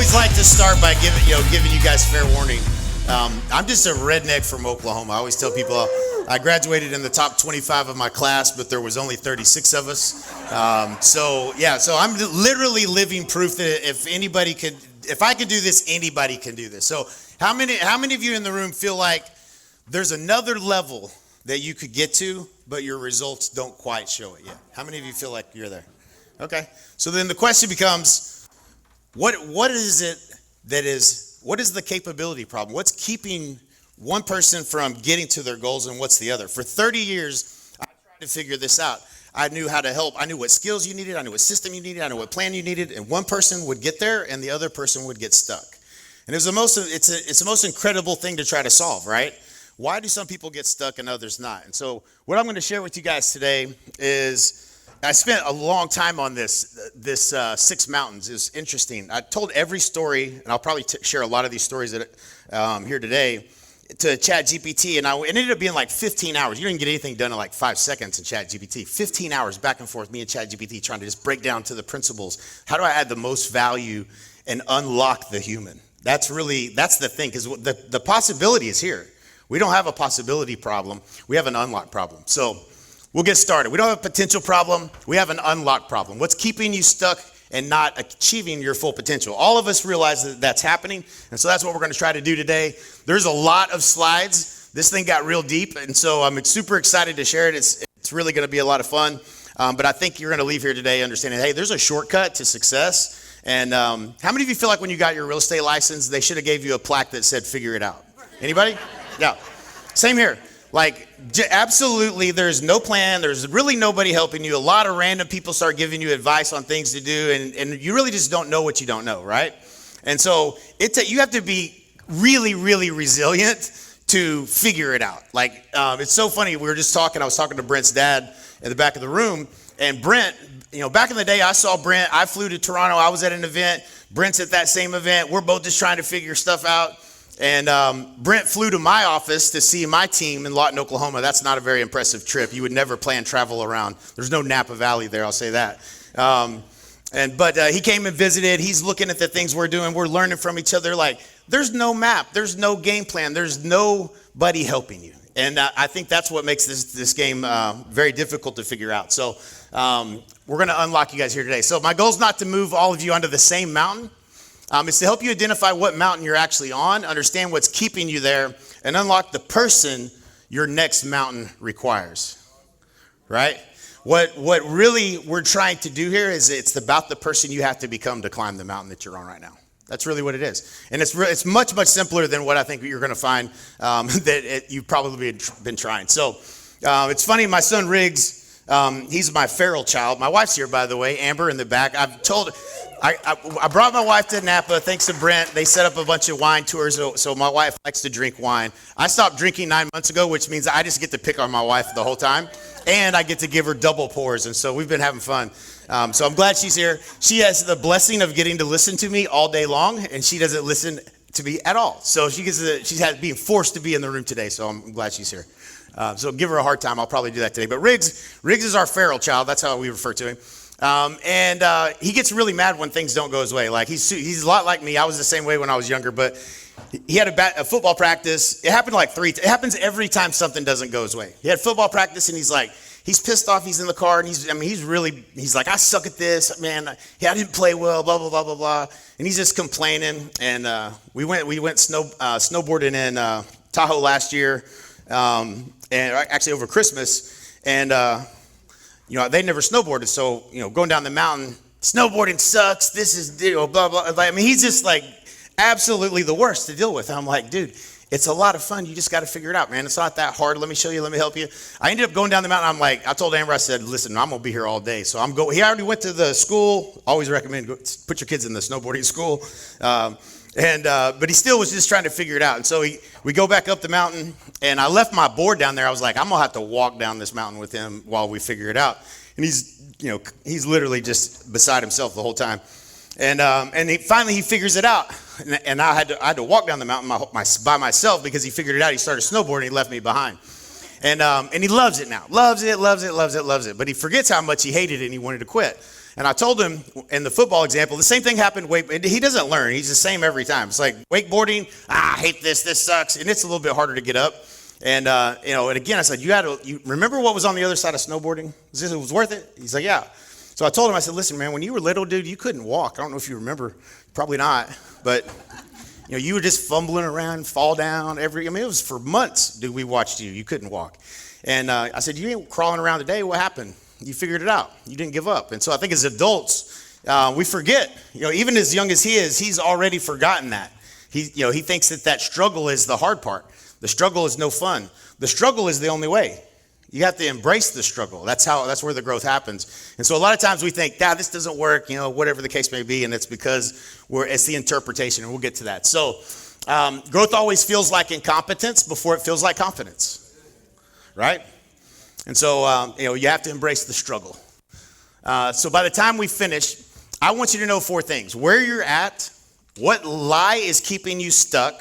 always like to start by giving you guys fair warning. I'm just a redneck from Oklahoma. I always tell people I graduated in the top 25 of my class, but there was only 36 of us. So I'm literally living proof that if I could do this, anybody can do this. So how many of you in the room feel like there's another level that you could get to, but your results don't quite show it yet? How many of you feel like you're there? Okay. So then the question becomes, what is the capability problem? What's keeping one person from getting to their goals, and what's the other? For 30 years, I tried to figure this out. I knew how to help. I knew what skills you needed. I knew what system you needed. I knew what plan you needed. And one person would get there, and the other person would get stuck. And it's the most incredible thing to try to solve, right? Why do some people get stuck and others not? And so what I'm going to share with you guys today is, I spent a long time on this 6 mountains. It's interesting. I told every story, and I'll probably share a lot of these stories that here today, to ChatGPT, and it ended up being like 15 hours. You didn't get anything done in like 5 seconds in ChatGPT. 15 hours back and forth, me and ChatGPT trying to just break down to the principles. How do I add the most value and unlock the human? That's the thing, because the possibility is here. We don't have a possibility problem. We have an unlock problem. So we'll get started. We don't have a potential problem. We have an unlock problem. What's keeping you stuck and not achieving your full potential? All of us realize that that's happening. And so that's what we're going to try to do today. There's a lot of slides. This thing got real deep. And so I'm super excited to share it. It's really going to be a lot of fun. But I think you're going to leave here today understanding, hey, there's a shortcut to success. And how many of you feel like when you got your real estate license, they should have gave you a plaque that said, figure it out? Anybody? Yeah. Same here. Like, absolutely, there's no plan. There's really nobody helping you. A lot of random people start giving you advice on things to do, and you really just don't know what you don't know, right? And so you have to be really, really resilient to figure it out. Like, it's so funny. I was talking to Brent's dad in the back of the room, and Brent, back in the day, I saw Brent. I flew to Toronto. I was at an event. Brent's at that same event. We're both just trying to figure stuff out. And Brent flew to my office to see my team in Lawton, Oklahoma. That's not a very impressive trip. You would never plan travel around. There's no Napa Valley there, I'll say that. But he came and visited. He's looking at the things we're doing. We're learning from each other. Like, there's no map. There's no game plan. There's nobody helping you. And I think that's what makes this game very difficult to figure out. So we're going to unlock you guys here today. So my goal is not to move all of you onto the same mountain. It's to help you identify what mountain you're actually on, understand what's keeping you there, and unlock the person your next mountain requires, right? What really we're trying to do here is it's about the person you have to become to climb the mountain that you're on right now. That's really what it is. And it's much, much simpler than what I think you're going to find you've probably been trying. So it's funny, my son Riggs, he's my feral child. My wife's here, by the way, Amber in the back. I brought my wife to Napa, thanks to Brent. They set up a bunch of wine tours, so my wife likes to drink wine. I stopped drinking 9 months ago, which means I just get to pick on my wife the whole time, and I get to give her double pours, and so we've been having fun. So I'm glad she's here. She has the blessing of getting to listen to me all day long, and she doesn't listen to me at all. So she's being forced to be in the room today, so I'm glad she's here. So give her a hard time. I'll probably do that today. But Riggs is our feral child. That's how we refer to him. And he gets really mad when things don't go his way. Like he's a lot like me. I was the same way when I was younger, but he had a football practice. It happened it happens every time something doesn't go his way. He had football practice, and he's pissed off. He's in the car, and he's like, I suck at this, man. I didn't play well, blah, blah, blah, blah, blah. And he's just complaining. And, we went snowboarding in, Tahoe last year. And actually over Christmas. And, they never snowboarded, so, going down the mountain, snowboarding sucks, this is, blah, blah. I mean, he's just like absolutely the worst to deal with. And I'm like, dude, it's a lot of fun. You just got to figure it out, man. It's not that hard. Let me show you. Let me help you. I ended up going down the mountain. I told Amber, I said, listen, I'm going to be here all day. So he already went to the school. Always recommend put your kids in the snowboarding school. But he still was just trying to figure it out. And so we go back up the mountain, and I left my board down there. I was like, I'm gonna have to walk down this mountain with him while we figure it out. And he's literally just beside himself the whole time. And he figures it out. And I had to walk down the mountain by myself because he figured it out. He started snowboarding. He left me behind. And he loves it now. Loves it. But he forgets how much he hated it and he wanted to quit. And I told him in the football example, the same thing happened. He doesn't learn. He's the same every time. It's like wakeboarding. I hate this. This sucks. And it's a little bit harder to get up. And, and again, I said, you remember what was on the other side of snowboarding? It was worth it? He's like, yeah. So I told him, I said, listen, man, when you were little, dude, you couldn't walk. I don't know if you remember. Probably not. But, you were just fumbling around, fall down. It was for months, dude, we watched you. You couldn't walk. And I said, you ain't crawling around today. What happened? You figured it out. You didn't give up. And so I think as adults, we forget, even as young as he is, he's already forgotten that. He thinks that struggle is the hard part. The struggle is no fun. The struggle is the only way. You have to embrace the struggle. That's where the growth happens. And so a lot of times we think, this doesn't work, whatever the case may be. And it's because it's the interpretation, and we'll get to that. So growth always feels like incompetence before it feels like confidence, right? And so, you have to embrace the struggle. So by the time we finish, I want you to know 4 things: where you're at, what lie is keeping you stuck,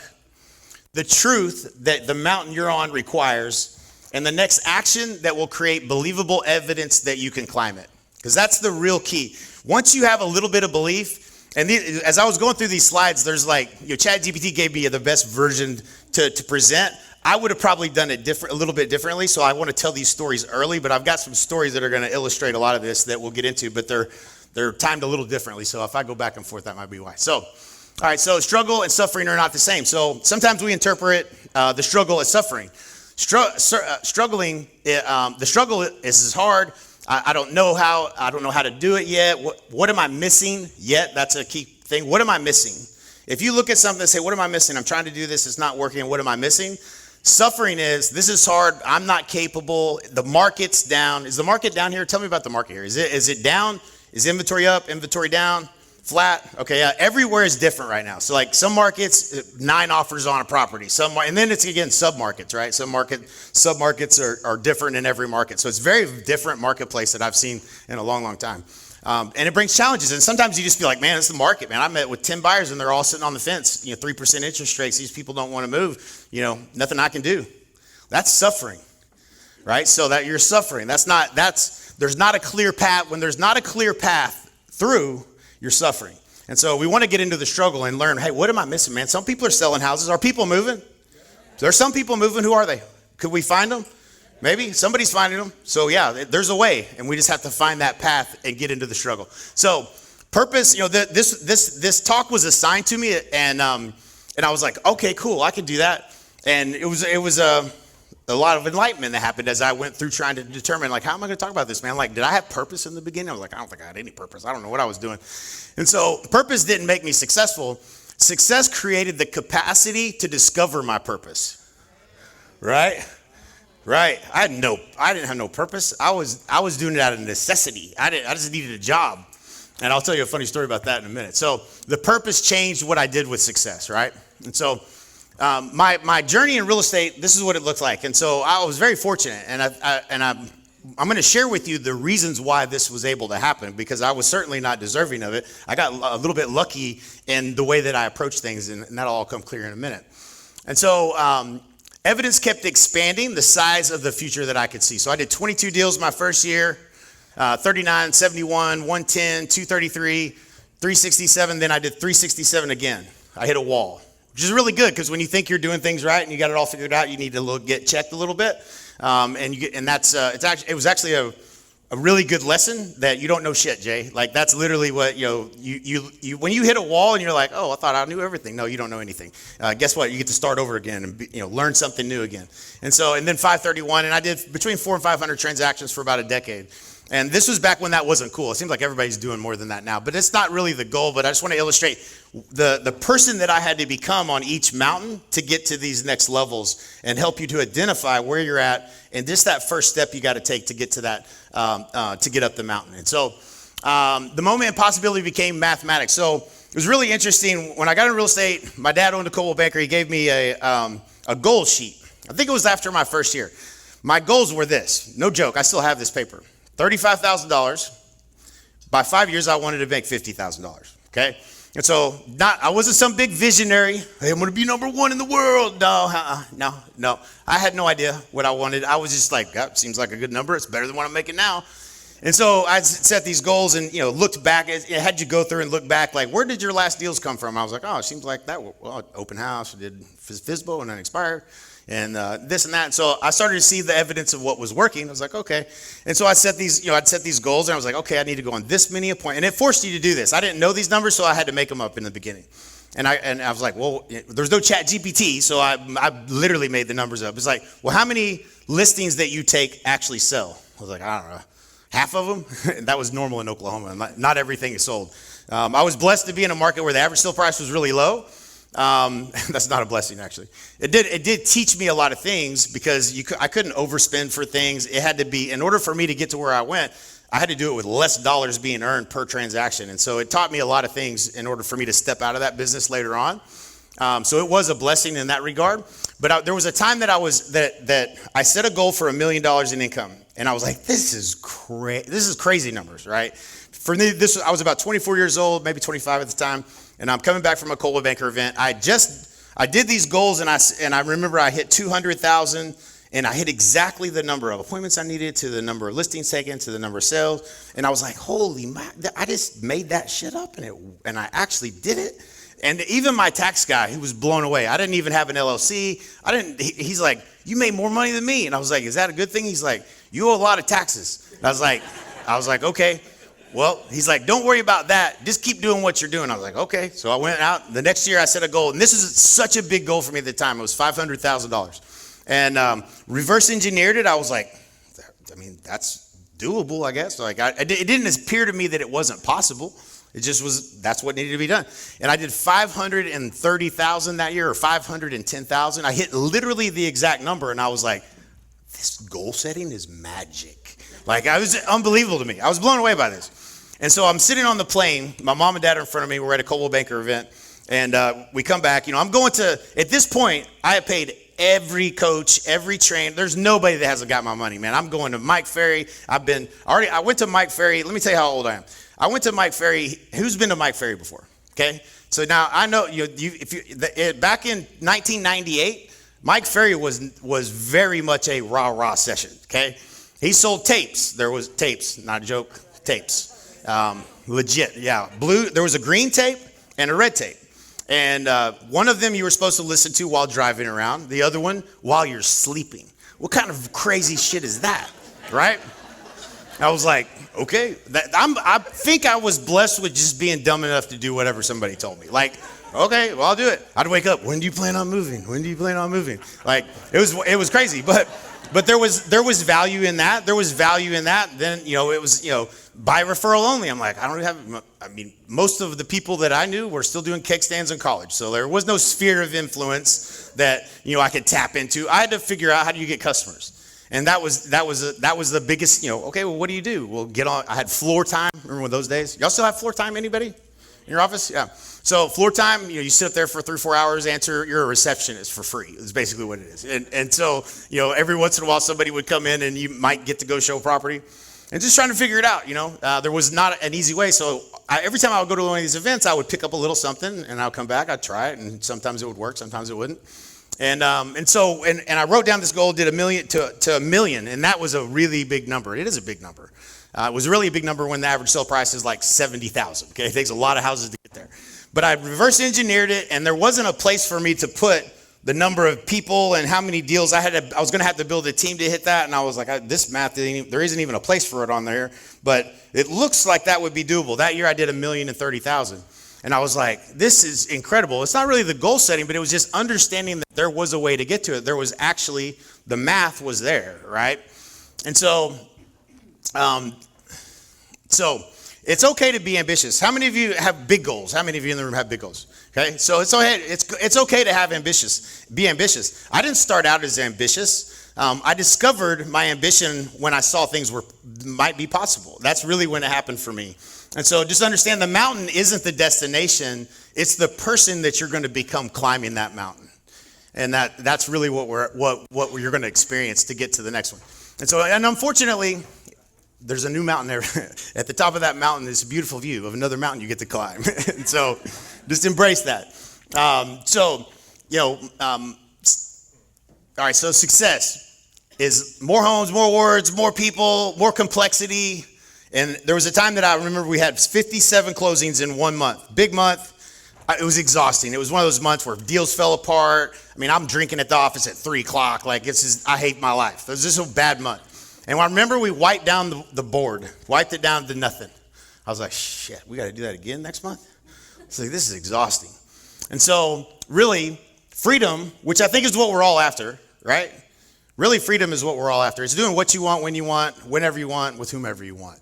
the truth that the mountain you're on requires, and the next action that will create believable evidence that you can climb it. Because that's the real key. Once you have a little bit of belief, and as I was going through these slides, there's ChatGPT gave me the best version to present. I would have probably done it a little bit differently, so I want to tell these stories early, but I've got some stories that are going to illustrate a lot of this that we'll get into, but they're timed a little differently, so if I go back and forth, that might be why. So, all right, so struggle and suffering are not the same. So sometimes we interpret the struggle as suffering. Struggling, the struggle is hard. I don't know how to do it yet. What am I missing yet? That's a key thing. What am I missing? If you look at something and say, what am I missing? I'm trying to do this. It's not working. What am I missing? Suffering is, this is hard. I'm not capable. The market's down. Is the market down here? Tell me about the market here. Is it down? Is inventory up? Inventory down? Flat? Okay, yeah. Everywhere is different right now. So like some markets, 9 offers on a property. And then it's again sub-markets, right? Sub-markets are different in every market. So it's a very different marketplace that I've seen in a long, long time. And it brings challenges. And sometimes you just feel like, man, it's the market, man. I met with 10 buyers and they're all sitting on the fence. 3% interest rates. These people don't want to move. Nothing I can do. That's suffering, right? So that you're suffering. There's not a clear path. When there's not a clear path through, you're suffering. And so we want to get into the struggle and learn, hey, what am I missing, man? Some people are selling houses. Are people moving? There's some people moving. Who are they? Could we find them? Maybe somebody's finding them. So yeah, there's a way, and we just have to find that path and get into the struggle. So purpose, this talk was assigned to me, and I was like, okay, cool, I can do that. And it was a lot of enlightenment that happened as I went through trying to determine, how am I going to talk about this, man? Did I have purpose in the beginning? I was like, I don't think I had any purpose. I don't know what I was doing. And so purpose didn't make me successful. Success created the capacity to discover my purpose. Right? I didn't have no purpose. I was doing it out of necessity. I just needed a job. And I'll tell you a funny story about that in a minute. So the purpose changed what I did with success, right? And so my journey in real estate, this is what it looked like. And so I was very fortunate, and I'm going to share with you the reasons why this was able to happen, because I was certainly not deserving of it. I got a little bit lucky in the way that I approach things, and that'll all come clear in a minute. And so evidence kept expanding the size of the future that I could see. So I did 22 deals my first year, 39, 71, 110, 233, 367. Then I did 367 again. I hit a wall, which is really good, because when you think you're doing things right and you got it all figured out, you need to get checked a little bit. It was actually a really good lesson that you don't know shit, Jay. That's literally what, you when you hit a wall and you're like, oh, I thought I knew everything. No, you don't know anything. Guess what? You get to start over again and learn something new again. And then 531, and I did between 400 and 500 transactions for about a decade. And this was back when that wasn't cool. It seems like everybody's doing more than that now, but it's not really the goal. But I just want to illustrate the person that I had to become on each mountain to get to these next levels and help you to identify where you're at, and just that first step you got to take to get to that, to get up the mountain. And so the moment of possibility became mathematics. So it was really interesting. When I got into real estate, my dad owned a Coldwell Banker. He gave me a goal sheet. I think it was after my first year. My goals were this. No joke. I still have this paper. $35,000. By 5 years, I wanted to make $50,000. Okay, and so I wasn't some big visionary. Hey, I'm going to be number one in the world. No. I had no idea what I wanted. I was just like, that seems like a good number. It's better than what I'm making now. And so I set these goals and, looked back. It had you go through and look back, like, where did your last deals come from? I was like, oh, it seems like that, open house, I did FISBO and then expired, and this and that. And so I started to see the evidence of what was working. I was like, okay. And so I set these, I'd set these goals, and I was like, okay, I need to go on this many appointments. And it forced you to do this. I didn't know these numbers, so I had to make them up in the beginning. And I was like, well, there's no chat GPT, so I literally made the numbers up. It's like, well, how many listings that you take actually sell? I was like, I don't know. Half of them. That was normal in Oklahoma. Not everything is sold. I was blessed to be in a market where the average sale price was really low. That's not a blessing, actually. It did teach me a lot of things, because I couldn't overspend for things. It had to be, in order for me to get to where I went, I had to do it with less dollars being earned per transaction. And so it taught me a lot of things in order for me to step out of that business later on. So it was a blessing in that regard. But there was a time that I set a goal for $1 million in income. And I was like, this is crazy numbers, right? For me, I was about 24 years old, maybe 25 at the time. And I'm coming back from a Coldwell Banker event. I did these goals, and I remember I hit 200,000, and I hit exactly the number of appointments I needed, to the number of listings taken, to the number of sales. And I was like, holy, I just made that shit up, and I actually did it. And even my tax guy, he was blown away. I didn't even have an LLC. He's like, you made more money than me. And I was like, is that a good thing? He's like, you owe a lot of taxes. And I was like, okay. Well, he's like, don't worry about that. Just keep doing what you're doing. I was like, okay. So I went out. The next year I set a goal. And this is such a big goal for me at the time. It was $500,000. And reverse engineered it. I was like, that's doable, I guess. Like, it didn't appear to me that it wasn't possible. It just was, that's what needed to be done. And I did 530,000 that year, or 510,000. I hit literally the exact number, and I was like, this goal setting is magic. Like, it was unbelievable to me. I was blown away by this. And so I'm sitting on the plane. My mom and dad are in front of me. We're at a Coldwell Banker event. And we come back. I'm going to, at this point, I have paid every coach, every trainer. There's nobody that hasn't got my money, man. I'm going to Mike Ferry. I went to Mike Ferry. Let me tell you how old I am. I went to Mike Ferry. Who's been to Mike Ferry before? Okay. So now I know back in 1998, Mike Ferry was very much a rah-rah session. Okay. He sold tapes. There was tapes, not a joke, tapes. Legit. Yeah. There was a green tape and a red tape. And one of them you were supposed to listen to while driving around. The other one while you're sleeping. What kind of crazy shit is that? Right? I was like, okay. I think I was blessed with just being dumb enough to do whatever somebody told me. Like, okay, well, I'll do it. I'd wake up. When do you plan on moving? When do you plan on moving? Like, it was crazy. But there was value in that. There was value in that. Then, it was, by referral only. I'm like, most of the people that I knew were still doing cake stands in college. So there was no sphere of influence that, I could tap into. I had to figure out, how do you get customers? And that was the biggest, okay, well, what do you do? Well, get on. I had floor time. Remember those days? Y'all still have floor time, anybody in your office? Yeah. So floor time, you sit up there for 3-4 hours, answer. You're a receptionist for free. It's basically what it is. And so, every once in a while somebody would come in and you might get to go show property. And just trying to figure it out, there was not an easy way. So every time I would go to one of these events, I would pick up a little something and I'll come back, I'd try it. And sometimes it would work, sometimes it wouldn't. And I wrote down this goal, did $1 million to $1 million. And that was a really big number. It is a big number. It was really a big number when the average sale price is like 70,000. Okay. It takes a lot of houses to get there, but I reverse engineered it. And there wasn't a place for me to put the number of people and how many deals I was going to have to build a team to hit that. And I was like, this math, there isn't even a place for it on there, but it looks like that would be doable. That year I did $1,030,000. And I was like, this is incredible. It's not really the goal setting, but it was just understanding that there was a way to get to it. There was actually, the math was there, right? And so it's okay to be ambitious. How many of you have big goals? How many of you in the room have big goals? Okay, so it's okay to be ambitious. I didn't start out as ambitious. I discovered my ambition when I saw things might be possible. That's really when it happened for me. And so just understand, the mountain isn't the destination. It's the person that you're going to become climbing that mountain. And that's really what you're going to experience to get to the next one. And unfortunately, there's a new mountain there. At the top of that mountain is a beautiful view of another mountain you get to climb. And so just embrace that. All right, so success is more homes, more words, more people, more complexity. And there was a time that I remember we had 57 closings in 1 month. Big month. It was exhausting. It was one of those months where deals fell apart. I mean, I'm drinking at the office at 3 o'clock. Like, I hate my life. It was just a bad month. And I remember we wiped down the board, wiped it down to nothing. I was like, shit, we got to do that again next month? It's like, this is exhausting. And so, really, freedom, which I think is what we're all after, right? Really, freedom is what we're all after. It's doing what you want, when you want, whenever you want, with whomever you want,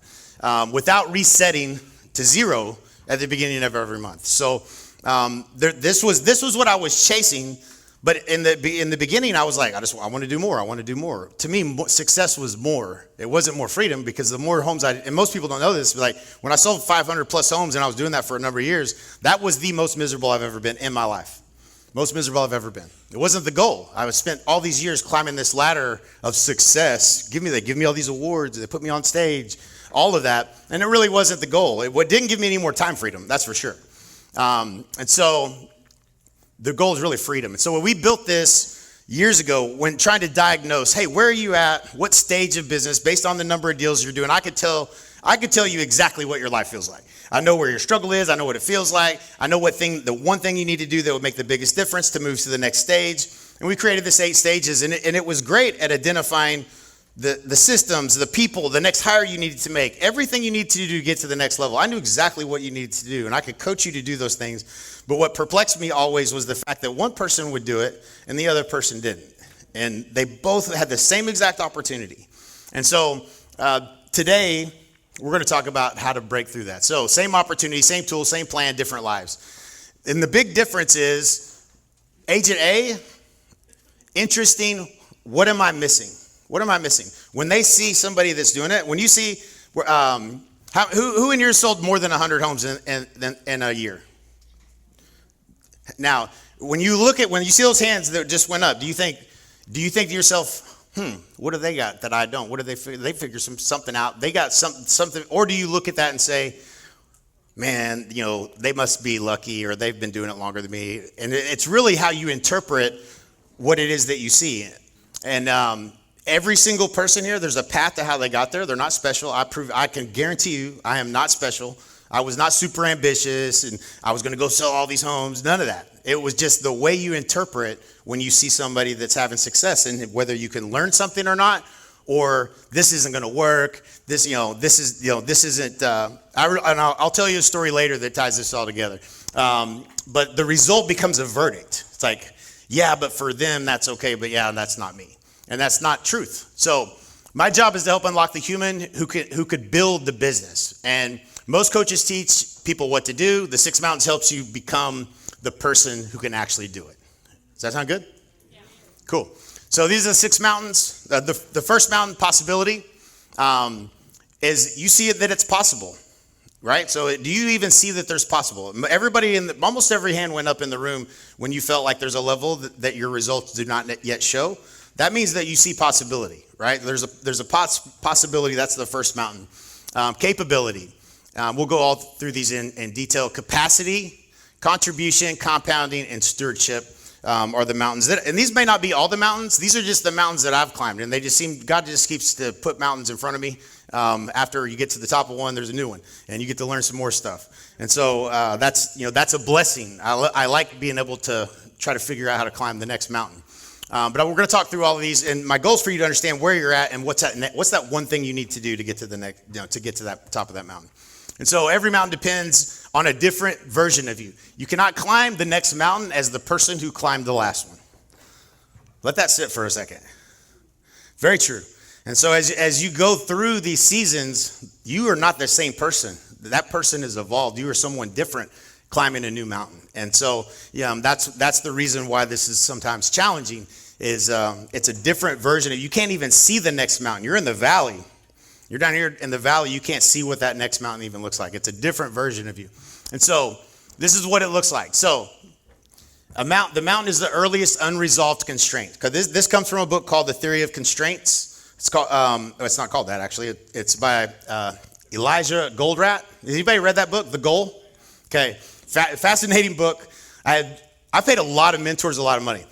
without resetting to zero at the beginning of every month. So this was what I was chasing. But in the beginning, I was like, I want to do more. I want to do more. To me, success was more. It wasn't more freedom, because the more homes and most people don't know this, but like when I sold 500 plus homes and I was doing that for a number of years, that was the most miserable I've ever been in my life. Most miserable I've ever been. It wasn't the goal. I spent all these years climbing this ladder of success. Give me all these awards. They put me on stage, all of that. And it really wasn't the goal. It didn't give me any more time freedom, that's for sure. And so the goal is really freedom. And so when we built this years ago, when trying to diagnose, hey, where are you at? What stage of business, based on the number of deals you're doing, I could tell you exactly what your life feels like. I know where your struggle is. I know what it feels like. I know the one thing you need to do that would make the biggest difference to move to the next stage. And we created this 8 stages, and it was great at identifying the systems, the people, the next hire you needed to make, everything you need to do to get to the next level. I knew exactly what you needed to do, and I could coach you to do those things. But what perplexed me always was the fact that one person would do it and the other person didn't. And they both had the same exact opportunity. And so today, we're going to talk about how to break through that. So same opportunity, same tool, same plan, different lives. And the big difference is agent A, interesting, what am I missing? What am I missing? When they see somebody that's doing it, when you see, who in here sold more than 100 homes in a year? Now, when you see those hands that just went up, do you think to yourself, what do they got that I don't? What do they figure? They figure something out. They got something, or do you look at that and say, man, they must be lucky, or they've been doing it longer than me. And it's really how you interpret what it is that you see. And every single person here, there's a path to how they got there. They're not special. I can guarantee you, I am not special. I was not super ambitious, and I was going to go sell all these homes. None of that. It was just the way you interpret when you see somebody that's having success, and whether you can learn something or not, or this isn't going to work. This isn't. I'll tell you a story later that ties this all together. But the result becomes a verdict. It's like, yeah, but for them that's okay, but yeah, that's not me, and that's not truth. So my job is to help unlock the human who could build the business. And most coaches teach people what to do. The 6 Mountains helps you become the person who can actually do it. Does that sound good? Yeah. Cool. So these are the 6 mountains. The first mountain, possibility, is you see that it's possible, right? So do you even see that there's possible? Everybody almost every hand went up in the room when you felt like there's a level that your results do not yet show. That means that you see possibility, right? There's a possibility. That's the first mountain. Capability. We'll go all through these in detail. Capacity, contribution, compounding, and stewardship are the mountains. And these may not be all the mountains. These are just the mountains that I've climbed. And God just keeps to put mountains in front of me. After you get to the top of one, there's a new one. And you get to learn some more stuff. And so that's a blessing. I like being able to try to figure out how to climb the next mountain. But we're going to talk through all of these. And my goal is for you to understand where you're at and what's that one thing you need to do to get to the next, to get to that top of that mountain. And so every mountain depends on a different version of you. You cannot climb the next mountain as the person who climbed the last one. Let that sit for a second. Very true. And so as you go through these seasons, you are not the same person. That person has evolved. You are someone different climbing a new mountain. And so that's the reason why this is sometimes challenging, is it's a different version of you. Can't even see the next mountain. You're in the valley. You're down here in the valley, you can't see what that next mountain even looks like. It's a different version of you. And so this is what it looks like. So the mountain is the earliest unresolved constraint. Because this comes from a book called The Theory of Constraints. It's called, it's not called that actually. It's by Elijah Goldratt. Has anybody read that book, The Goal? Okay, fascinating book. I paid a lot of mentors a lot of money.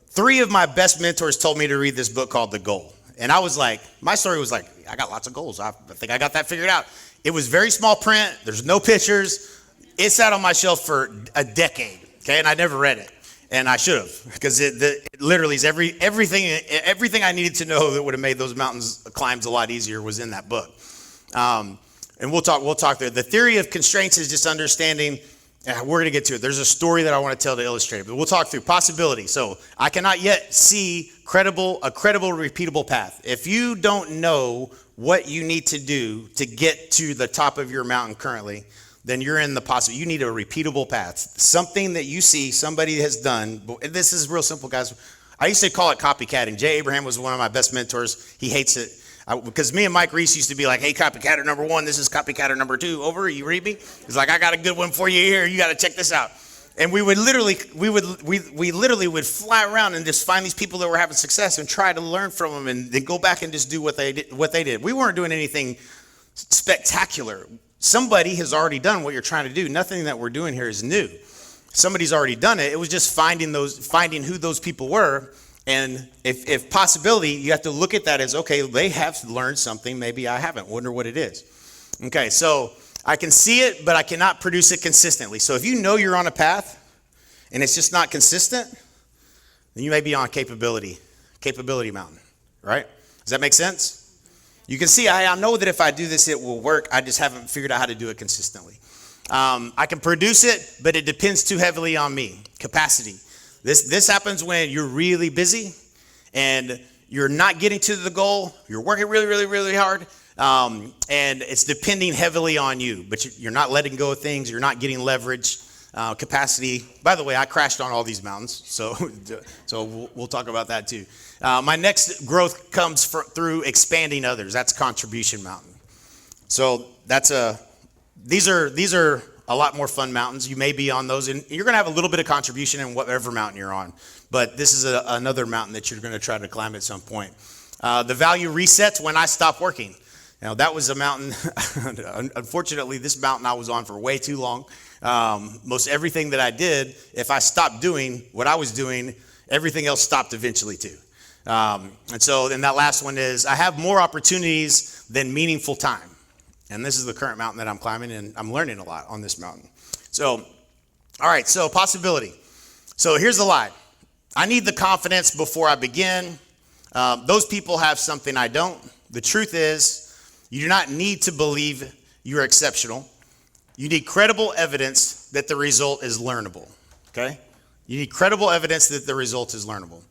3 of my best mentors told me to read this book called The Goal. And I was like, my story was like, I got lots of goals. I think I got that figured out. It was very small print. There's no pictures. It sat on my shelf for a decade, okay? And I never read it. And I should have, because it literally is everything I needed to know that would have made those mountains climbs a lot easier was in that book. And we'll talk there. The theory of constraints is just understanding. We're going to get to it. There's a story that I want to tell to illustrate it, but we'll talk through possibility. So I cannot yet see a credible, repeatable path. If you don't know what you need to do to get to the top of your mountain currently, then you're in the possible. You need a repeatable path. Something that you see somebody has done. This is real simple, guys. I used to call it copycatting. Jay Abraham was one of my best mentors. He hates it. Because me and Mike Reese used to be like, hey, copycatter number 1, this is copycatter number 2. Over, you read me? He's like, I got a good one for you here. You got to check this out. And we would literally would fly around and just find these people that were having success and try to learn from them and then go back and just do what they did. We weren't doing anything spectacular. Somebody has already done what you're trying to do. Nothing that we're doing here is new. Somebody's already done it. It was just finding who those people were. And if possibility, you have to look at that as, okay, they have learned something. Maybe I haven't. Wonder what it is. Okay, so I can see it, but I cannot produce it consistently. So if you know you're on a path and it's just not consistent, then you may be on capability mountain, right? Does that make sense? You can see, I know that if I do this, it will work. I just haven't figured out how to do it consistently. I can produce it, but it depends too heavily on me. Capacity. This happens when you're really busy and you're not getting to the goal. You're working really, really, really hard. And it's depending heavily on you, but you're not letting go of things. You're not getting leverage. Capacity. By the way, I crashed on all these mountains, so we'll talk about that too. My next growth comes through expanding others. That's contribution mountain. So these are a lot more fun mountains. You may be on those, and you're going to have a little bit of contribution in whatever mountain you're on. But this is another mountain that you're going to try to climb at some point. The value resets when I stop working. Now, that was a mountain. Unfortunately, this mountain I was on for way too long. Most everything that I did, if I stopped doing what I was doing, everything else stopped eventually too. And so then that last one is, I have more opportunities than meaningful time. And this is the current mountain that I'm climbing, and I'm learning a lot on this mountain. So, all right, so possibility. So here's the lie. I need the confidence before I begin. Those people have something I don't. The truth is, you do not need to believe you're exceptional. You need credible evidence that the result is learnable, okay? You need credible evidence that the result is learnable.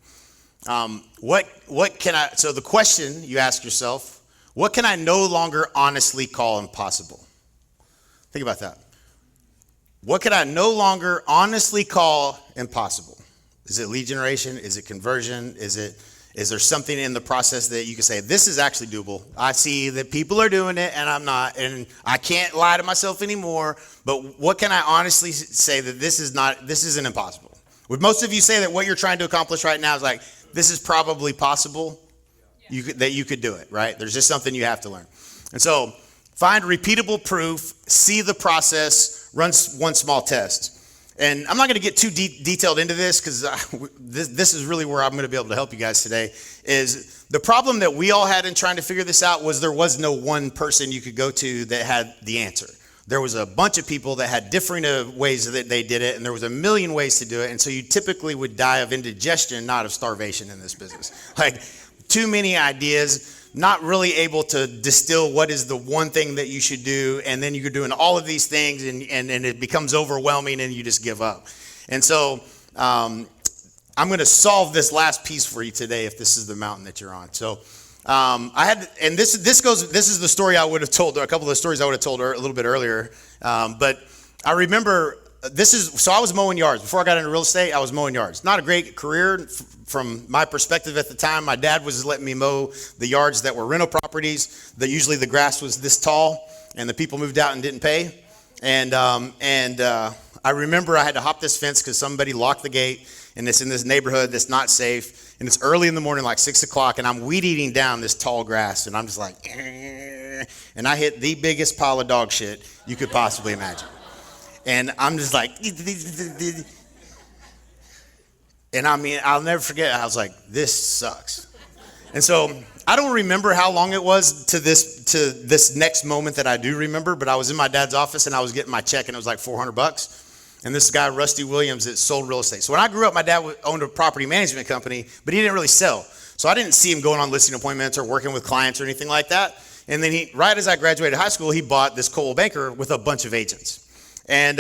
So the question you ask yourself, what can I no longer honestly call impossible? Think about that. What can I no longer honestly call impossible? Is it lead generation? Is it conversion? Is there something in the process that you can say, this is actually doable? I see that people are doing it and I'm not, and I can't lie to myself anymore, but what can I honestly say that this isn't impossible? Would most of you say that what you're trying to accomplish right now is like, this is probably possible? That you could do it, right? There's just something you have to learn. And so find repeatable proof, see the process, run one small test. And I'm not going to get too detailed into this because this is really where I'm going to be able to help you guys today. Is the problem that we all had in trying to figure this out was there was no one person you could go to that had the answer. There was a bunch of people that had different ways that they did it, and there was a million ways to do it. And so you typically would die of indigestion, not of starvation in this business. Like, too many ideas, not really able to distill what is the one thing that you should do, and then you're doing all of these things, and it becomes overwhelming, and you just give up. And so I'm going to solve this last piece for you today, if this is the mountain that you're on. So this is the story I would have told, a couple of the stories I would have told a little bit earlier, but I remember. So I was mowing yards. Before I got into real estate, I was mowing yards. Not a great career from my perspective at the time. My dad was letting me mow the yards that were rental properties, that usually the grass was this tall, and the people moved out and didn't pay. And I remember I had to hop this fence because somebody locked the gate, and it's in this neighborhood that's not safe, and it's early in the morning, like 6 o'clock, and I'm weed eating down this tall grass, and I'm just like, and I hit the biggest pile of dog shit you could possibly imagine. And I'm just like, and I mean, I'll never forget, I was like, this sucks. And so I don't remember how long it was to this next moment that I do remember, but I was in my dad's office and I was getting my check and it was like $400. And this guy, Rusty Williams, that sold real estate. So when I grew up, my dad owned a property management company, but he didn't really sell. So I didn't see him going on listing appointments or working with clients or anything like that. And then right as I graduated high school, he bought this Coldwell Banker with a bunch of agents. And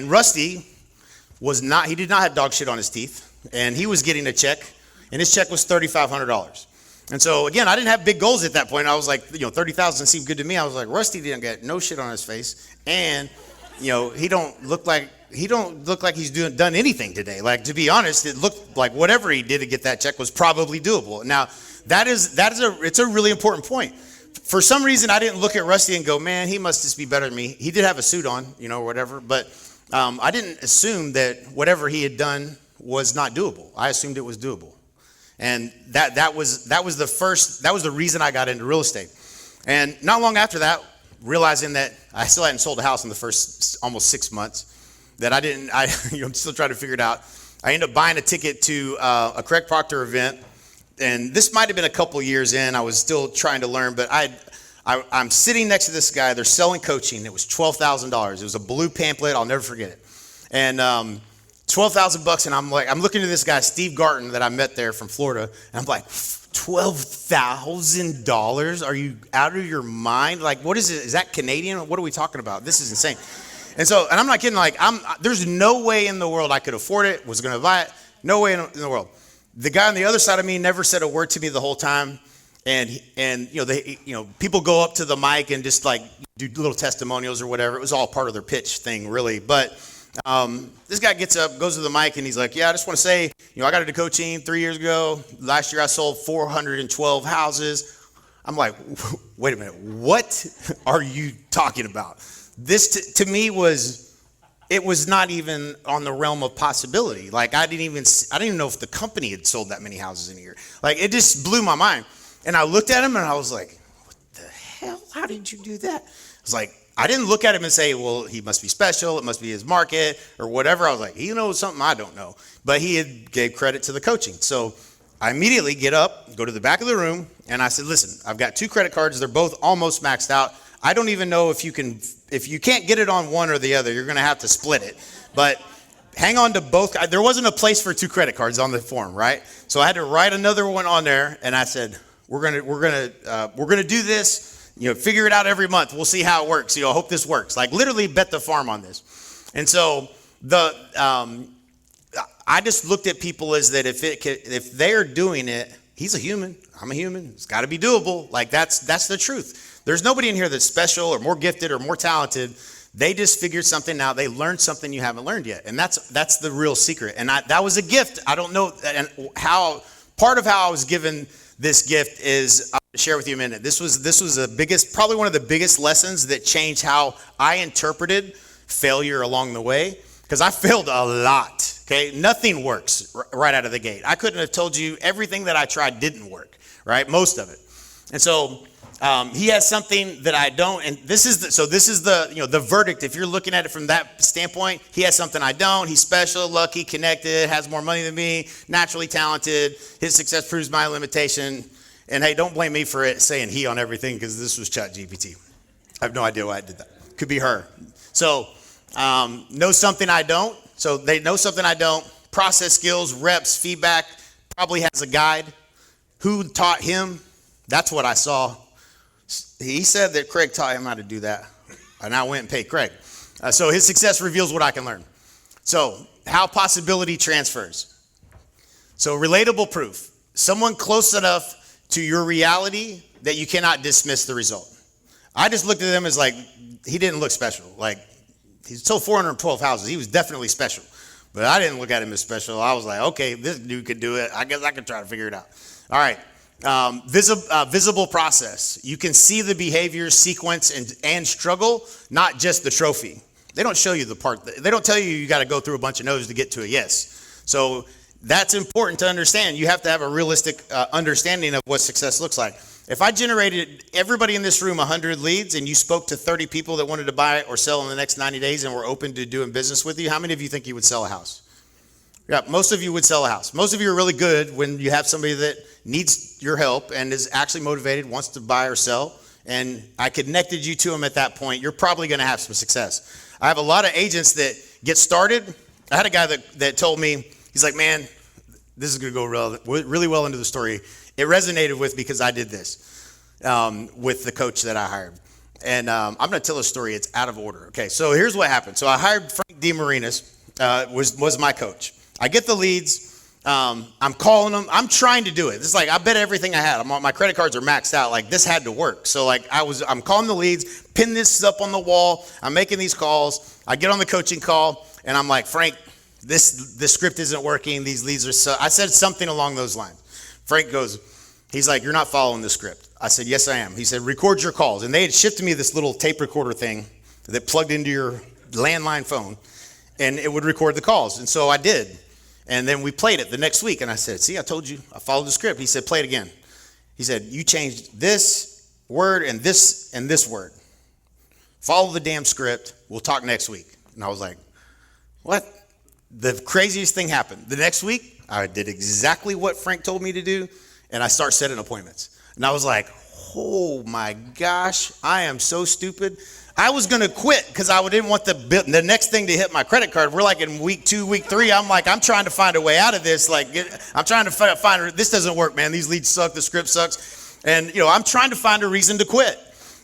Rusty he did not have dog shit on his teeth. And he was getting a check, and his check was $3,500. And so again, I didn't have big goals at that point. I was like, 30,000 seemed good to me. I was like, Rusty didn't get no shit on his face, and he don't look like he's done anything today. Like, to be honest, it looked like whatever he did to get that check was probably doable. Now, it's a really important point. For some reason, I didn't look at Rusty and go, man, he must just be better than me. He did have a suit on, or whatever, but I didn't assume that whatever he had done was not doable. I assumed it was doable. And that was the reason I got into real estate. And not long after that, realizing that I still hadn't sold a house in the first almost 6 months, that I'm still trying to figure it out. I ended up buying a ticket to a Craig Proctor event, and this might have been a couple years in. I was still trying to learn, but I'm sitting next to this guy. They're selling coaching. It was $12,000. It was a blue pamphlet. I'll never forget it. And $12,000, and I'm looking at this guy, Steve Garton, that I met there from Florida, and I'm like, $12,000? Are you out of your mind? Like, what is it? Is that Canadian? What are we talking about? This is insane. And I'm not kidding. Like, there's no way in the world I could afford it. Was going to buy it. No way in the world. The guy on the other side of me never said a word to me the whole time. And people go up to the mic and just like do little testimonials or whatever. It was all part of their pitch thing, really. But this guy gets up, goes to the mic, and he's like, yeah, I just want to say, I got into coaching 3 years ago. Last year I sold 412 houses. I'm like, wait a minute, what are you talking about? This to me was not even on the realm of possibility. Like, I didn't even know if the company had sold that many houses in a year. Like, it just blew my mind. And I looked at him and I was like, what the hell? How did you do that? I was like, I didn't look at him and say, well, he must be special. It must be his market or whatever. I was like, he knows something I don't know. But he gave credit to the coaching. So I immediately get up, go to the back of the room, and I said, listen, I've got 2 credit cards. They're both almost maxed out. I don't even know if you can't get it on one or the other, you're going to have to split it. But hang on to both. There wasn't a place for 2 credit cards on the form, right? So I had to write another one on there, and I said, we're gonna do this. Figure it out every month. We'll see how it works. I hope this works. Like, literally bet the farm on this. And so I just looked at people as that if they're doing it, he's a human. I'm a human. It's got to be doable. Like, that's the truth. There's nobody in here that's special or more gifted or more talented. They just figured something out. They learned something you haven't learned yet, and that's the real secret. And that was a gift. I don't know part of how I was given this gift is, I'll share with you in a minute. This was probably one of the biggest lessons that changed how I interpreted failure along the way, because I failed a lot. Okay, nothing works right out of the gate. I couldn't have told you everything that I tried didn't work, right? Most of it. And so he has something that I don't, and this is the verdict. If you're looking at it from that standpoint, he has something I don't. He's special, lucky, connected, has more money than me, naturally talented. His success proves my limitation. And hey, don't blame me for it saying he on everything, because this was ChatGPT. I have no idea why I did that. Could be her. So know something I don't. So they know something I don't. Process skills, reps, feedback. Probably has a guide. Who taught him? That's what I saw. He said that Craig taught him how to do that, and I went and paid Craig. So his success reveals what I can learn. So how possibility transfers. So relatable proof. Someone close enough to your reality that you cannot dismiss the result. I just looked at him as like, he didn't look special. Like, he sold 412 houses. He was definitely special. But I didn't look at him as special. I was like, okay, this dude could do it. I guess I could try to figure it out. All right. Visible process. You can see the behavior, sequence, and struggle, not just the trophy. They don't show you the part. They don't tell you got to go through a bunch of no's to get to a yes. So that's important to understand. You have to have a realistic understanding of what success looks like. If I generated everybody in this room 100 leads and you spoke to 30 people that wanted to buy or sell in the next 90 days and were open to doing business with you, how many of you think you would sell a house? Yeah, most of you would sell a house. Most of you are really good when you have somebody that needs your help and is actually motivated, wants to buy or sell, and I connected you to him at that point, you're probably going to have some success. I have a lot of agents that get started. I had a guy that told me, he's like, man, this is going to go really well into the story. It resonated with me because I did this with the coach that I hired. And I'm going to tell a story. It's out of order. Okay, so here's what happened. So I hired Frank DeMarinis, was my coach. I get the leads. I'm calling them. I'm trying to do it. It's like I bet everything I had. My credit cards are maxed out. Like this had to work. So like I'm calling the leads, pin this up on the wall. I'm making these calls. I get on the coaching call and I'm like, Frank, this script isn't working. These leads are I said something along those lines. Frank goes, he's like, you're not following the script. I said, yes, I am. He said, record your calls. And they had shipped me this little tape recorder thing that plugged into your landline phone and it would record the calls. And so I did. And then we played it the next week. And I said, see, I told you, I followed the script. He said, play it again. He said, you changed this word and this word. Follow the damn script. We'll talk next week. And I was like, what? The craziest thing happened. The next week, I did exactly what Frank told me to do. And I start setting appointments. And I was like, oh my gosh, I am so stupid. I was going to quit because I didn't want the next thing to hit my credit card. We're like in week 2, week 3. I'm like, I'm trying to find a way out of this. Like, I'm trying to find this doesn't work, man. These leads suck. The script sucks. And, I'm trying to find a reason to quit.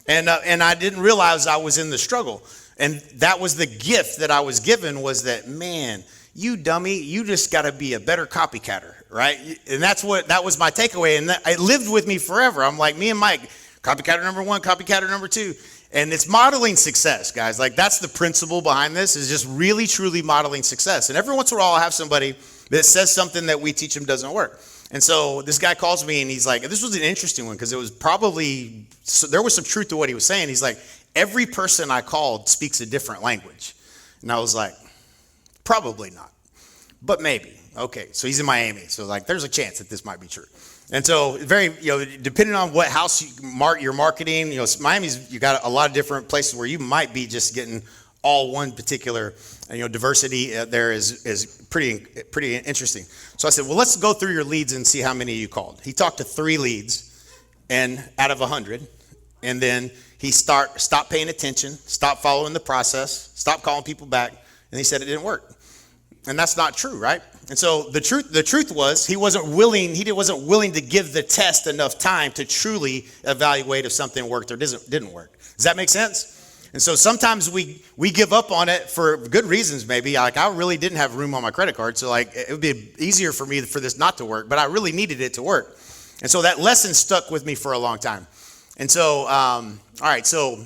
And I didn't realize I was in the struggle. And that was the gift that I was given was that, man, you dummy, you just got to be a better copycatter, right? And that was my takeaway. And it lived with me forever. I'm like, me and Mike, copycatter number 1, copycatter number 2. And it's modeling success, guys. Like that's the principle behind this is just really, truly modeling success. And every once in a while I'll have somebody that says something that we teach them doesn't work. And so this guy calls me and he's like, this was an interesting one because it was probably, there was some truth to what he was saying. He's like, every person I called speaks a different language. And I was like, probably not, but maybe. Okay, so he's in Miami. So like there's a chance that this might be true. And so very, depending on what house you're marketing, Miami's, you got a lot of different places where you might be just getting all one particular, diversity there is pretty interesting. So I said, well, let's go through your leads and see how many you called. He talked to 3 leads and out of 100. And then he stopped paying attention, stopped following the process, stopped calling people back. And he said it didn't work. And that's not true, right? And so the truth was he wasn't willing to give the test enough time to truly evaluate if something worked or didn't work. Does that make sense? And so sometimes we give up on it for good reasons, maybe. Like I really didn't have room on my credit card, so like it would be easier for me for this not to work, but I really needed it to work. And so that lesson stuck with me for a long time. And so, all right, so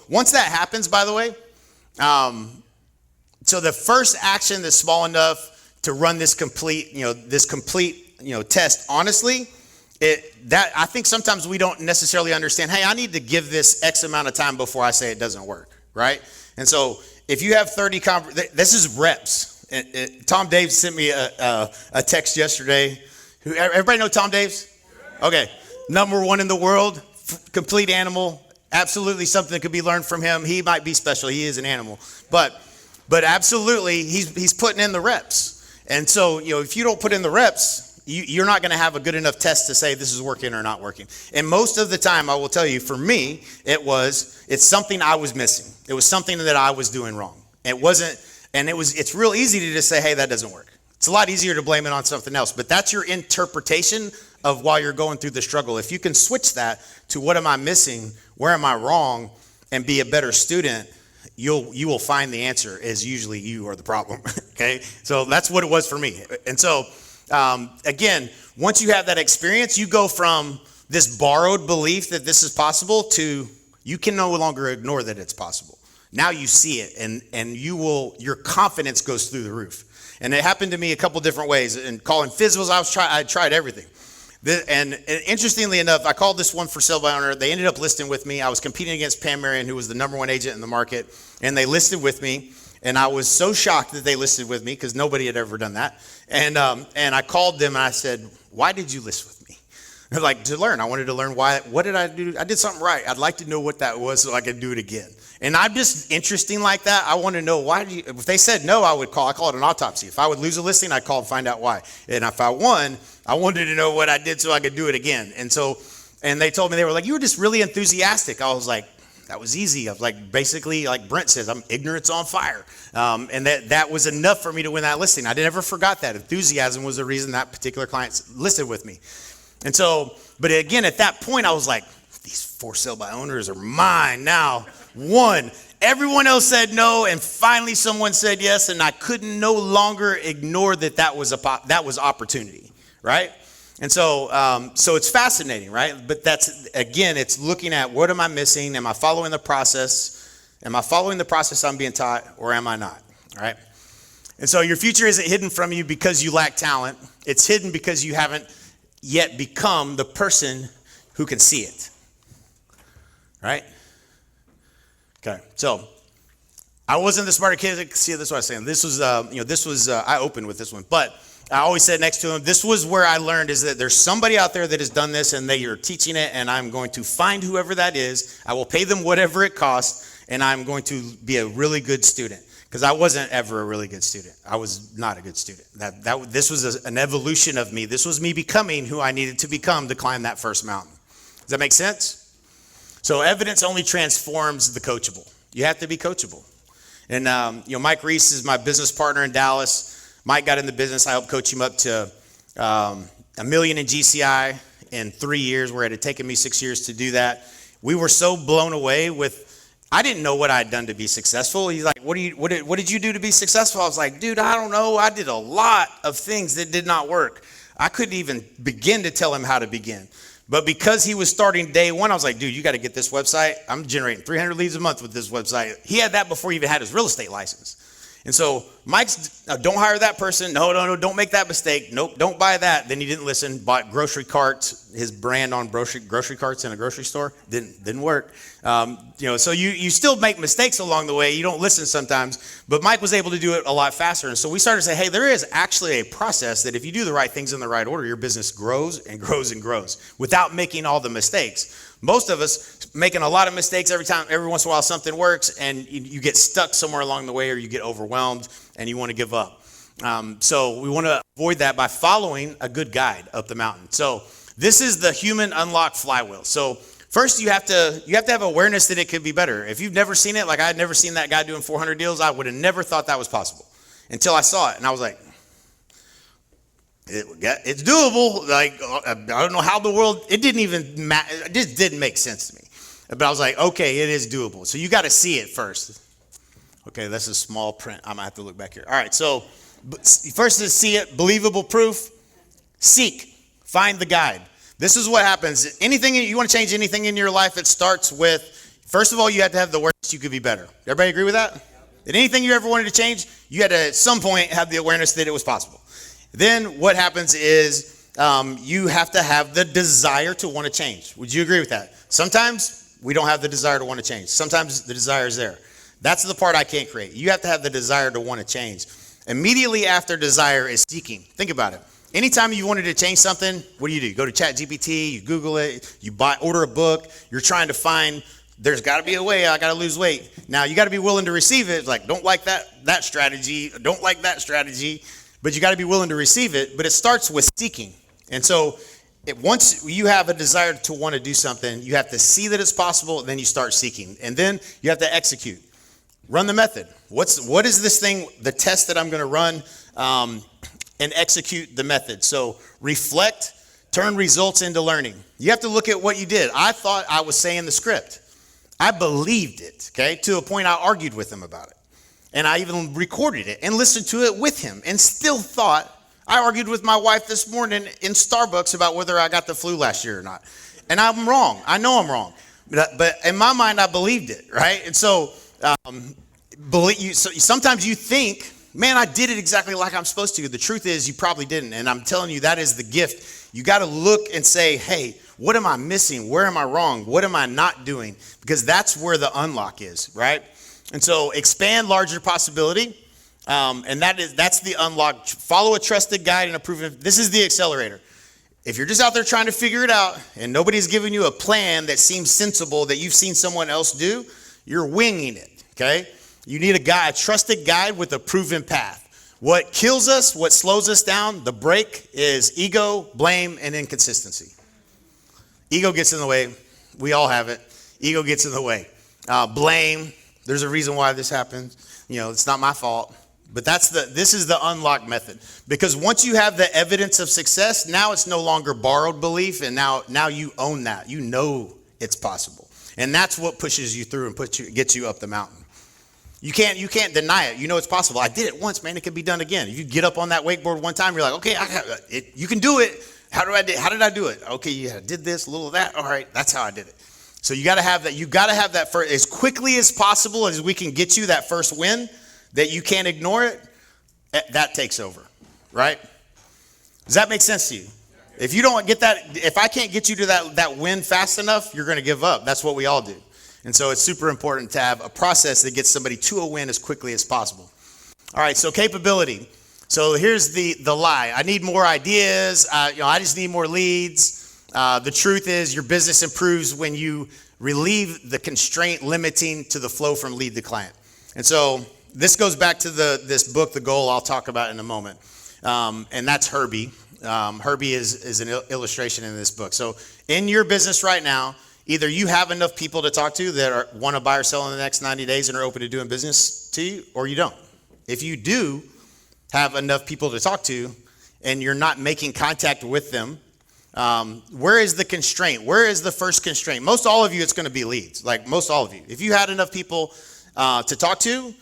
once that happens, by the way, so the first action that's small enough to run this complete test, honestly, I think sometimes we don't necessarily understand, hey, I need to give this X amount of time before I say it doesn't work, right? And so if you have 30, this is reps. Tom Daves sent me a text yesterday. Everybody know Tom Daves? Okay, number 1 in the world, complete animal, absolutely something that could be learned from him. He might be special, he is an animal, but absolutely he's putting in the reps. And so, if you don't put in the reps, you're not going to have a good enough test to say this is working or not working. And most of the time, I will tell you, for me, it's something I was missing. It was something that I was doing wrong. It's real easy to just say, hey, that doesn't work. It's a lot easier to blame it on something else, but that's your interpretation of while you're going through the struggle. If you can switch that to what am I missing, where am I wrong, and be a better student, you will find the answer is usually you are the problem. Okay, so that's what it was for me. And so again, once you have that experience, you go from this borrowed belief that this is possible to you can no longer ignore that it's possible. Now you see it, and your confidence goes through the roof. And it happened to me a couple different ways. And calling physicals, I tried everything. And interestingly enough, I called this one for sale by owner. They ended up listing with me. I was competing against Pam Marion, who was the number 1 agent in the market, and they listed with me. And I was so shocked that they listed with me because nobody had ever done that. And I called them and I said, "Why did you list with me?" They're like, "To learn. I wanted to learn why. What did I do? I did something right. I'd like to know what that was so I could do it again." And I'm just interesting like that. I want to know why. If they said no, I call it an autopsy. If I would lose a listing, I'd call and find out why. And if I won, I wanted to know what I did so I could do it again. And they told me, they were like, you were just really enthusiastic. I was like, that was easy. I was like, basically, like Brent says, I'm ignorance on fire. And that was enough for me to win that listing. I never forgot that. Enthusiasm was the reason that particular client listed with me. And so, but again, at that point, I was like, these for sale by owners are mine now. One, everyone else said no, and finally someone said yes, and I could no longer ignore that was opportunity, right? And so it's fascinating, right? But that's, again, it's looking at what am I missing? Am I following the process? Am I following the process I'm being taught, or am I not, right? And so your future isn't hidden from you because you lack talent. It's hidden because you haven't yet become the person who can see it, right? Okay, so I wasn't the smarter kid. See, this is what I was saying. This was, I opened with this one, but I always said next to him, this was where I learned is that there's somebody out there that has done this and they are teaching it, and I'm going to find whoever that is. I will pay them whatever it costs, and I'm going to be a really good student, because I wasn't ever a really good student. I was not a good student. This was an evolution of me. This was me becoming who I needed to become to climb that first mountain. Does that make sense? So evidence only transforms the coachable. You have to be coachable. And Mike Reese is my business partner in Dallas. Mike got in the business. I helped coach him up to $1 million in GCI in 3 years, where it had taken me 6 years to do that. We were so blown away I didn't know what I had done to be successful. He's like, what did you do to be successful? I was like, dude, I don't know. I did a lot of things that did not work. I couldn't even begin to tell him how to begin. But because he was starting day one, I was like, dude, you got to get this website. I'm generating 300 leads a month with this website. He had that before he even had his real estate license. And so Mike's, don't hire that person. No, don't make that mistake. Nope, don't buy that. Then he didn't listen, bought grocery carts, his brand on grocery carts in a grocery store. Didn't work. So you still make mistakes along the way. You don't listen sometimes. But Mike was able to do it a lot faster. And so we started to say, hey, there is actually a process that if you do the right things in the right order, your business grows and grows and grows without making all the mistakes. Most of us making a lot of mistakes every once in a while something works, and you get stuck somewhere along the way, or you get overwhelmed and you want to give up. So we want to avoid that by following a good guide up the mountain. So this is the human unlock flywheel. So first you have to have awareness that it could be better. If you've never seen it, like I had never seen that guy doing 400 deals, I would have never thought that was possible until I saw it. And I was like, it's doable. Like, I don't know how the world, it didn't even matter. It just didn't make sense to me. But I was like, okay, it is doable. So you got to see it first. Okay, that's a small print. I'm going to have to look back here. All right, so first is see it, believable proof. Seek, find the guide. This is what happens. Anything you want to change anything in your life, it starts with, first of all, you have to have the awareness you could be better. Everybody agree with that? That anything you ever wanted to change, you had to at some point have the awareness that it was possible. Then what happens is you have to have the desire to want to change. Would you agree with that? Sometimes we don't have the desire to want to change. Sometimes the desire is there. That's the part I can't create. You have to have the desire to want to change. Immediately after desire is seeking. Think about it. Anytime you wanted to change something, what do? You go to ChatGPT, you Google it, you order a book, you're trying to find, there's got to be a way, I got to lose weight. Now, you got to be willing to receive it. It's like, don't like that strategy, don't like that strategy. But you got to be willing to receive it. But it starts with seeking. And so once you have a desire to want to do something, you have to see that it's possible, and then you start seeking. And then you have to execute. Run the method. What is this thing, the test that I'm going to run, and execute the method. So reflect, turn results into learning. You have to look at what you did. I thought I was saying the script. I believed it, okay, to a point I argued with him about it. And I even recorded it and listened to it with him, and still thought, I argued with my wife this morning in Starbucks about whether I got the flu last year or not. And I'm wrong. I know I'm wrong. But in my mind, I believed it, right? And so, sometimes you think, man, I did it exactly like I'm supposed to. The truth is you probably didn't. And I'm telling you, that is the gift. You got to look and say, hey, what am I missing? Where am I wrong? What am I not doing? Because that's where the unlock is, right? And so expand larger possibility. And that's the unlock. Follow a trusted guide and a proven. This is the accelerator. If you're just out there trying to figure it out and nobody's giving you a plan that seems sensible that you've seen someone else do, You're winging it, okay? You need a trusted guide with a proven path. What kills us, what slows us down, the break is ego, blame, and inconsistency. Ego gets in the way. We all have it. Ego gets in the way. Blame, there's a reason why this happens. It's not my fault. But this is the unlock method. Because once you have the evidence of success, now it's no longer borrowed belief, and now you own that. You know it's possible. And that's what pushes you through and gets you up the mountain. You can't deny it. You know it's possible. I did it once, man. It can be done again. If you get up on that wakeboard one time, you're like, okay, you can do it. How did I do it? Okay, yeah, I did this, a little of that. All right, that's how I did it. So you got to have that. You got to have that first, as quickly as possible as we can get you that first win, that you can't ignore it. That takes over, right? Does that make sense to you? If you don't get that, if I can't get you to that win fast enough, you're going to give up. That's what we all do. And so it's super important to have a process that gets somebody to a win as quickly as possible. All right, so capability. So here's the lie. I need more ideas. I just need more leads. The truth is your business improves when you relieve the constraint limiting to the flow from lead to client. And so this goes back to this book, The Goal, I'll talk about in a moment. And that's Herbie. Herbie is an illustration in this book. So in your business right now, either you have enough people to talk to that want to buy or sell in the next 90 days and are open to doing business to you, or you don't. If you do have enough people to talk to and you're not making contact with them, where is the constraint? Where is the first constraint? Most all of you, it's going to be leads, like most all of you. If you had enough people to talk to,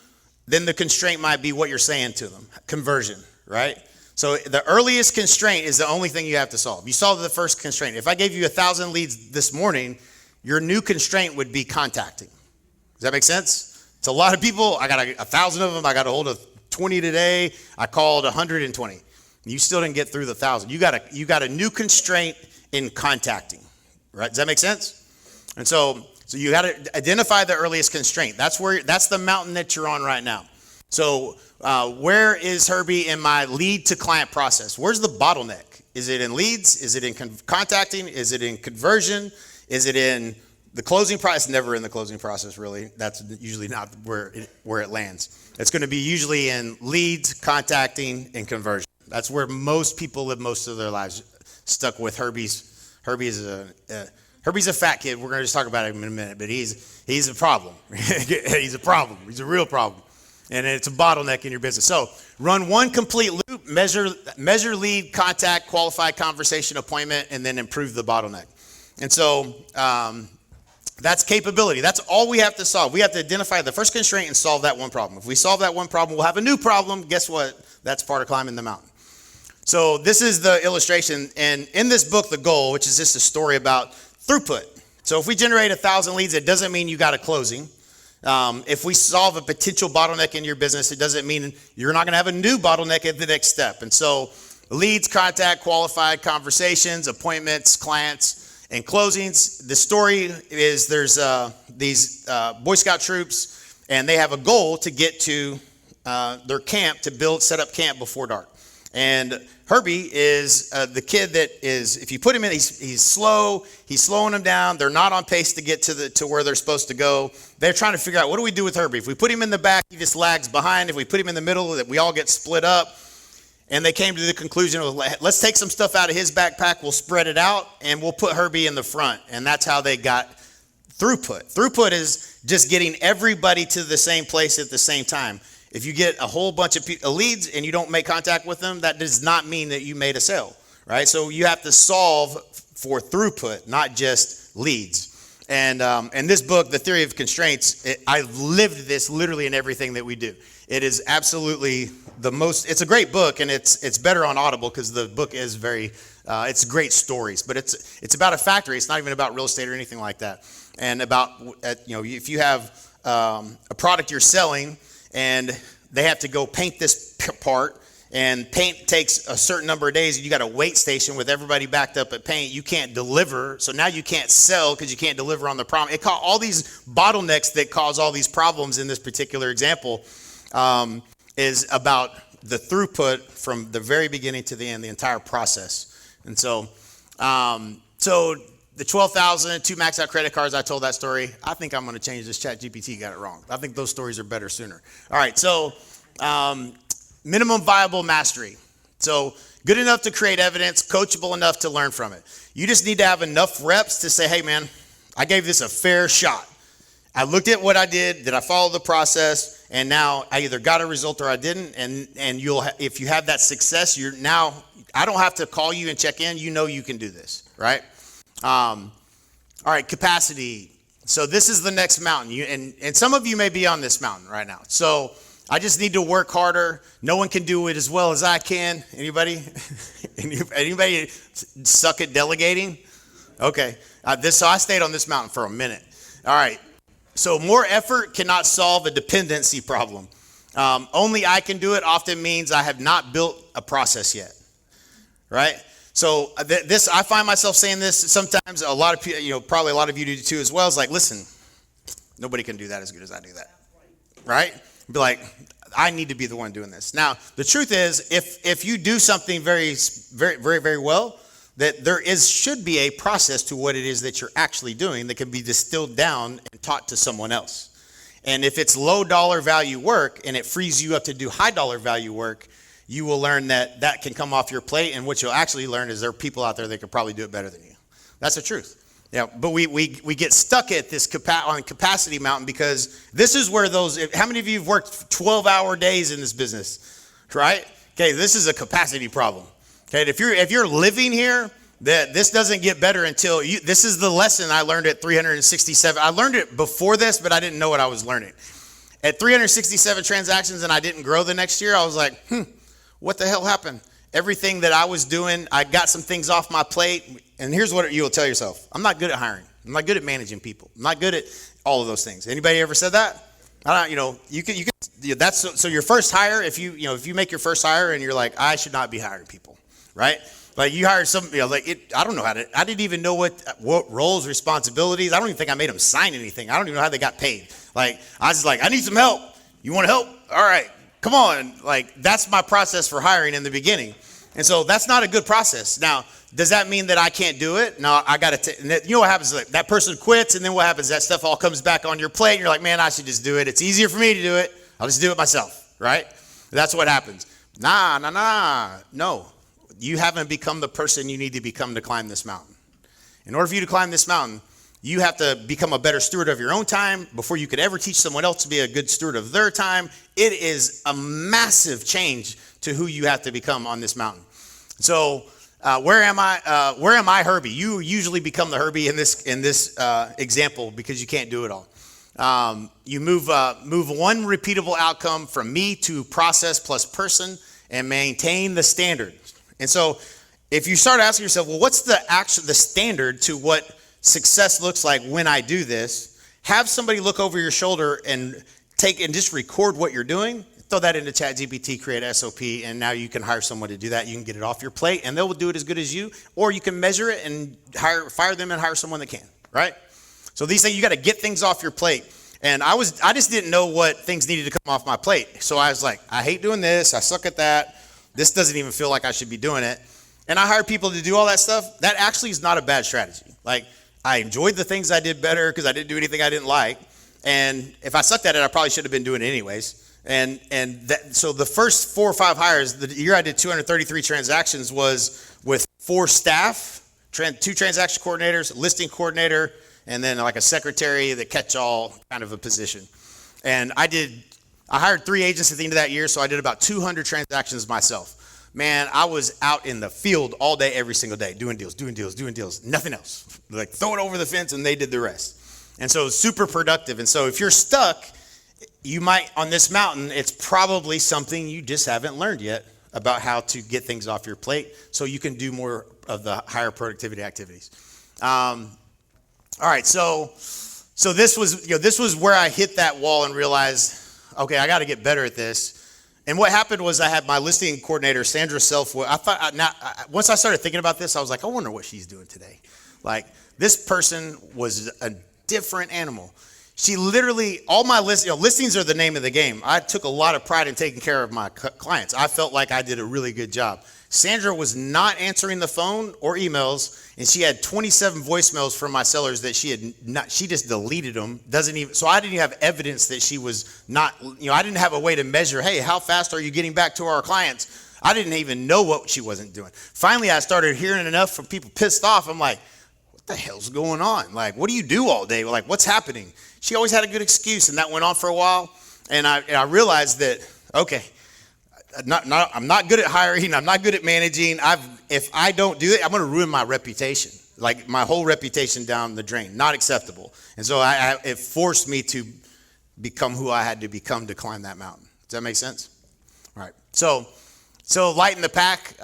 then the constraint might be what you're saying to them, conversion, right? So the earliest constraint is the only thing you have to solve. You solve the first constraint. If I gave you 1,000 leads this morning, your new constraint would be contacting. Does that make sense? It's a lot of people. I got 1,000 of them. I got a hold of 20 today. I called 120. You still didn't get through the 1,000. You got a new constraint in contacting, right? Does that make sense? And so you got to identify the earliest constraint. That's the mountain that you're on right now. So where is Herbie in my lead to client process? Where's the bottleneck? Is it in leads? Is it in contacting? Is it in conversion? Is it in the closing process? Never in the closing process, really. That's usually not where it lands. It's going to be usually in leads, contacting, and conversion. That's where most people live most of their lives, stuck with Herbie's. Herbie's a fat kid. We're going to just talk about him in a minute, but he's a problem. He's a problem. He's a real problem. And it's a bottleneck in your business. So run one complete loop, measure lead, contact, qualified conversation, appointment, and then improve the bottleneck. And so that's capability. That's all we have to solve. We have to identify the first constraint and solve that one problem. If we solve that one problem, we'll have a new problem. Guess what? That's part of climbing the mountain. So this is the illustration. And in this book, The Goal, which is just a story about throughput. So if we generate 1,000 leads, it doesn't mean you got a closing. If we solve a potential bottleneck in your business, it doesn't mean you're not going to have a new bottleneck at the next step. And so leads, contact, qualified conversations, appointments, clients, and closings. The story is there's these Boy Scout troops, and they have a goal to get to their camp, to set up camp before dark. And Herbie is the kid that is, if you put him in, he's slow. He's slowing them down. They're not on pace to get to where they're supposed to go. They're trying to figure out, what do we do with Herbie? If we put him in the back, he just lags behind. If we put him in the middle, that we all get split up. And they came to the conclusion of, let's take some stuff out of his backpack. We'll spread it out, and we'll put Herbie in the front. And that's how they got throughput. Throughput is just getting everybody to the same place at the same time. If you get a whole bunch of leads and you don't make contact with them, that does not mean that you made a sale, right? So you have to solve for throughput, not just leads. And in this book, The Theory of Constraints, I've lived this literally in everything that we do. It is absolutely it's a great book, and it's better on Audible because the book is it's great stories, but it's about a factory. It's not even about real estate or anything like that. And about, if you have a product you're selling, and they have to go paint this part, and paint takes a certain number of days, and you got a wait station with everybody backed up at paint. You can't deliver, so now you can't sell because you can't deliver on the promise. It all these bottlenecks that cause all these problems in this particular example is about the throughput from the very beginning to the end, the entire process. And so the 12,000, 2 max out credit cards, I told that story. I think I'm going to change this. ChatGPT got it wrong. I think those stories are better sooner. All right, so minimum viable mastery. So good enough to create evidence, coachable enough to learn from it. You just need to have enough reps to say, hey man, I gave this a fair shot. I looked at what I did I follow the process, and now I either got a result or I didn't, and if you have that success, I don't have to call you and check in, you can do this, right? All right, capacity. So this is the next mountain. And some of you may be on this mountain right now. So I just need to work harder. No one can do it as well as I can. Anybody? Anybody suck at delegating? Okay. So I stayed on this mountain for a minute. All right. So more effort cannot solve a dependency problem. Only I can do it often means I have not built a process yet, right? So I find myself saying this sometimes. A lot of people, probably a lot of you do too as well. It's like, listen, nobody can do that as good as I do that, right? Be like, I need to be the one doing this. Now, the truth is, if you do something very, very, very, very well, that should be a process to what it is that you're actually doing that can be distilled down and taught to someone else. And if it's low dollar value work and it frees you up to do high dollar value work, you will learn that can come off your plate. And what you'll actually learn is there are people out there that could probably do it better than you. That's the truth. Yeah, but we get stuck at this on capacity mountain because this is where how many of you have worked 12-hour days in this business, right? Okay, this is a capacity problem. Okay, if you're living here, that this doesn't get better until this is the lesson I learned at 367. I learned it before this, but I didn't know what I was learning. At 367 transactions and I didn't grow the next year, I was like, what the hell happened? Everything that I was doing, I got some things off my plate. And here's what you'll tell yourself. I'm not good at hiring. I'm not good at managing people. I'm not good at all of those things. Anybody ever said that? So your first hire, if you make your first hire and you're like, I should not be hiring people, right? Like you hired I don't know I didn't even know what roles, responsibilities. I don't even think I made them sign anything. I don't even know how they got paid. Like, I was just like, I need some help. You want help? All right, come on. Like, that's my process for hiring in the beginning. And so that's not a good process. Now, does that mean that I can't do it? No, I got to, what happens? Like, that person quits, and then what happens? That stuff all comes back on your plate, and you're like, man, I should just do it. It's easier for me to do it. I'll just do it myself, right? That's what happens. No. You haven't become the person you need to become to climb this mountain. In order for you to climb this mountain, you have to become a better steward of your own time before you could ever teach someone else to be a good steward of their time. It is a massive change to who you have to become on this mountain. So where am I Herbie? You usually become the Herbie in this example because you can't do it all. You move one repeatable outcome from me to process plus person and maintain the standard. And so if you start asking yourself, well, what's the standard to what success looks like when I do this? Have somebody look over your shoulder and just record what you're doing. Throw that into ChatGPT, create a SOP, and now you can hire someone to do that. You can get it off your plate, and they'll do it as good as you, or you can measure it and fire them and hire someone that can, right? So these things, you got to get things off your plate. And I just didn't know what things needed to come off my plate. So I was like, I hate doing this. I suck at that. This doesn't even feel like I should be doing it. And I hired people to do all that stuff. That actually is not a bad strategy. Like, I enjoyed the things I did better because I didn't do anything I didn't like. And if I sucked at it, I probably should have been doing it anyways. So the first 4 or 5 hires, the year I did 233 transactions was with 4 staff, 2 transaction coordinators, listing coordinator, and then like a secretary, the catch-all kind of a position. And I hired 3 agents at the end of that year, so I did about 200 transactions myself. Man, I was out in the field all day, every single day, doing deals, nothing else. Like, throw it over the fence, and they did the rest. And so it was super productive. And so if you're stuck, you might, on this mountain, it's probably something you just haven't learned yet about how to get things off your plate so you can do more of the higher productivity activities. All right, so this was where I hit that wall and realized, okay, I got to get better at this. And what happened was I had my listing coordinator, Sandra Selfwood. Once I started thinking about this, I was like, I wonder what she's doing today. Like, this person was a different animal. She literally, all my listings are the name of the game. I took a lot of pride in taking care of my clients. I felt like I did a really good job. Sandra was not answering the phone or emails, and she had 27 voicemails from my sellers that she just deleted them. So I didn't even have evidence that she was not, I didn't have a way to measure, hey, how fast are you getting back to our clients? I didn't even know what she wasn't doing. Finally, I started hearing enough from people pissed off. I'm like, what the hell's going on? Like, what do you do all day? Like, what's happening? She always had a good excuse, and that went on for a while. And I realized that, okay, I'm not good at hiring. I'm not good at managing. If I don't do it, I'm going to ruin my reputation, like my whole reputation down the drain. Not acceptable. And so it forced me to become who I had to become to climb that mountain. Does that make sense? All right. So lighten the pack.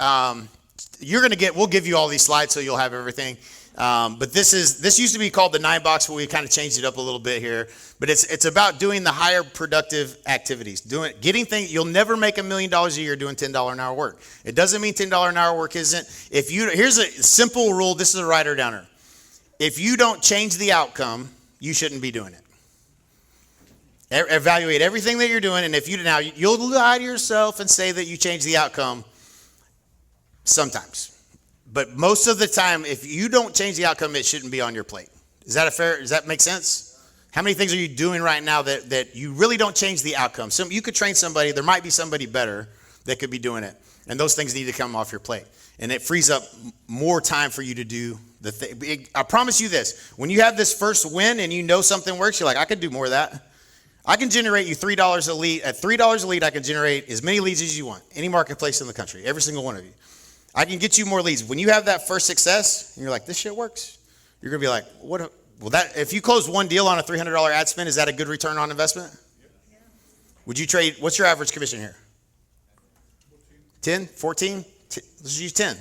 We'll give you all these slides so you'll have everything. But this used to be called the 9 box, but we kind of changed it up a little bit here. But it's about doing the higher productive activities, getting things. You'll never make $1 million a year doing $10 an hour work. It doesn't mean $10 an hour work isn't. Here's a simple rule. This is a writer downer. If you don't change the outcome, you shouldn't be doing it. Evaluate everything that you're doing, and you'll lie to yourself and say that you change the outcome sometimes. But most of the time, if you don't change the outcome, it shouldn't be on your plate. Does that make sense? How many things are you doing right now that you really don't change the outcome? You could train somebody. There might be somebody better that could be doing it. And those things need to come off your plate. And it frees up more time for you to do the thing. I promise you this. When you have this first win and you know something works, you're like, I could do more of that. I can generate you $3 a lead. At $3 a lead, I can generate as many leads as you want. Any marketplace in the country. Every single one of you. I can get you more leads. When you have that first success, and you're like, this shit works, you're going to be like, what? Well, if you close one deal on a $300 ad spend, is that a good return on investment? Yeah. Would you trade, what's your average commission here? 10, 14? Let's use 10.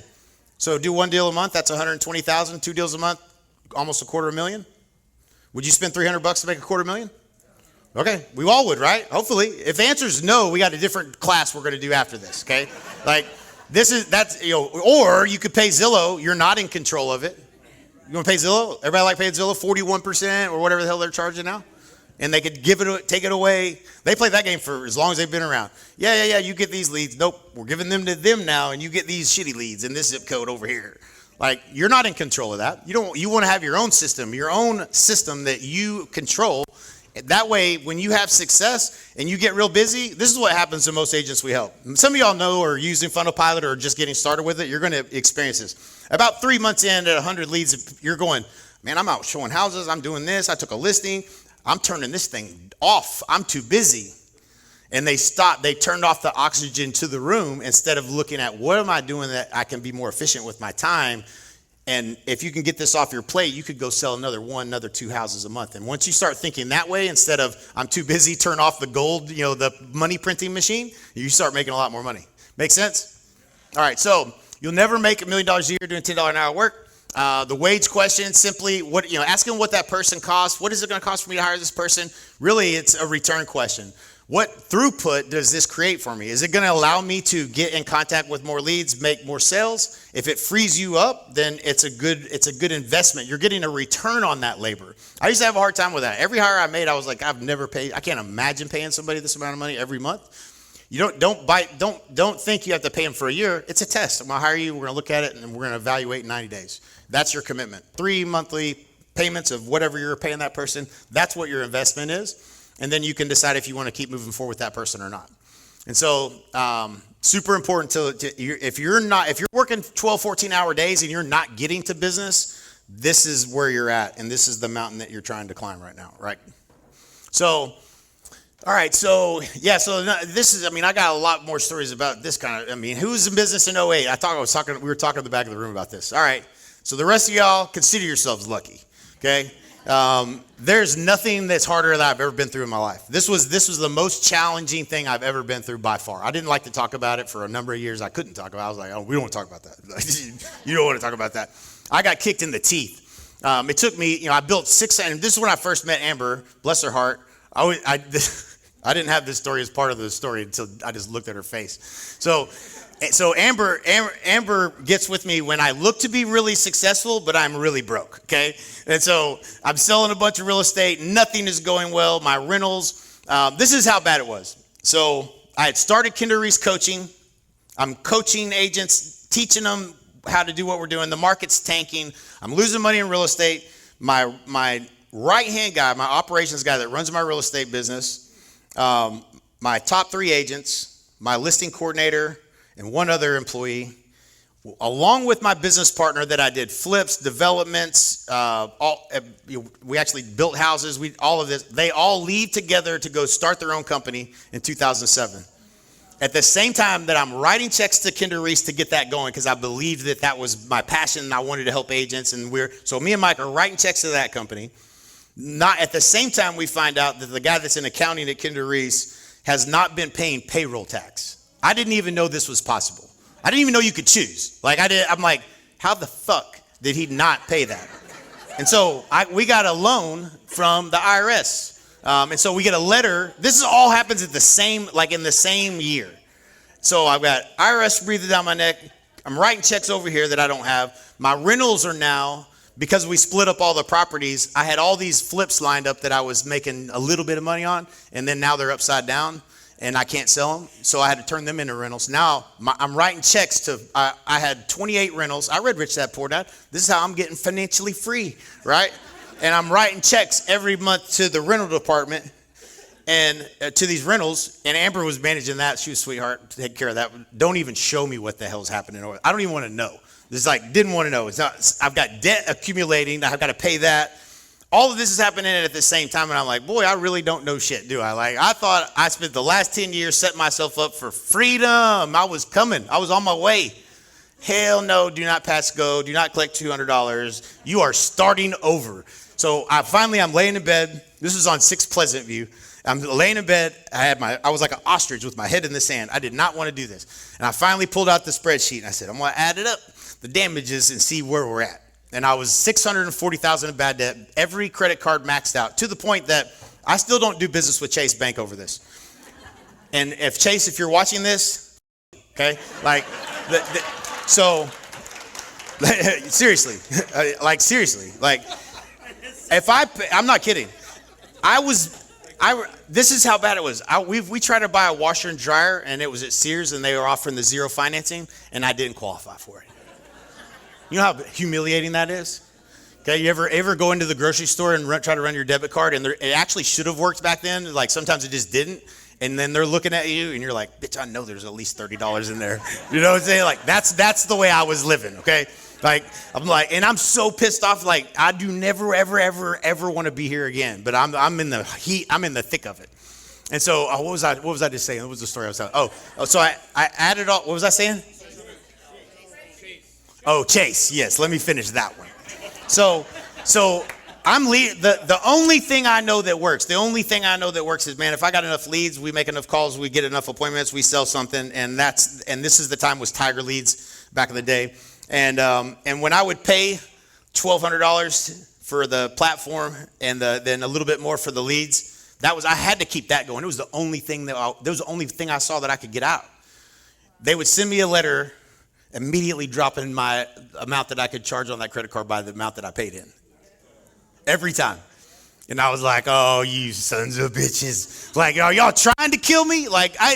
So do one deal a month, that's 120,000. 2 deals a month, almost $250,000. Would you spend $300 to make $250,000? Okay, we all would, right? Hopefully. If the answer is no, we got a different class we're going to do after this, okay? Like, or you could pay Zillow. You're not in control of it. You want to pay Zillow? Everybody like paying Zillow 41% or whatever the hell they're charging now? And they could take it away. They play that game for as long as they've been around. Yeah, you get these leads. Nope, we're giving them to them now, and you get these shitty leads in this zip code over here. Like, you're not in control of that. You want to have your own system that you control. That way, when you have success and you get real busy, this is what happens to most agents we help. Some of y'all know or are using Funnel Pilot or just getting started with it. You're going to experience this. About 3 months in at 100 leads, you're going, man, I'm out showing houses. I'm doing this. I took a listing. I'm turning this thing off. I'm too busy. And they turned off the oxygen to the room instead of looking at what am I doing that I can be more efficient with my time. And if you can get this off your plate, you could go sell another 2 houses a month. And once you start thinking that way, instead of I'm too busy, turn off the gold, the money printing machine, you start making a lot more money. Make sense? All right, so you'll never make $1 million a year doing $10 an hour work. The wage question, simply asking what that person costs. What is it going to cost for me to hire this person? Really, it's a return question. What throughput does this create for me? Is it going to allow me to get in contact with more leads, make more sales? If it frees you up, then it's a good investment. You're getting a return on that labor. I used to have a hard time with that. Every hire I made, I was like, I can't imagine paying somebody this amount of money every month. You don't think you have to pay them for a year. It's a test. I'm going to hire you. We're going to look at it, and we're going to evaluate in 90 days. That's your commitment. 3 monthly payments of whatever you're paying that person. That's what your investment is. And then you can decide if you want to keep moving forward with that person or not. And so, super important if you're working 12, 14-hour days and you're not getting to business, this is where you're at, and this is the mountain that you're trying to climb right now, right? So, all right, so this is, I got a lot more stories about this kind of, who's in business in 08? We were talking in the back of the room about this. All right, so the rest of y'all, consider yourselves lucky, okay? There's nothing that's harder that I've ever been through in my life. This was the most challenging thing I've ever been through by far. I didn't like to talk about it for a number of years. I couldn't talk about it. I was like, oh, we don't want to talk about that. You don't want to talk about that. I got kicked in the teeth. It took me, I built 6, and this is when I first met Amber, bless her heart. I didn't have this story as part of the story until I just looked at her face. So So Amber gets with me when I look to be really successful, but I'm really broke, okay? And so I'm selling a bunch of real estate. Nothing is going well. My rentals, this is how bad it was. So I had started Kinder Reese coaching. I'm coaching agents, teaching them how to do what we're doing. The market's tanking. I'm losing money in real estate. My right-hand guy, my operations guy that runs my real estate business, my top 3 agents, my listing coordinator, and one other employee, along with my business partner that I did flips, developments, we actually built houses, all of this. They all leave together to go start their own company in 2007. At the same time that I'm writing checks to Kinder Reese to get that going, because I believed that was my passion and I wanted to help agents. So me and Mike are writing checks to that company. Not at the same time, we find out that the guy that's in accounting at Kinder Reese has not been paying payroll tax. I didn't even know this was possible. I didn't even know you could choose. I'm like, how the fuck did he not pay that? And so we got a loan from the IRS. And so we get a letter. This all happens in the same year. So I've got IRS breathing down my neck. I'm writing checks over here that I don't have. My rentals are now, because we split up all the properties, I had all these flips lined up that I was making a little bit of money on, and then now they're upside down. And I can't sell them, so I had to turn them into rentals. Now I'm writing checks to, I had 28 rentals. I read Rich Dad Poor Dad. This is how I'm getting financially free, right? And I'm writing checks every month to the rental department and to these rentals. And Amber was managing that. She was a sweetheart to take care of that. Don't even show me what the hell's happening. I don't even want to know. It's didn't want to know. I've got debt accumulating. I've got to pay that. All of this is happening at the same time, and I'm like, boy, I really don't know shit, do I? I thought I spent the last 10 years setting myself up for freedom. I was coming. I was on my way. Hell no, do not pass go. Do not collect $200. You are starting over. So I'm laying in bed. This was on 6 Pleasant View. I'm laying in bed. I was like an ostrich with my head in the sand. I did not want to do this. And I finally pulled out the spreadsheet, and I said, I'm going to add it up, the damages, and see where we're at. And I was $640,000 in bad debt, every credit card maxed out, to the point that I still don't do business with Chase Bank over this. And if Chase, if you're watching this, okay, so seriously, I'm not kidding. This is how bad it was. We tried to buy a washer and dryer, and it was at Sears, and they were offering the 0 financing, and I didn't qualify for it. You know how humiliating that is? Okay, you ever go into the grocery store and try to run your debit card, and it actually should have worked back then, sometimes it just didn't, and then they're looking at you, and you're like, bitch, I know there's at least $30 in there. You know what I'm saying? That's the way I was living, okay? And I'm so pissed off, I do never, ever, ever, ever want to be here again, but I'm in the heat, I'm in the thick of it. And so, what was I just saying? What was the story I was telling? So I added all, what was I saying? Oh, Chase, yes, let me finish that one. So I'm the only thing I know that works. The only thing I know that works is, man, if I got enough leads, we make enough calls, we get enough appointments, we sell something, and this is the time was Tiger Leads back in the day. And when I would pay $1,200 for the platform and then a little bit more for the leads, I had to keep that going. It was the only thing I saw that I could get out. They would send me a letter immediately dropping my amount that I could charge on that credit card by the amount that I paid in. Every time. And I was like, oh, you sons of bitches. Are y'all trying to kill me?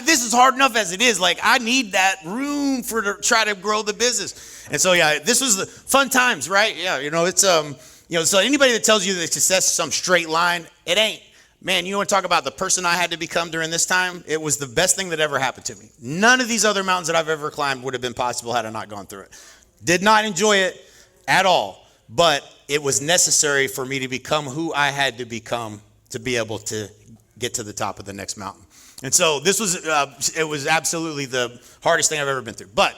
This is hard enough as it is. I need that room to try to grow the business. And so, yeah, this was the fun times, right? Yeah, it's, so anybody that tells you that success is some straight line, it ain't. Man, you want to talk about the person I had to become during this time? It was the best thing that ever happened to me. None of these other mountains that I've ever climbed would have been possible had I not gone through it. Did not enjoy it at all, but it was necessary for me to become who I had to become to be able to get to the top of the next mountain. And so this was, it was absolutely the hardest thing I've ever been through. But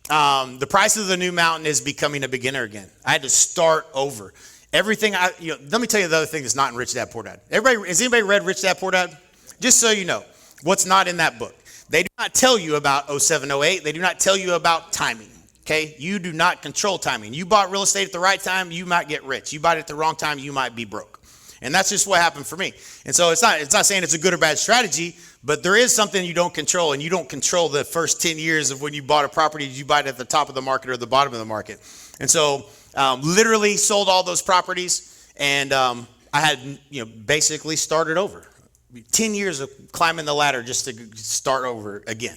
the price of the new mountain is becoming a beginner again. I had to start over. Everything let me tell you the other thing that's not in Rich Dad Poor Dad. Has anybody read Rich Dad Poor Dad? Just so you know, what's not in that book. They do not tell you about 07, 08. They do not tell you about timing. Okay, you do not control timing. You bought real estate at the right time, you might get rich. You bought it at the wrong time, you might be broke. And that's just what happened for me. And so it's not saying it's a good or bad strategy, But there is something you don't control, and you don't control the first 10 years of when you bought a property. Did you buy it at the top of the market or the bottom of the market? And so literally sold all those properties, and I had basically started over. 10 years of climbing the ladder just to start over again.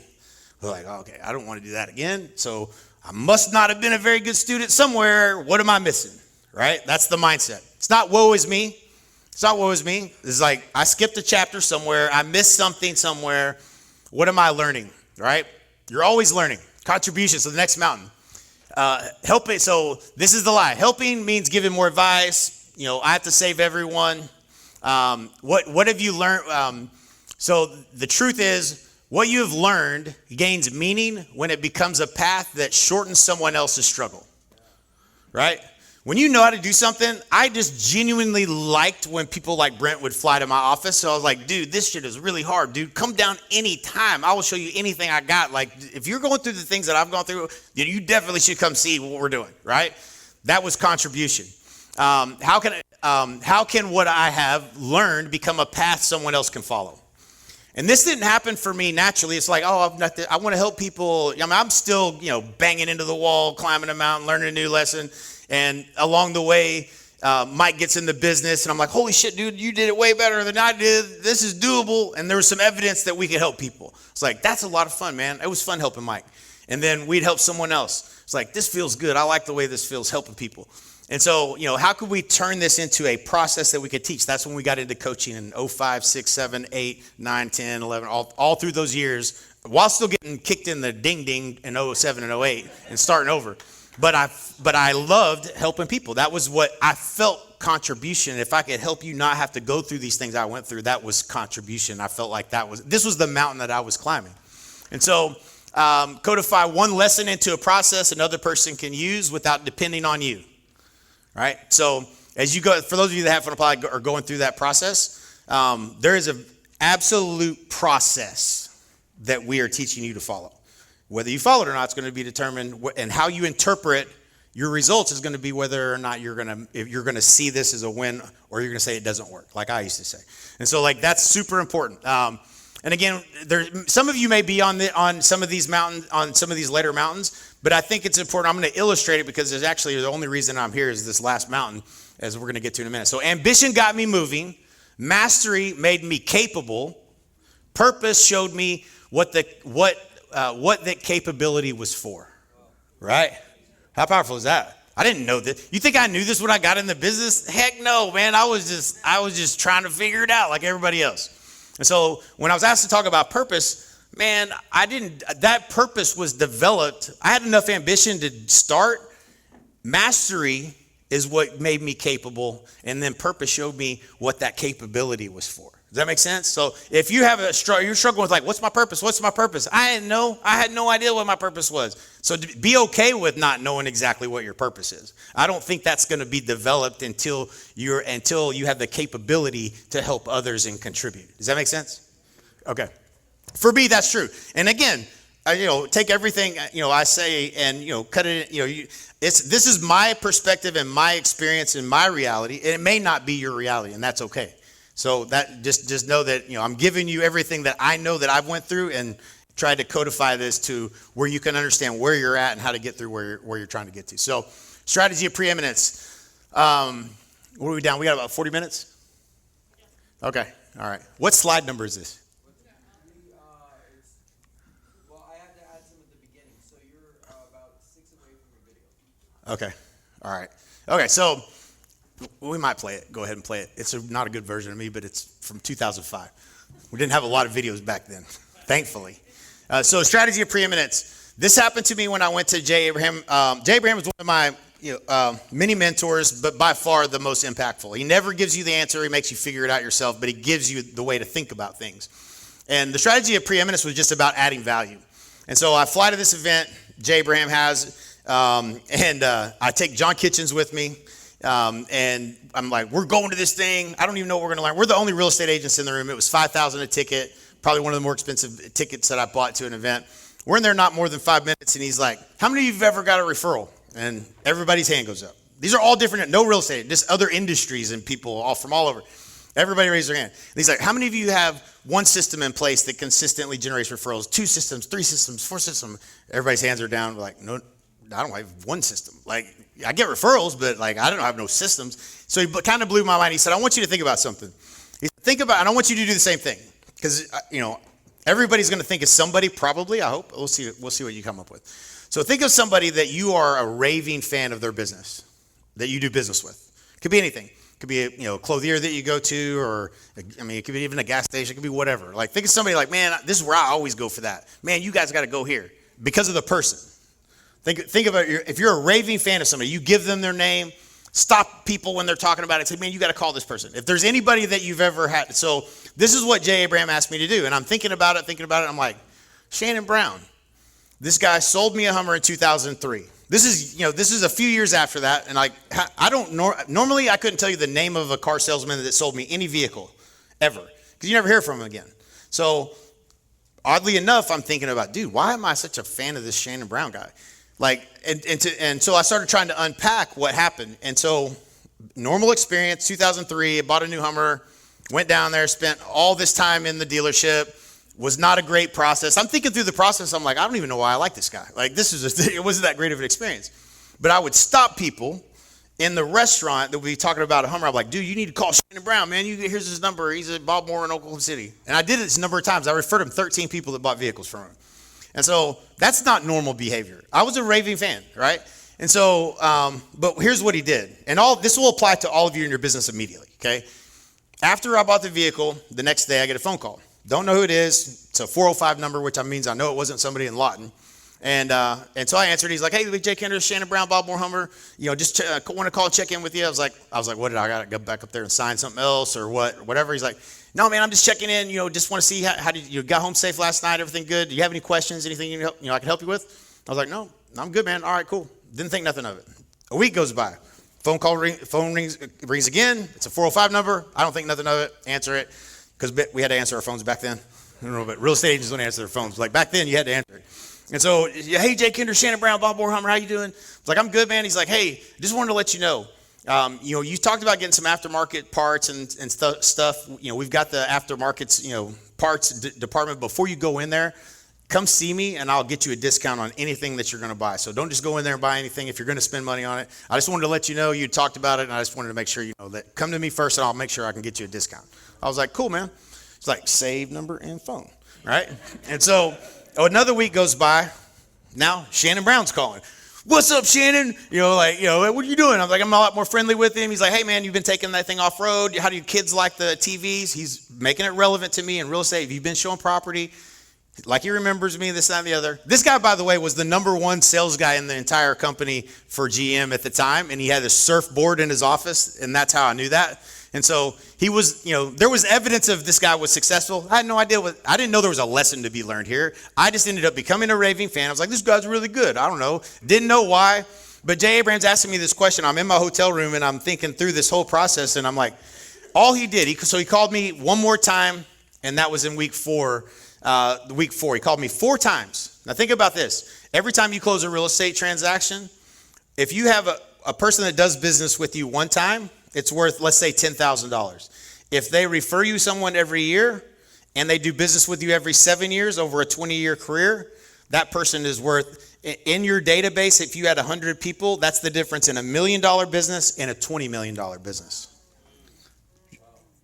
We're like, okay, I don't want to do that again. So I must not have been a very good student somewhere. What am I missing? Right? That's the mindset. It's not woe is me. It's not woe is me. It's like I skipped a chapter somewhere. I missed something somewhere. What am I learning? Right? You're always learning. Contribution. So the next mountain. Helping. So this is the lie. Helping means giving more advice. I have to save everyone. What have you learned? So the truth is, what you have learned gains meaning when it becomes a path that shortens someone else's struggle. Right? When you know how to do something, I just genuinely liked when people like Brent would fly to my office. So I was like, dude, this shit is really hard, dude. Come down anytime. I will show you anything I got. Like, if you're going through the things that I've gone through, you definitely should come see what we're doing, right? That was contribution. How can what I have learned become a path someone else can follow? And this didn't happen for me naturally. It's like, I want to help people. I'm still, banging into the wall, climbing a mountain, learning a new lesson. And along the way, Mike gets in the business, and I'm like, holy shit, dude, you did it way better than I did. This is doable. And there was some evidence that we could help people. It's like, that's a lot of fun, man. It was fun helping Mike. And then we'd help someone else. It's like, this feels good. I like the way this feels, helping people. And so, how could we turn this into a process that we could teach? That's when we got into coaching in 05, 6, 7, 8, 9, 10, 11, all through those years, while still getting kicked in the ding in 07 and 08 and starting over. But I loved helping people. That was what I felt contribution. If I could help you not have to go through these things I went through, that was contribution. I felt like this was the mountain that I was climbing. And so codify one lesson into a process another person can use without depending on you. Right? So as you go, for those of you that haven't applied or going through that process, there is an absolute process that we are teaching you to follow. Whether you follow it or not, it's going to be determined, and how you interpret your results is going to be whether or not if you're going to see this as a win, or you're going to say it doesn't work, like I used to say. And so, that's super important. And again, some of you may be on some of these mountains, on some of these later mountains, but I think it's important. I'm going to illustrate it because the only reason I'm here is this last mountain, as we're going to get to in a minute. So, ambition got me moving. Mastery made me capable. Purpose showed me what that capability was for, right? How powerful is that? I didn't know this. You think I knew this when I got in the business? Heck no, man. I was just trying to figure it out like everybody else. And so when I was asked to talk about purpose, man, that purpose was developed. I had enough ambition to start. Mastery is what made me capable, and then purpose showed me what that capability was for. Does that make sense? So if you have you're struggling with what's my purpose? What's my purpose? I had no idea what my purpose was. So be okay with not knowing exactly what your purpose is. I don't think that's going to be developed until you have the capability to help others and contribute. Does that make sense? Okay. For me, that's true. And again, take everything, I say and, cut it, this is my perspective and my experience and my reality. And it may not be your reality, and that's okay. So that just know that, I'm giving you everything that I know that I've went through, and try to codify this to where you can understand where you're at and how to get through where you're trying to get to. So strategy of preeminence. What are we down? We got about 40 minutes? Okay. All right. What slide number is this? Well, I have to add some at the beginning. So you're about 6 away from your video. Okay. All right. Okay. So we might play it. Go ahead and play it. It's not a good version of me, but it's from 2005. We didn't have a lot of videos back then, thankfully. So strategy of preeminence. This happened to me when I went to Jay Abraham. Jay Abraham was one of my many mentors, but by far the most impactful. He never gives you the answer. He makes you figure it out yourself, but he gives you the way to think about things. And the strategy of preeminence was just about adding value. And so I fly to this event Jay Abraham has, and I take John Kitchens with me. And I'm like, we're going to this thing. I don't even know what we're going to learn. We're the only real estate agents in the room. It was $5,000 a ticket, probably one of the more expensive tickets that I bought to an event. We're in there not more than 5 minutes, and he's like, how many of you have ever got a referral? And everybody's hand goes up. These are all different, no real estate, just other industries and people all from all over. Everybody raise their hand. And he's like, how many of you have one system in place that consistently generates referrals? 2 systems, 3 systems, 4 systems. Everybody's hands are down. We're like, no, I don't have one system. Like, I get referrals, but like, I don't have no systems. So he kind of blew my mind. He said, I want you to think about something. He said, think about, and I want you to do the same thing. Because, everybody's going to think of somebody, probably, I hope. We'll see what you come up with. So think of somebody that you are a raving fan of their business, that you do business with. It could be anything. It could be a clothier that you go to, or it could be even a gas station. It could be whatever. Like, think of somebody like, man, this is where I always go for that. Man, you guys got to go here because of the person. Think about if you're a raving fan of somebody, you give them their name. Stop people when they're talking about it. Say, man, you got to call this person. If there's anybody that you've ever had. So this is what Jay Abraham asked me to do. And I'm thinking about it. I'm like, Shannon Brown. This guy sold me a Hummer in 2003. This is a few years after that. And normally I couldn't tell you the name of a car salesman that sold me any vehicle ever. Because you never hear from him again. So oddly enough, I'm thinking about, dude, why am I such a fan of this Shannon Brown guy? Like, and so I started trying to unpack what happened. And so normal experience, 2003, I bought a new Hummer, went down there, spent all this time in the dealership, was not a great process. I'm thinking through the process. I'm like, I don't even know why I like this guy. Like, it wasn't that great of an experience. But I would stop people in the restaurant that would be talking about a Hummer. I'm like, dude, you need to call Shannon Brown, man. Here's his number. He's at Bob Moore in Oklahoma City. And I did it a number of times. I referred him 13 people that bought vehicles from him. And so that's not normal behavior. I was a raving fan, right? And so, but here's what he did. And this will apply to all of you in your business immediately, okay? After I bought the vehicle, the next day I get a phone call. Don't know who it is. It's a 405 number, which means I know it wasn't somebody in Lawton. And so I answered. He's like, hey, Jay Kenders, Shannon Brown, Bob Moore Hummer. Just want to call and check in with you. I was like, what did I got to go back up there and sign something else or whatever? He's like, no, man, I'm just checking in. Just want to see how did you got home safe last night? Everything good? Do you have any questions? Anything I can help you with? I was like, no, I'm good, man. All right, cool. Didn't think nothing of it. A week goes by. Phone rings again. It's a 405 number. I don't think nothing of it. Answer it, because we had to answer our phones back then. I don't know, but real estate agents don't answer their phones. Like back then, you had to answer it. And so, hey, Jay Kinder, Shannon Brown, Bob Moore Hummer, how you doing? It's like, I'm good, man. He's like, hey, just wanted to let you know. You talked about getting some aftermarket parts and stuff. We've got the aftermarkets, parts department. Before you go in there, come see me and I'll get you a discount on anything that you're going to buy. So don't just go in there and buy anything if you're going to spend money on it. I just wanted to let you know you talked about it, and I just wanted to make sure you know that. Come to me first and I'll make sure I can get you a discount. I was like, cool, man. It's like, save number and phone, right? And so another week goes by. Now Shannon Brown's calling. What's up, Shannon? What are you doing? I'm like, I'm a lot more friendly with him. He's like, hey, man, you've been taking that thing off road. How do your kids like the TVs? He's making it relevant to me in real estate. Have you been showing property? Like, he remembers me, this, that, and the other. This guy, by the way, was the number one sales guy in the entire company for GM at the time. And he had a surfboard in his office. And that's how I knew that. And so he was, there was evidence of this guy was successful. I had no idea I didn't know there was a lesson to be learned here. I just ended up becoming a raving fan. I was like, this guy's really good. I don't know. Didn't know why. But Jay Abraham's asking me this question. I'm in my hotel room and I'm thinking through this whole process. And I'm like, all he did, so he called me one more time. And that was in week 4. Week 4, he called me 4 times. Now think about this. Every time you close a real estate transaction, if you have a person that does business with you one time, it's worth, let's say, $10,000. If they refer you someone every year and they do business with you every 7 years over a 20-year career, that person is worth, in your database, if you had 100 people, that's the difference in $1 million business and a $20 million business.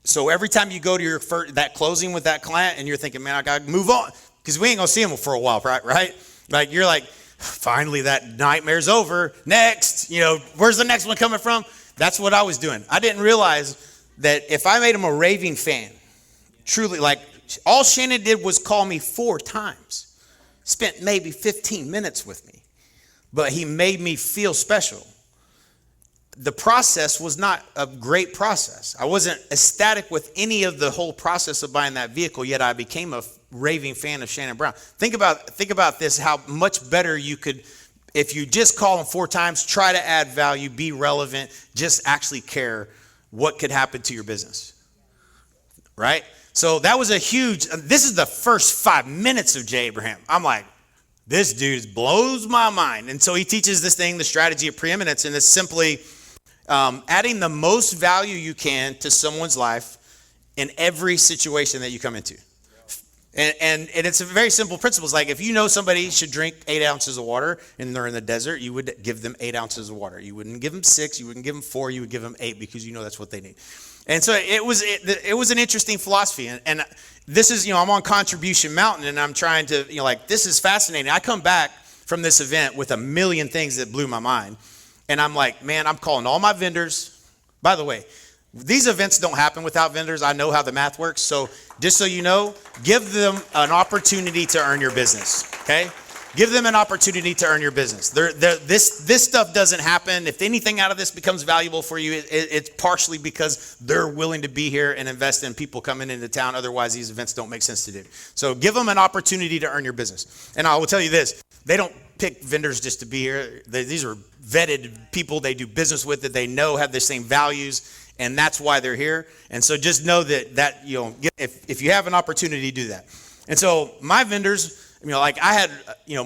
So every time you go to that closing with that client and you're thinking, man, I got to move on, because we ain't going to see them for a while, right? Like, you're like, finally, that nightmare's over. Next, where's the next one coming from? That's what I was doing. I didn't realize that if I made him a raving fan, truly, like, all Shannon did was call me 4 times, spent maybe 15 minutes with me, but he made me feel special. The process was not a great process. I wasn't ecstatic with any of the whole process of buying that vehicle, yet I became a raving fan of Shannon Brown. Think about this, how much better you could, if you just call him 4 times, try to add value, be relevant, just actually care what could happen to your business, right? So that was this is the first 5 minutes of Jay Abraham. I'm like, this dude blows my mind. And so he teaches this thing, the strategy of preeminence, and it's simply adding the most value you can to someone's life in every situation that you come into. And it's a very simple principle. It's like if you know somebody should drink 8 ounces of water and they're in the desert, you would give them 8 ounces of water. You wouldn't give them 6, you wouldn't give them 4, you would give them 8 because you know that's what they need. And so it was an interesting philosophy. And this is, I'm on Contribution Mountain and I'm trying to, this is fascinating. I come back from this event with a million things that blew my mind. And I'm like, man, I'm calling all my vendors. By the way, these events don't happen without vendors. I know how the math works. So just so you know, give them an opportunity to earn your business, okay? Give them an opportunity to earn your business. This stuff doesn't happen. If anything out of this becomes valuable for you, it's partially because they're willing to be here and invest in people coming into town. Otherwise, these events don't make sense to do. So give them an opportunity to earn your business. And I will tell you this, they don't pick vendors just to be here. These are vetted people they do business with that they know have the same values. And that's why they're here. And so just know that if you have an opportunity, do that. And so my vendors, I had,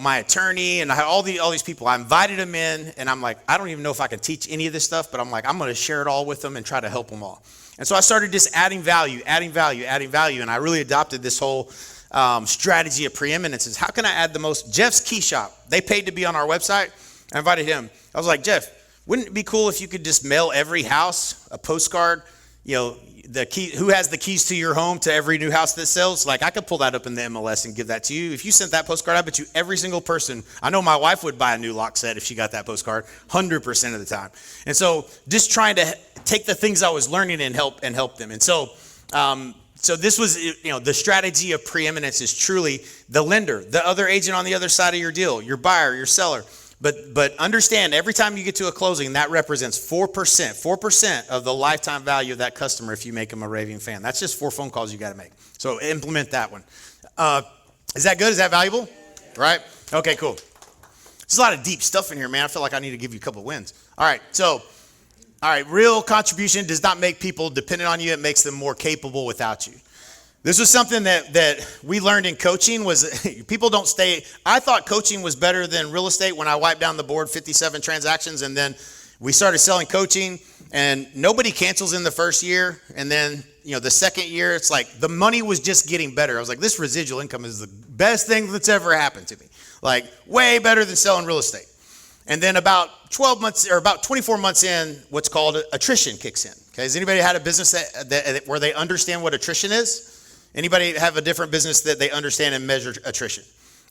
my attorney and I had all these people. I invited them in and I'm like, I don't even know if I can teach any of this stuff, but I'm like, I'm going to share it all with them and try to help them all. And so I started just adding value. And I really adopted this whole strategy of preeminences. How can I add the most? Jeff's Key Shop, they paid to be on our website. I invited him. I was like, Jeff, wouldn't it be cool if you could just mail every house a postcard, the key, who has the keys to your home to every new house that sells? Like I could pull that up in the MLS and give that to you. If you sent that postcard, I bet you every single person, I know my wife would buy a new lock set if she got that postcard 100% of the time. And so just trying to take the things I was learning and help them. And so, so this was, the strategy of preeminence is truly the lender, the other agent on the other side of your deal, your buyer, your seller. But understand, every time you get to a closing, that represents 4% of the lifetime value of that customer if you make them a raving fan. That's just 4 phone calls you got to make. So implement that one. Is that good? Is that valuable? Right? Okay, cool. There's a lot of deep stuff in here, man. I feel like I need to give you a couple of wins. All right, real contribution does not make people dependent on you. It makes them more capable without you. This was something that we learned in coaching was people don't stay. I thought coaching was better than real estate when I wiped down the board 57 transactions. And then we started selling coaching and nobody cancels in the first year. And then, the second year, it's like the money was just getting better. I was like, this residual income is the best thing that's ever happened to me. Like way better than selling real estate. And then about 12 months or about 24 months in, what's called attrition kicks in. Okay. Has anybody had a business where they understand what attrition is? Anybody have a different business that they understand and measure attrition?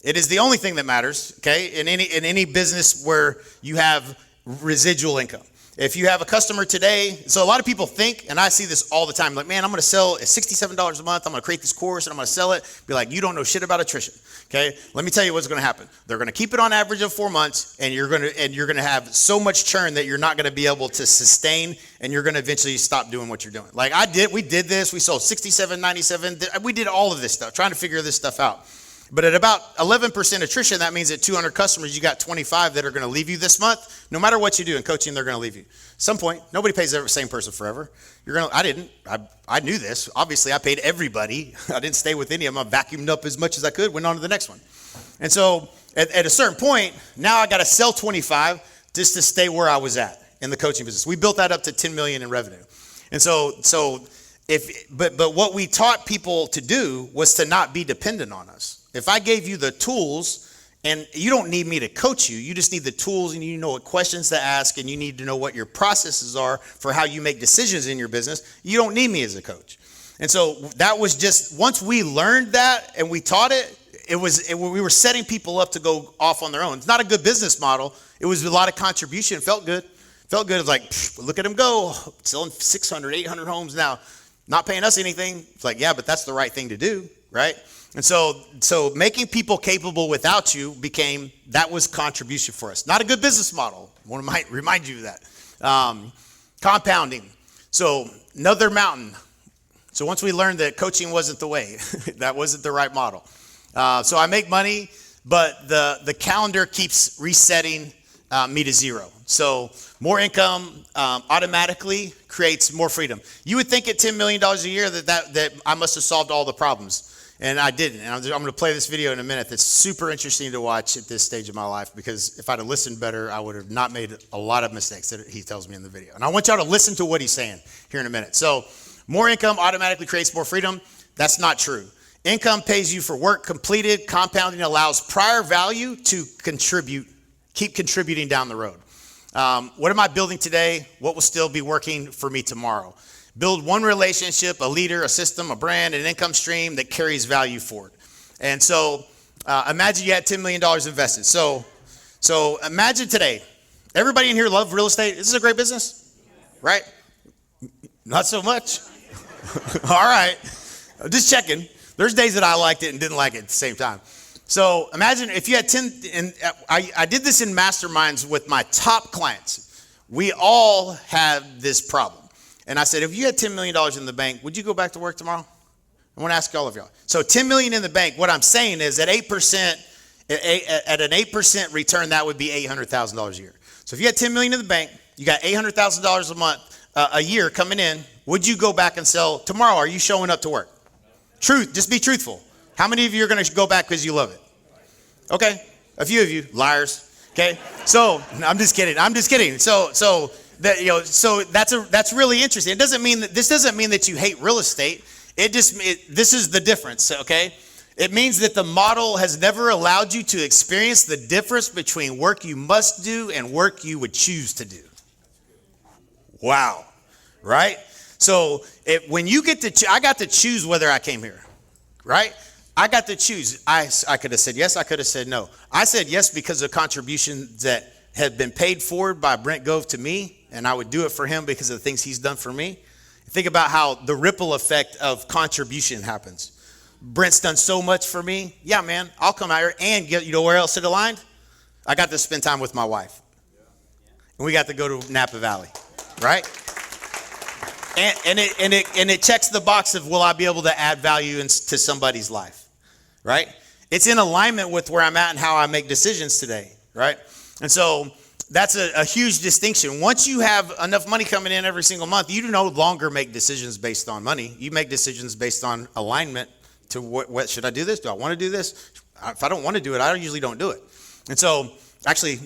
It is the only thing that matters, okay, in any business where you have residual income. If you have a customer today, so a lot of people think, and I see this all the time, like, man, I'm going to sell at $67 a month. I'm going to create this course and I'm going to sell it. Be like, you don't know shit about attrition. Okay. Let me tell you what's going to happen. They're going to keep it on average of 4 months and you're going to have so much churn that you're not going to be able to sustain and you're going to eventually stop doing what you're doing. Like we did this. We sold 67, 97. We did all of this stuff, trying to figure this stuff out. But at about 11% attrition, that means at 200 customers, you got 25 that are going to leave you this month. No matter what you do in coaching, they're going to leave you. At some point, nobody pays the same person forever. I didn't. I knew this. Obviously, I paid everybody. I didn't stay with any of them. I vacuumed up as much as I could, went on to the next one. And so at a certain point, now I got to sell 25 just to stay where I was at in the coaching business. We built that up to 10 million in revenue. And but what we taught people to do was to not be dependent on us. If I gave you the tools, and you don't need me to coach you, you just need the tools and you know what questions to ask and you need to know what your processes are for how you make decisions in your business. You don't need me as a coach. And so that was just, once we learned that and we taught it, we were setting people up to go off on their own. It's not a good business model. It was a lot of contribution. It felt good. It was like, look at them go, selling 600, 800 homes now, not paying us anything. It's like, yeah, but that's the right thing to do, right? And so making people capable without you that was contribution for us. Not a good business model. I want to remind you of that. Compounding. So another mountain. So once we learned that coaching wasn't the way, that wasn't the right model. So I make money, but the calendar keeps resetting me to zero. So more income automatically creates more freedom. You would think at $10 million a year that I must have solved all the problems. And I didn't. And I'm going to play this video in a minute that's super interesting to watch at this stage of my life, because if I'd have listened better, I would have not made a lot of mistakes that he tells me in the video. And I want y'all to listen to what he's saying here in a minute. So More income automatically creates more freedom. That's not true. Income pays you for work completed. Compounding allows prior value to keep contributing down the road. What am I building today? What will still be working for me tomorrow? Build one relationship, a leader, a system, a brand, an income stream that carries value forward. And so imagine you had $10 million invested. So imagine today, everybody in here love real estate. This is a great business, right? Not so much. All right. Just checking. There's days that I liked it and didn't like it at the same time. So imagine if you had 10, and I did this in masterminds with my top clients. We all have this problem. And I said, if you had $10 million in the bank, would you go back to work tomorrow? I want to ask all of y'all. So $10 million in the bank, what I'm saying is at 8%, at an 8% return, that would be $800,000 a year. So if you had $10 million in the bank, you got $800,000 a month, a year coming in, would you go back and sell tomorrow? Are you showing up to work? Truth, just be truthful. How many of you are going to go back because you love it? Okay, a few of you, liars. Okay, so I'm just kidding. So that's really interesting. It doesn't mean that this doesn't mean that you hate real estate. This is the difference. Okay, it means that the model has never allowed you to experience the difference between work you must do and work you would choose to do. Wow, right? So when you get to, I got to choose whether I came here, right? I got to choose. I could have said yes. I could have said no. I said yes because of contributions that had been paid forward by Brent Gove to me, and I would do it for him because of the things he's done for me. Think about how the ripple effect of contribution happens. Brent's done so much for me. Yeah, man, I'll come out here and get, you know where else it aligned? I got to spend time with my wife. And we got to go to Napa Valley, right? And it checks the box of will I be able to add value to somebody's life, right? It's in alignment with where I'm at and how I make decisions today, right? And so that's a huge distinction. Once you have enough money coming in every single month, you no longer make decisions based on money. You make decisions based on alignment to what should I do this? Do I want to do this? If I don't want to do it, I usually don't do it. And so actually,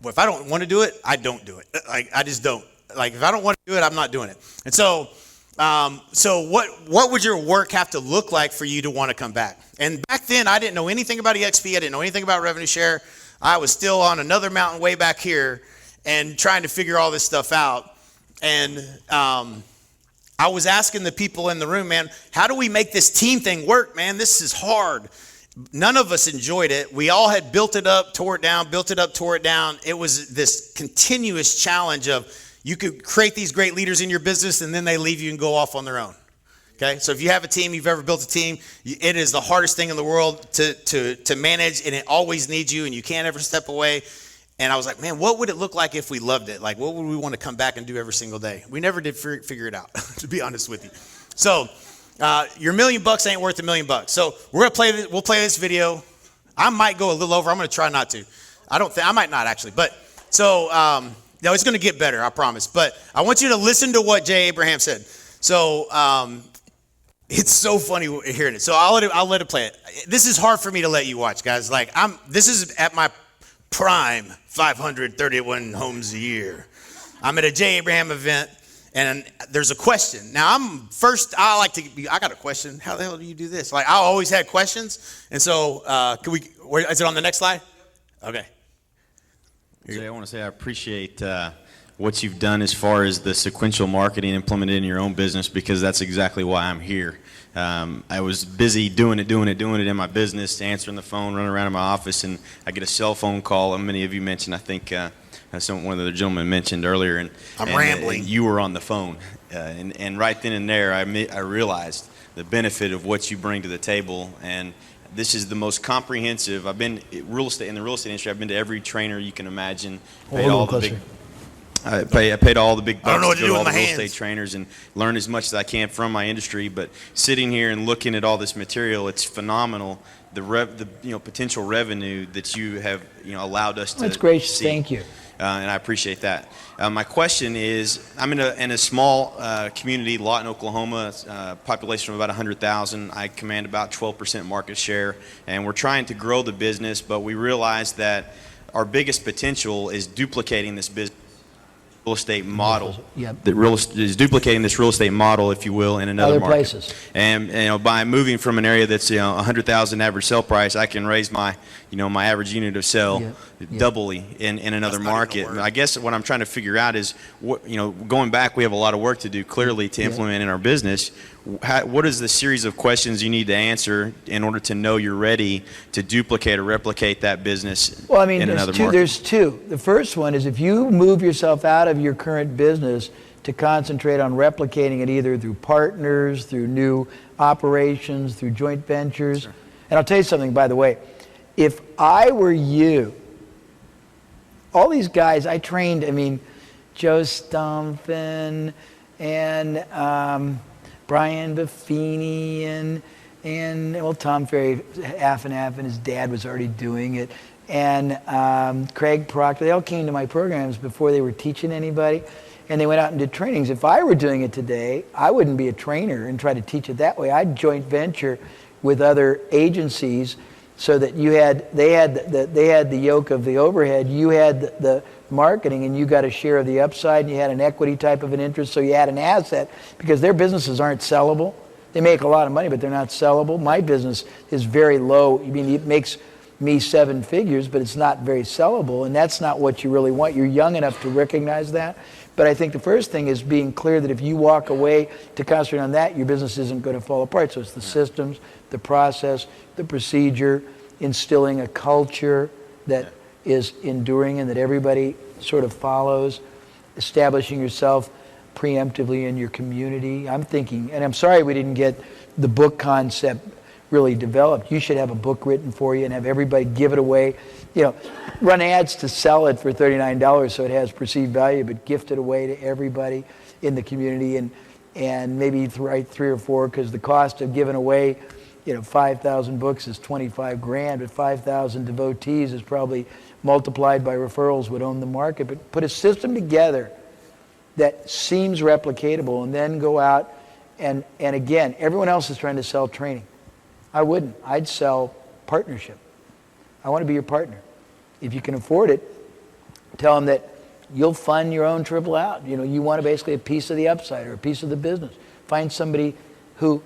if I don't want to do it, I don't do it. Like I just don't. Like if I don't want to do it, I'm not doing it. And so what would your work have to look like for you to want to come back? And back then, I didn't know anything about EXP. I didn't know anything about revenue share. I was still on another mountain way back here and trying to figure all this stuff out. And I was asking the people in the room, man, how do we make this team thing work, man? This is hard. None of us enjoyed it. We all had built it up, tore it down, built it up, tore it down. It was this continuous challenge of you could create these great leaders in your business and then they leave you and go off on their own. Okay, so if you have a team, you've ever built a team, it is the hardest thing in the world to manage, and it always needs you, and you can't ever step away. And I was like, man, what would it look like if we loved it? Like, what would we want to come back and do every single day? We never did figure it out, to be honest with you. So your $1 million ain't worth $1 million. So we'll play this video. I might go a little over. I'm going to try not to. I might not actually. But so no, it's going to get better, I promise. But I want you to listen to what Jay Abraham said. So it's so funny hearing it. So I'll let it play it. This is hard for me to let you watch, guys. Like this is at my prime, 531 homes a year. I'm at a Jay Abraham event, and there's a question. Now I got a question. How the hell do you do this? Like I always had questions, and so is it on the next slide? Okay. Jay, I want to say I appreciate what you've done as far as the sequential marketing implemented in your own business, because that's exactly why I'm here. I was busy doing it in my business, answering the phone, running around in my office, and I get a cell phone call. And many of you mentioned, I think one of the gentlemen mentioned earlier, and rambling. And you were on the phone, and right then and there, I realized the benefit of what you bring to the table. And this is the most comprehensive. I've been in the real estate industry. I've been to every trainer you can imagine. I paid all the big bucks to go to all the real estate trainers and learn as much as I can from my industry. But sitting here and looking at all this material, it's phenomenal. The potential revenue that you have allowed us to That's gracious. see. Thank you. And I appreciate that. My question is, I'm in a small community, Lawton, Oklahoma, population of about 100,000. I command about 12% market share, and we're trying to grow the business, but we realize that our biggest potential is duplicating this business real estate model. Yep. That is duplicating this real estate model, if you will, in another Other market. places. And by moving from an area that's 100,000 average sell price, I can raise my my average unit of sell doubly in another market. I guess what I'm trying to figure out is going back, we have a lot of work to do clearly to implement in our business. What is the series of questions you need to answer in order to know you're ready to duplicate or replicate that business Well, I mean, in there's another two, market? there's two. The first one is if you move yourself out of your current business to concentrate on replicating it either through partners, through new operations, through joint ventures. Sure. And I'll tell you something, by the way. If I were you, all these guys I trained, Joe Stumpfen and Brian Buffini and Tom Ferry, half and half, and his dad was already doing it. And Craig Proctor, they all came to my programs before they were teaching anybody, and they went out and did trainings. If I were doing it today, I wouldn't be a trainer and try to teach it that way. I'd joint venture with other agencies so that they had the yoke of the overhead, you had the marketing, and you got a share of the upside, and you had an equity type of an interest, so you had an asset, because their businesses aren't sellable. They make a lot of money, but they're not sellable. My business is very low. It makes me 7 figures, but it's not very sellable, and that's not what you really want. You're young enough to recognize that. But I think the first thing is being clear that if you walk away to concentrate on that, your business isn't going to fall apart. So it's the systems, the process, the procedure, instilling a culture that is enduring and that everybody sort of follows, establishing yourself preemptively in your community. I'm thinking, and I'm sorry we didn't get the book concept really developed. You should have a book written for you and have everybody give it away. Run ads to sell it for $39 so it has perceived value, but gift it away to everybody in the community, and maybe write 3 or 4, because the cost of giving away 5,000 books is $25,000, but 5,000 devotees is probably multiplied by referrals would own the market. But put a system together that seems replicatable, and then go out and again, everyone else is trying to sell training. I wouldn't. I'd sell partnership. I want to be your partner. If you can afford it, tell them that you'll fund your own triple out. You want basically a piece of the upside or a piece of the business. Find somebody who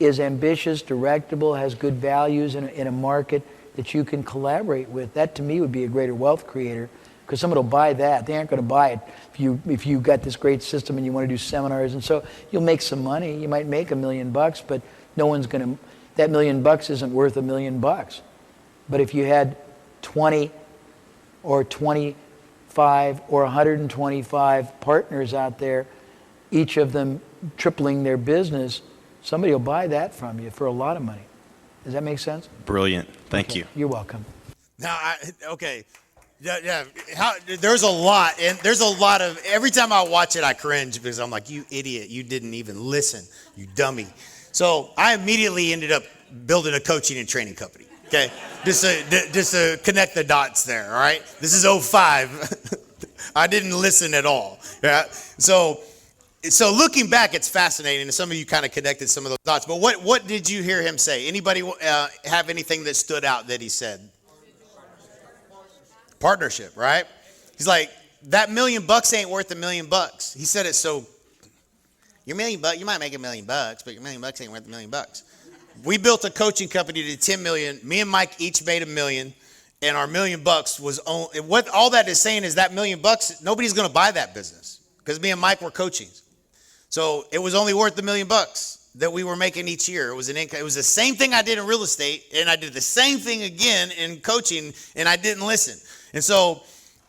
is ambitious, directable, has good values in a market that you can collaborate with. That to me would be a greater wealth creator, because someone will buy that. They aren't going to buy it if you got this great system and you want to do seminars, and so you'll make some money. You might make $1 million, but no one's going to. That $1 million isn't worth $1 million. But if you had 20 or 25 or 125 partners out there, each of them tripling their business, somebody will buy that from you for a lot of money. Does that make sense? Brilliant. Thank you. You're welcome. Now, yeah. There's a lot, and there's a lot of. Every time I watch it, I cringe, because I'm like, you idiot! You didn't even listen, you dummy. So I immediately ended up building a coaching and training company. Okay, just to connect the dots there. All right, this is 05. I didn't listen at all. Yeah. So looking back, it's fascinating, and some of you kind of connected some of those dots. But what did you hear him say? Anybody have anything that stood out that he said? Partnership, right? He's like, that $1 million ain't worth $1 million. He said it so. Your $1 million, you might make $1 million, but your $1 million ain't worth $1 million. We built a coaching company to $10 million. Me and Mike each made $1 million, and our $1 million was only. What all that is saying is that $1 million, nobody's going to buy that business, because me and Mike were coaching. So it was only worth $1 million that we were making each year. It was an income. It was the same thing I did in real estate, and I did the same thing again in coaching, and I didn't listen. And so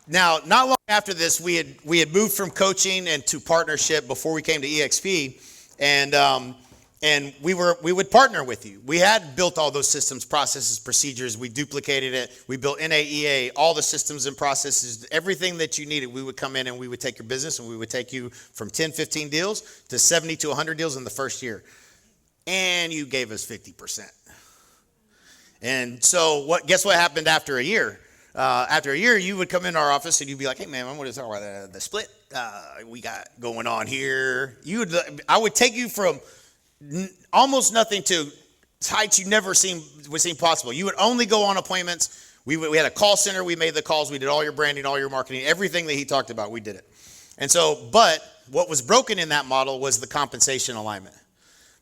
now, not long after this, we had moved from coaching and to partnership before we came to EXP, and we would partner with you. We had built all those systems, processes, procedures. We duplicated it. We built NAEA, all the systems and processes, everything that you needed. We would come in and we would take your business, and we would take you from 10, 15 deals to 70 to 100 deals in the first year. And you gave us 50%. And so guess what happened after a year? After a year, you would come in our office and you'd be like, "Hey, man, I want to talk about the split we got going on here." I would take you from almost nothing to heights you never would seem possible. You would only go on appointments. We had a call center. We made the calls. We did all your branding, all your marketing, everything that he talked about. We did it. And so, but what was broken in that model was the compensation alignment.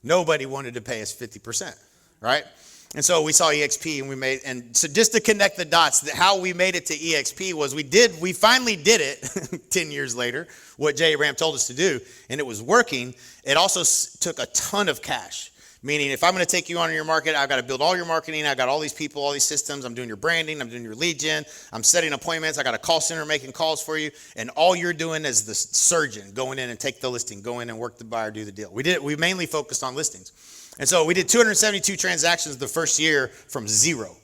Nobody wanted to pay us 50%, right? And so we saw EXP and so just to connect the dots, how we made it to EXP was we finally did it 10 years later, what Jay Ram told us to do, and it was working. It also took a ton of cash, meaning if I'm going to take you on your market, I've got to build all your marketing. I've got all these people, all these systems. I'm doing your branding. I'm doing your lead gen. I'm setting appointments. I got a call center making calls for you. And all you're doing is the surgeon going in and take the listing, go in and work the buyer, do the deal. We mainly focused on listings. And so we did 272 transactions the first year from zero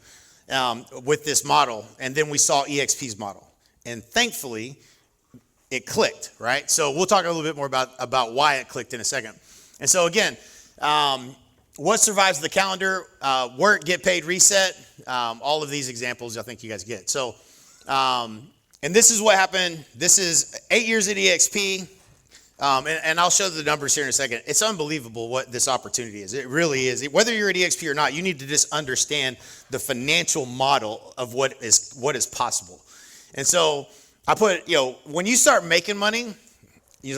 with this model. And then we saw EXP's model. And thankfully, it clicked, right? So we'll talk a little bit more about why it clicked in a second. And so again, what survives the calendar, work, get paid, reset, all of these examples I think you guys get. So, and this is what happened. This is 8 years at EXP. And I'll show the numbers here in a second. It's unbelievable what this opportunity is. It really is. Whether you're at EXP or not, you need to just understand the financial model of what is possible. And so I put, when you start making money,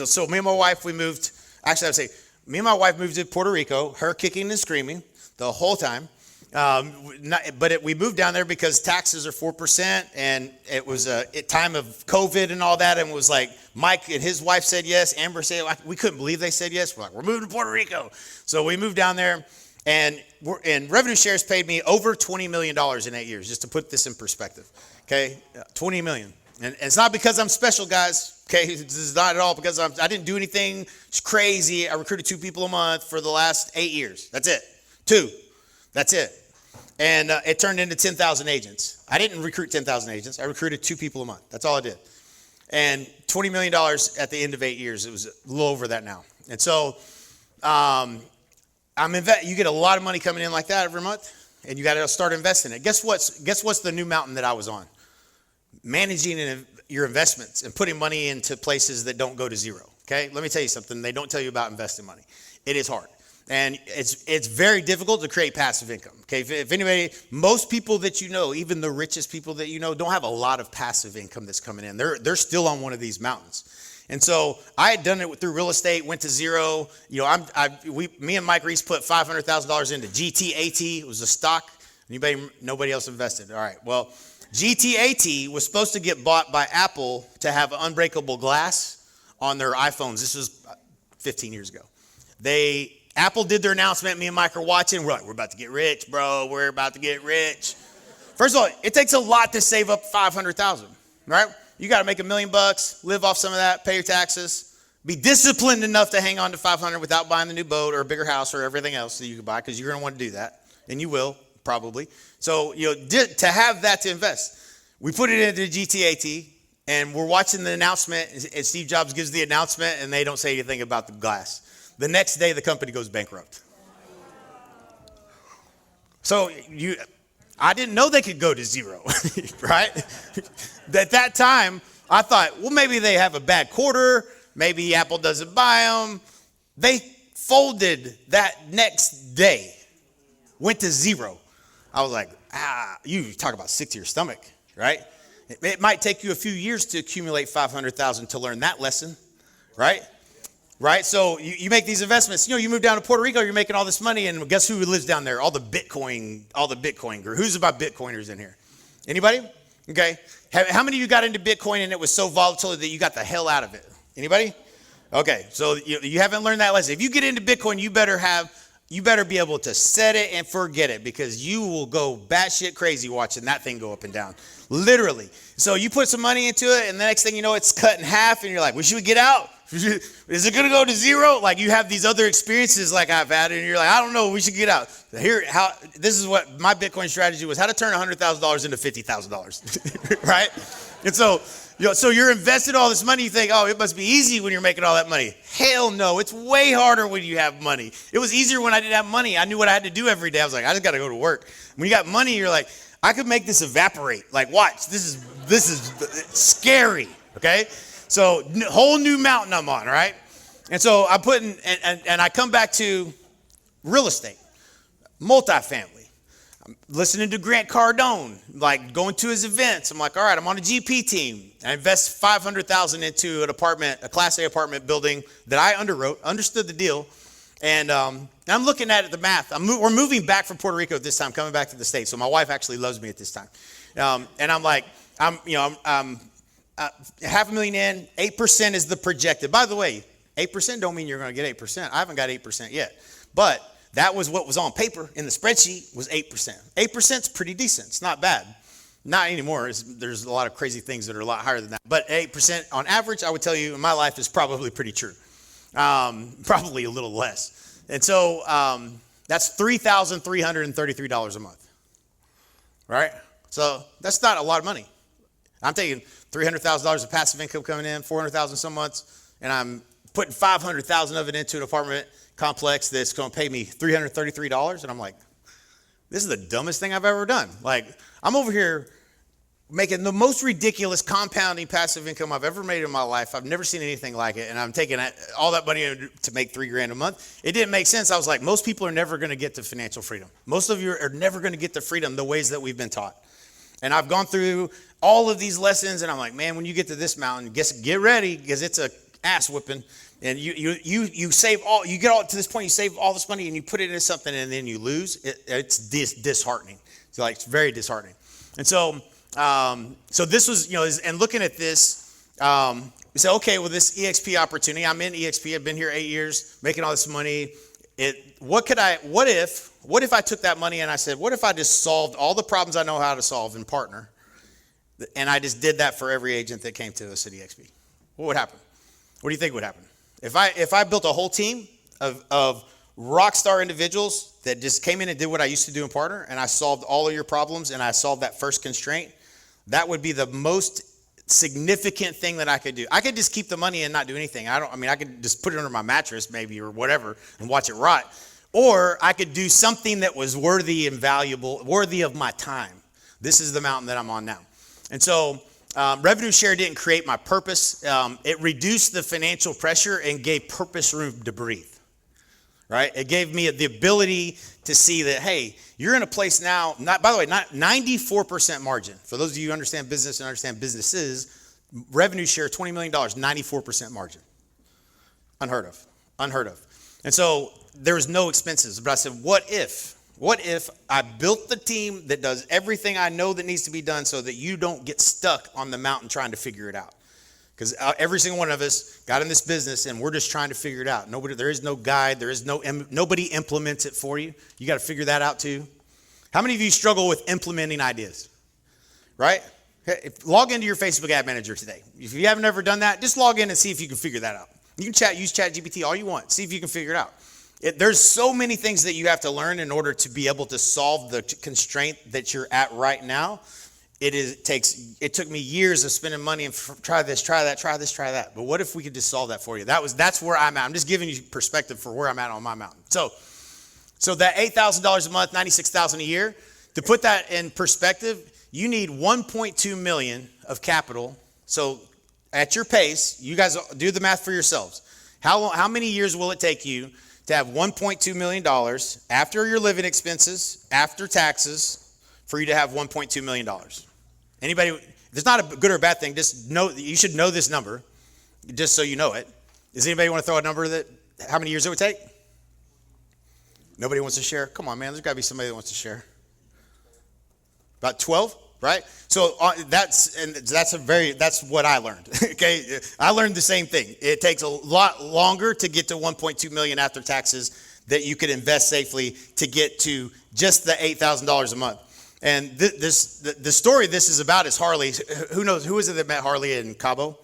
so me and my wife, we moved, actually I would say, me and my wife moved to Puerto Rico, her kicking and screaming the whole time. We moved down there because taxes are 4%, and it was a time of COVID and all that, and it was like Mike and his wife said yes, Amber said, we couldn't believe they said yes. We're like, we're moving to Puerto Rico. So we moved down there, and revenue shares paid me over $20 million in 8 years, just to put this in perspective, okay? $20 million. And it's not because I'm special, guys, okay? This is not at all because I didn't do anything crazy. I recruited 2 people a month for the last 8 years. That's it. 2. That's it. And it turned into 10,000 agents. I didn't recruit 10,000 agents. I recruited 2 people a month. That's all I did. And $20 million at the end of 8 years. It was a little over that now. And so you get a lot of money coming in like that every month, and you got to start investing it. Guess what's the new mountain that I was on? Managing your investments and putting money into places that don't go to zero. Okay, let me tell you something. They don't tell you about investing money. It is hard. And it's very difficult to create passive income. Okay, if anybody, most people that you know, even the richest people that you know, don't have a lot of passive income that's coming in. They're still on one of these mountains. And so I had done it through real estate, went to zero. Me and Mike Reese put $500,000 into GTAT. It was a stock. Nobody else invested. All right. Well, GTAT was supposed to get bought by Apple to have unbreakable glass on their iPhones. This was 15 years ago. Apple did their announcement. Me and Mike are watching. We're like, we're about to get rich, bro. We're about to get rich. First of all, it takes a lot to save up $500,000, right? You got to make $1 million, live off some of that, pay your taxes, be disciplined enough to hang on to $500 without buying the new boat or a bigger house or everything else that you can buy, because you're going to want to do that, and you will probably. So to have that to invest, we put it into GTAT, and we're watching the announcement, and Steve Jobs gives the announcement, and they don't say anything about the glass. The next day, the company goes bankrupt. So I didn't know they could go to zero, right? At that time, I thought, well, maybe they have a bad quarter. Maybe Apple doesn't buy them. They folded that next day, went to zero. I was like, you talk about sick to your stomach, right? It might take you a few years to accumulate $500,000 to learn that lesson, right? Right? So you make these investments. You move down to Puerto Rico, you're making all this money, and guess who lives down there? All the Bitcoin group. Who's about Bitcoiners in here? Anybody? Okay. How many of you got into Bitcoin and it was so volatile that you got the hell out of it? Anybody? Okay. So you haven't learned that lesson. If you get into Bitcoin, you better be able to set it and forget it, because you will go batshit crazy watching that thing go up and down. Literally. So you put some money into it, and the next thing you know, it's cut in half, and you're like, well, should we get out? Is it going to go to zero? Like, you have these other experiences like I've had, and you're like, I don't know, we should get out. This is what my Bitcoin strategy was: how to turn $100,000 into $50,000, right? And so you're invested all this money. You think, oh, it must be easy when you're making all that money. Hell no, it's way harder when you have money. It was easier when I didn't have money. I knew what I had to do every day. I was like, I just got to go to work. When you got money, you're like, I could make this evaporate. Like, watch, this is scary, okay? So whole new mountain I'm on, right? And so I put in, and I come back to real estate, multifamily. listening to Grant Cardone, like going to his events. I'm like, all right, I'm on a GP team. I invest $500,000 into an apartment, a Class A apartment building that I understood the deal. And I'm looking at it, the math. We're moving back from Puerto Rico at this time, coming back to the States. So my wife actually loves me at this time. And I'm like, I'm $500,000 in, 8% is the projected. By the way, 8% don't mean you're going to get 8%. I haven't got 8% yet. But that was what was on paper in the spreadsheet was 8%. 8% is pretty decent. It's not bad. Not anymore. There's a lot of crazy things that are a lot higher than that. But 8% on average, I would tell you in my life is probably pretty true. Probably a little less. And so that's $3,333 a month. Right? So that's not a lot of money. I'm taking $300,000 of passive income coming in, $400,000 some months, and I'm putting $500,000 of it into an apartment complex that's going to pay me $333. And I'm like, this is the dumbest thing I've ever done. Like, I'm over here making the most ridiculous compounding passive income I've ever made in my life. I've never seen anything like it. And I'm taking all that money to make $3,000 a month. It didn't make sense. I was like, most people are never going to get to financial freedom. Most of you are never going to get to freedom the ways that we've been taught. And I've gone through all of these lessons, and I'm like, man, when you get to this mountain, get ready, because it's a ass whipping. And you save all, you get all to this point, you save all this money and you put it into something and then you lose. It's disheartening. It's very disheartening. And so this was, and looking at this, we said, okay, well, this EXP opportunity, I'm in EXP. I've been here 8 years, making all this money. What if I took that money and I said, what if I just solved all the problems I know how to solve and partner, and I just did that for every agent that came to us at EXP? What would happen? What do you think would happen? If I built a whole team of rock star individuals that just came in and did what I used to do in partner, and I solved all of your problems and I solved that first constraint, that would be the most significant thing that I could do. I could just keep the money and not do anything. I could just put it under my mattress maybe or whatever and watch it rot. Or I could do something that was worthy and valuable, worthy of my time. This is the mountain that I'm on now. And so revenue share didn't create my purpose. It reduced the financial pressure and gave purpose room to breathe. Right? It gave me the ability to see that, hey, you're in a place now, not 94% margin. For those of you who understand business and understand businesses, revenue share, $20 million, 94% margin. Unheard of. And so there was no expenses. But I said, what if I built the team that does everything I know that needs to be done so that you don't get stuck on the mountain trying to figure it out? Because every single one of us got in this business and we're just trying to figure it out. There is no guide. Nobody implements it for you. You got to figure that out too. How many of you struggle with implementing ideas? Right? Log into your Facebook ad manager today. If you haven't ever done that, just log in and see if you can figure that out. You can use ChatGPT all you want. See if you can figure it out. There's so many things that you have to learn in order to be able to solve the constraint that you're at right now. It took me years of spending money and try this, try that. But what if we could just solve that for you? That's where I'm at. I'm just giving you perspective for where I'm at on my mountain. So that $8,000 a month, $96,000 a year, to put that in perspective, you need $1.2 million of capital. So at your pace, you guys do the math for yourselves. How many years will it take you to have $1.2 million after your living expenses, after taxes, for you to have $1.2 million? Anybody? There's not a good or bad thing. Just know, you should know this number, just so you know it. Does anybody want to throw a number how many years it would take? Nobody wants to share? Come on, man. There's got to be somebody that wants to share. About 12, right? So that's what I learned. Okay, I learned the same thing. It takes a lot longer to get to 1.2 million after taxes that you could invest safely to get to just the $8,000 a month. And the story this is about is Harley. Who is it that met Harley in Cabo?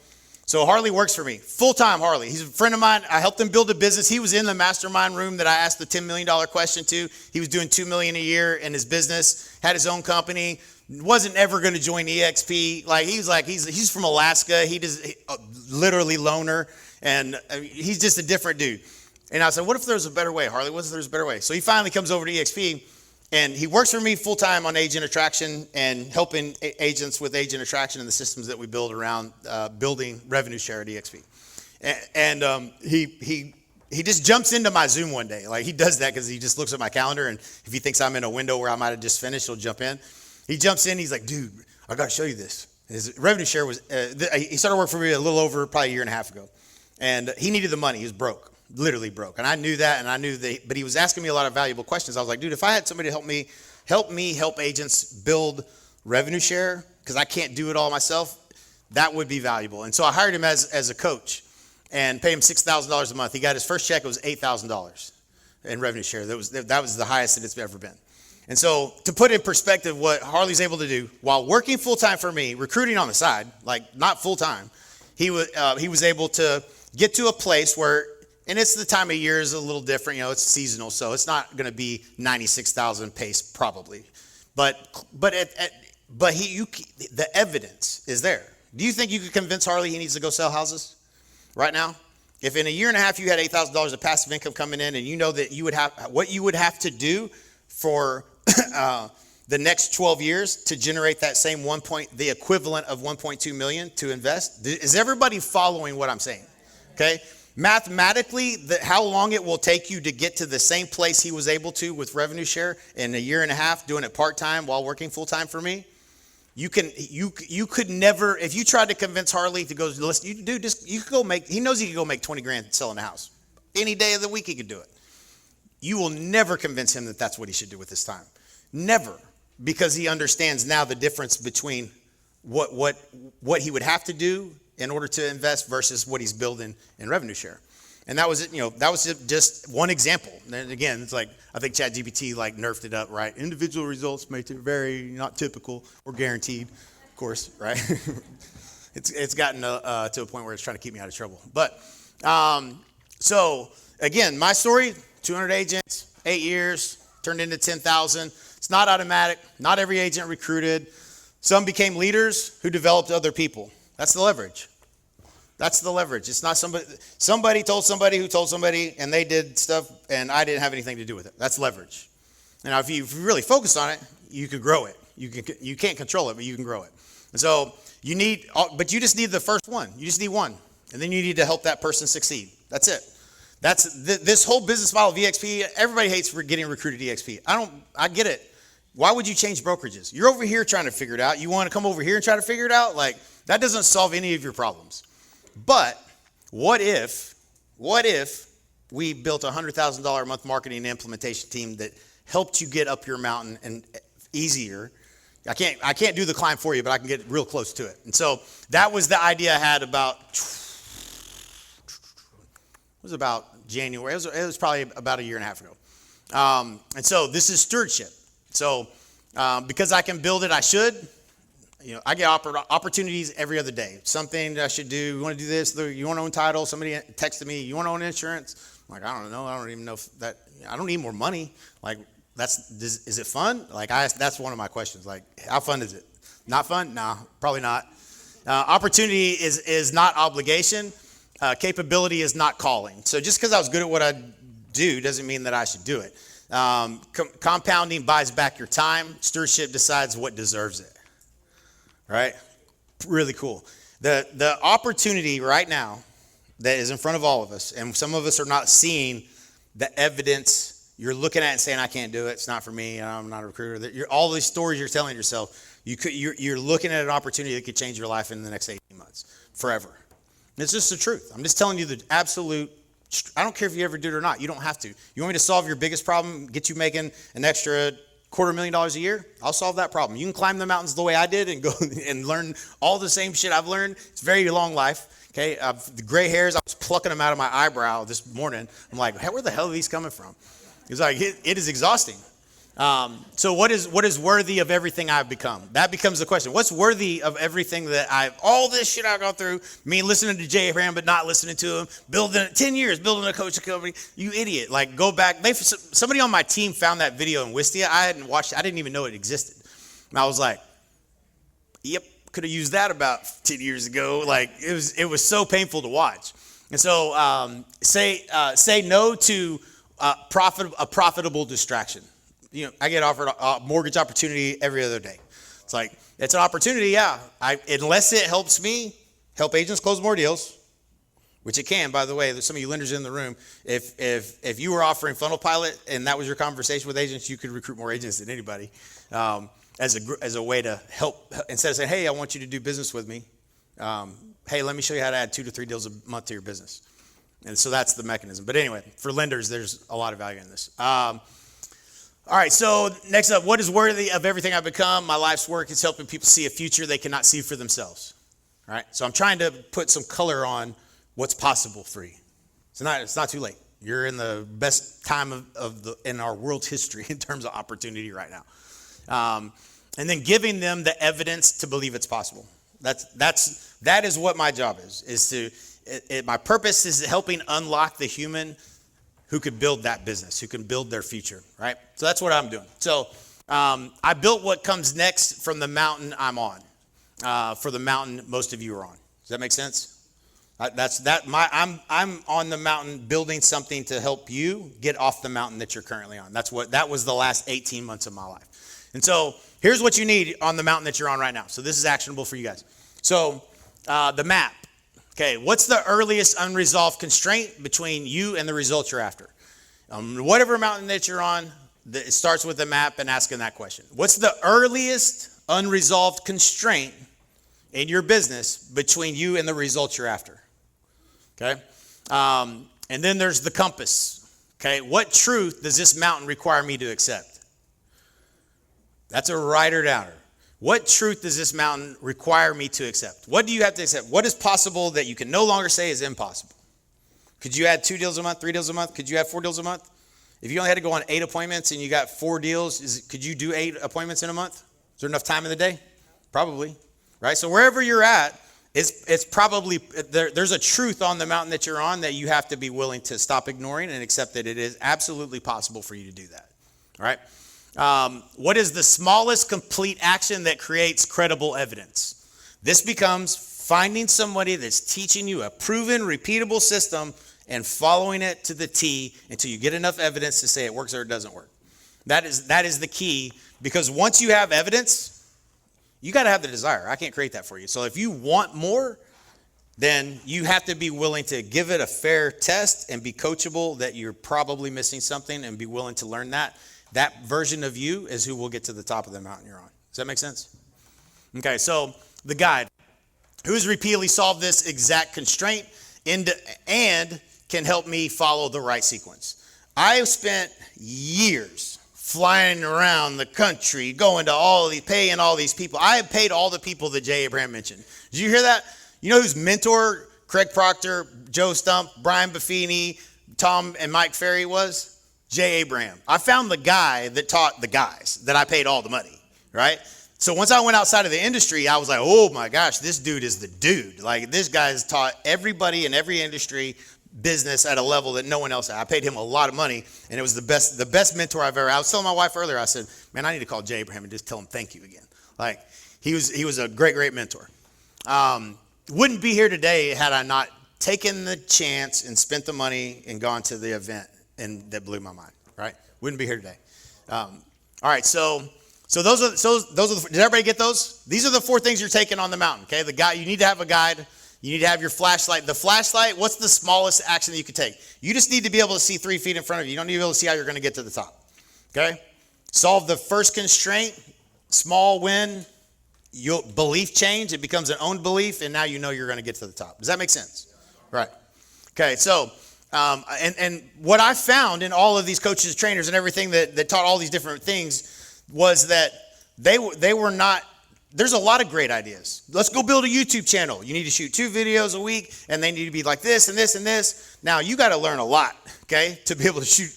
So Harley works for me, full-time Harley. He's a friend of mine. I helped him build a business. He was in the mastermind room that I asked the $10 million question to. He was doing $2 million a year in his business, had his own company, wasn't ever going to join EXP. He's from Alaska. He just literally loner, and he's just a different dude. And I said, what if there's a better way, Harley? What if there's a better way? So he finally comes over to EXP. And he works for me full-time on agent attraction and helping agents with agent attraction and the systems that we build around building revenue share at EXP. And he he just jumps into my Zoom one day. Like he does that because he just looks at my calendar, and if he thinks I'm in a window where I might have just finished, he'll jump in. He jumps in. He's like, dude, I got to show you this. His revenue share was, he started working for me a little over probably a year and a half ago. And he needed the money. He was broke, literally broke. And I knew that, and I knew that, but he was asking me a lot of valuable questions. I was like, dude, if I had somebody to help agents build revenue share, because I can't do it all myself, that would be valuable. And so I hired him as a coach and paid him $6,000 a month. He got his first check, it was $8,000 in revenue share. That was the highest that it's ever been. And so to put in perspective what Harley's able to do while working full-time for me, recruiting on the side, like not full-time, he was able to get to a place where, and it's the time of year is a little different, it's seasonal, so it's not going to be 96,000 pace probably. But the evidence is there. Do you think you could convince Harley he needs to go sell houses right now? If in a year and a half you had $8,000 of passive income coming in, and you know that you would have to do for the next 12 years to generate that same the equivalent of 1.2 million to invest. Is everybody following what I'm saying? Okay. Mathematically, how long it will take you to get to the same place he was able to with revenue share in a year and a half, doing it part-time while working full-time for me. You could never, if you tried to convince Harley to go, listen, you could go he knows he could go make 20 grand selling a house. Any day of the week he could do it. You will never convince him that that's what he should do with his time. Never, because he understands now the difference between what he would have to do in order to invest versus what he's building in revenue share. And that was it. That was just one example. And again, it's like I think ChatGPT nerfed it up, right? Individual results may vary, not typical or guaranteed, of course, right? It's gotten to a point where it's trying to keep me out of trouble. But so again, my story: 200 agents, 8 years, turned into 10,000. It's not automatic. Not every agent recruited. Some became leaders who developed other people. That's the leverage. That's the leverage. It's not somebody told somebody who told somebody, and they did stuff, and I didn't have anything to do with it. That's leverage. Now, if you really focus on it, you could grow it. You can't control it, but you can grow it. And so but you just need the first one. You just need one, and then you need to help that person succeed. That's it. This whole business model of EXP. Everybody hates getting recruited EXP. I get it. Why would you change brokerages? You're over here trying to figure it out. You want to come over here and try to figure it out? That doesn't solve any of your problems. But what if we built a $100,000 a month marketing and implementation team that helped you get up your mountain and easier? I can't do the climb for you, but I can get real close to it. And so that was the idea I had about January. It was probably about a year and a half ago. And so this is stewardship. So because I can build it, I should. I get opportunities every other day. Something that I should do. You want to do this? You want to own title? Somebody texted me. You want to own insurance? I'm like, I don't know. I don't even know if that. I don't need more money. Is it fun? That's one of my questions. How fun is it? Not fun? No, probably not. Opportunity is not obligation. Capability is not calling. So just because I was good at what I do doesn't mean that I should do it. Compounding buys back your time. Stewardship decides what deserves it. Right? Really cool. The opportunity right now that is in front of all of us, and some of us are not seeing the evidence. You're looking at it and saying, I can't do it. It's not for me. I'm not a recruiter. All these stories you're telling yourself, you're looking at an opportunity that could change your life in the next 18 months, forever. And it's just the truth. I'm just telling you the absolute. I don't care if you ever do it or not. You don't have to. You want me to solve your biggest problem, get you making an extra $250,000 a year? I'll solve that problem. You can climb the mountains the way I did and go and learn all the same shit I've learned. It's a very long life. Okay, the gray hairs, I was plucking them out of my eyebrow this morning. I'm like, hey, where the hell are these coming from? It's like, it is exhausting. So what is worthy of everything I've become? That becomes the question. What's worthy of everything that all this shit I've gone through, me listening to Jay Ram, but not listening to him, 10 years building a coaching company, you idiot. Go back. Somebody on my team found that video in Wistia. I hadn't watched it. I didn't even know it existed. And I was like, yep, could have used that about 10 years ago. It was so painful to watch. And so say no to a profitable distraction. I get offered a mortgage opportunity every other day. It's an opportunity, yeah. Unless it helps me help agents close more deals, which it can, by the way. There's some of you lenders in the room. If you were offering Funnel Pilot and that was your conversation with agents, you could recruit more agents than anybody as a way to help. Instead of saying, hey, I want you to do business with me, hey, let me show you how to add 2 to 3 deals a month to your business. And so that's the mechanism. But anyway, for lenders, there's a lot of value in this. All right, so next up, what is worthy of everything I've become? My life's work is helping people see a future they cannot see for themselves. All right, so I'm trying to put some color on what's possible for you. It's not too late. You're in the best time in our world's history in terms of opportunity right now. And then giving them the evidence to believe it's possible. That is what my job is my purpose is helping unlock the human who could build that business, who can build their future, right? So that's what I'm doing. So I built what comes next from the mountain I'm on, for the mountain most of you are on. Does that make sense? I'm on the mountain building something to help you get off the mountain that you're currently on. That was the last 18 months of my life. And so here's what you need on the mountain that you're on right now. So this is actionable for you guys. So the map. Okay, what's the earliest unresolved constraint between you and the results you're after? Whatever mountain that you're on, it starts with the map and asking that question. What's the earliest unresolved constraint in your business between you and the results you're after? Okay, and then there's the compass. Okay, what truth does this mountain require me to accept? That's a writer downer. What truth does this mountain require me to accept? What do you have to accept? What is possible that you can no longer say is impossible? Could you add 2 deals a month, 3 deals a month? Could you add 4 deals a month? If you only had to go on 8 appointments and you got 4 deals, could you do 8 appointments in a month? Is there enough time in the day? Probably, right? So wherever you're at, it's probably, there's a truth on the mountain that you're on that you have to be willing to stop ignoring and accept that it is absolutely possible for you to do that, all right? What is the smallest complete action that creates credible evidence? This becomes finding somebody that's teaching you a proven, repeatable system and following it to the T until you get enough evidence to say it works or it doesn't work. That is the key, because once you have evidence, you got to have the desire. I can't create that for you. So if you want more, then you have to be willing to give it a fair test and be coachable that you're probably missing something and be willing to learn that. That version of you is who will get to the top of the mountain you're on. Does that make sense? Okay, so the guide. Who's repeatedly solved this exact constraint and can help me follow the right sequence? I have spent years flying around the country, going to paying all these people. I have paid all the people that Jay Abraham mentioned. Did you hear that? You know whose mentor Craig Proctor, Joe Stump, Brian Buffini, Tom and Mike Ferry was? Jay Abraham. I found the guy that taught the guys that I paid all the money, right? So once I went outside of the industry, I was like, oh my gosh, this dude is the dude. Like, this guy has taught everybody in every industry business at a level that no one else had. I paid him a lot of money, and it was the best mentor I've ever had. I was telling my wife earlier, I said, man, I need to call Jay Abraham and just tell him thank you again. Like, he was a great, great mentor. Wouldn't be here today had I not taken the chance and spent the money and gone to the event. And that blew my mind, right? Wouldn't be here today. All right, so those are did everybody get those? These are the 4 things you're taking on the mountain, okay? The guide, you need to have a guide. You need to have your flashlight. The flashlight, what's the smallest action that you could take? You just need to be able to see 3 feet in front of you. You don't need to be able to see how you're going to get to the top, okay? Solve the first constraint, small win, your belief change. It becomes an owned belief, and now you know you're going to get to the top. Does that make sense? Right. Okay, so... And what I found in all of these coaches, trainers, and everything that taught all these different things was that they were not, there's a lot of great ideas. Let's go build a YouTube channel. You need to shoot 2 videos a week, and they need to be like this and this and this. Now, you got to learn a lot, okay, to be able to shoot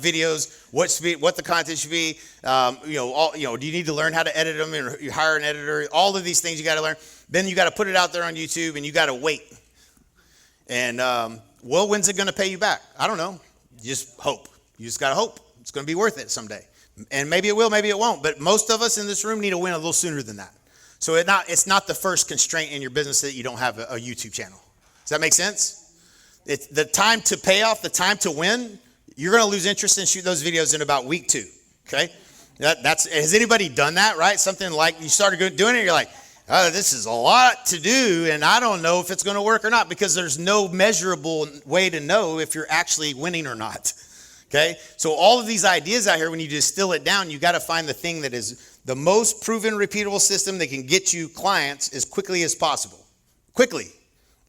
videos, what the content should be. Do you need to learn how to edit them, and you hire an editor? All of these things you got to learn. Then you got to put it out there on YouTube, and you got to wait. And well, when's it going to pay you back? I don't know. You just hope. You just got to hope. It's going to be worth it someday. And maybe it will, maybe it won't. But most of us in this room need to win a little sooner than that. So it's not the first constraint in your business that you don't have a YouTube channel. Does that make sense? It's the time to pay off, the time to win. You're going to lose interest and shoot those videos in about week 2. Okay? Has anybody done that, right? Something like you started doing it, you're like, this is a lot to do, and I don't know if it's going to work or not, because there's no measurable way to know if you're actually winning or not. Okay? So all of these ideas out here, when you distill it down, you got to find the thing that is the most proven, repeatable system that can get you clients as quickly as possible. Quickly.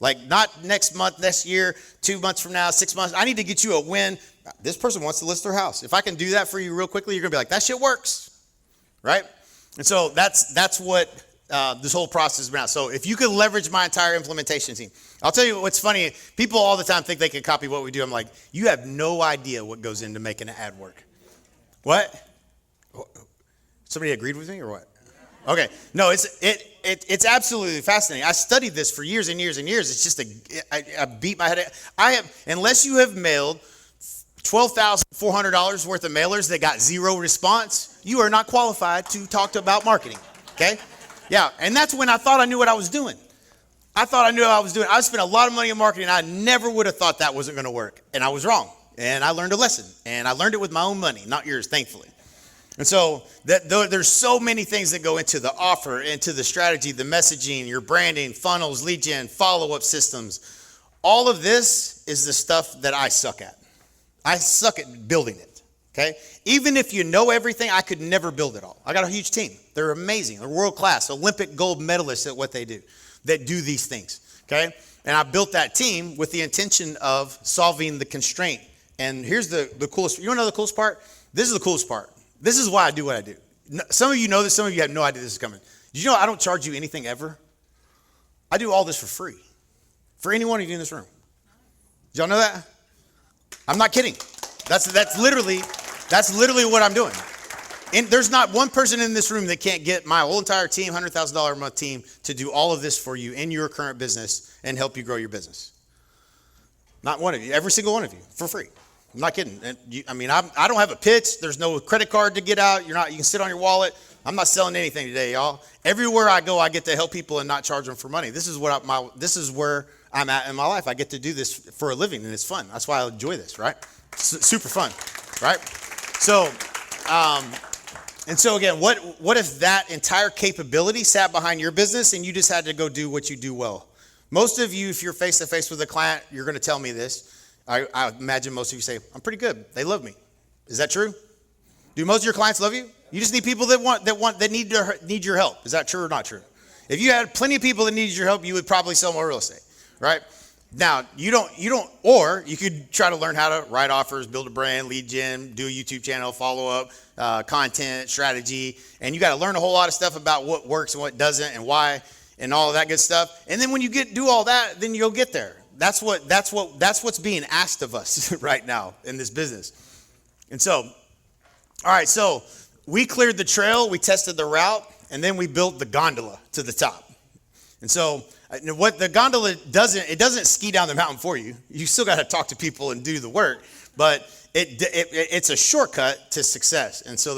Like not next month, next year, 2 months from now, 6 months. I need to get you a win. This person wants to list their house. If I can do that for you real quickly, you're going to be like, that shit works. Right? And so that's what this whole process is about. So if you could leverage my entire implementation team, I'll tell you what's funny. People all the time think they can copy what we do. I'm like, you have no idea what goes into making an ad work. What? Somebody agreed with me or what? Okay. No, it's absolutely fascinating. I studied this for years and years and years. It's just I beat my head. Unless you have mailed $12,400 worth of mailers that got zero response, you are not qualified to talk about marketing. Okay? Yeah, and that's when I thought I knew what I was doing. I spent a lot of money in marketing. I never would have thought that wasn't going to work. And I was wrong. And I learned a lesson. And I learned it with my own money, not yours, thankfully. And so there's so many things that go into the offer, into the strategy, the messaging, your branding, funnels, lead gen, follow-up systems. All of this is the stuff that I suck at. I suck at building it. Okay? Even if you know everything, I could never build it all. I got a huge team. They're amazing. They're world-class, Olympic gold medalists at what they do, that do these things. Okay? And I built that team with the intention of solving the constraint. And here's the coolest. You want to know the coolest part? This is the coolest part. This is why I do what I do. Some of you know this. Some of you have no idea this is coming. Did you know I don't charge you anything ever? I do all this for free. For any one of you in this room. Did y'all know that? I'm not kidding. That's literally what I'm doing. And there's not one person in this room that can't get my whole entire team, $100,000 a month team, to do all of this for you in your current business and help you grow your business. Not one of you. Every single one of you. For free. I'm not kidding. And I don't have a pitch. There's no credit card to get out. You can sit on your wallet. I'm not selling anything today, y'all. Everywhere I go, I get to help people and not charge them for money. This is where I'm at in my life. I get to do this for a living, and it's fun. That's why I enjoy this, right? It's super fun, right? So, and so again, what if that entire capability sat behind your business and you just had to go do what you do well? Most of you, if you're face to face with a client, you're going to tell me this. I imagine most of you say, I'm pretty good. They love me. Is that true? Do most of your clients love you? You just need people that need your help. Is that true or not true? If you had plenty of people that needed your help, you would probably sell more real estate, right? Now, or you could try to learn how to write offers, build a brand, lead gen, do a YouTube channel, follow up, content, strategy, and you got to learn a whole lot of stuff about what works and what doesn't and why and all of that good stuff. And then when you do all that, then you'll get there. That's what's being asked of us right now in this business. And so, all right, so we cleared the trail, we tested the route, and then we built the gondola to the top. And so what the gondola doesn't ski down the mountain for you. You still got to talk to people and do the work, but it's a shortcut to success. And so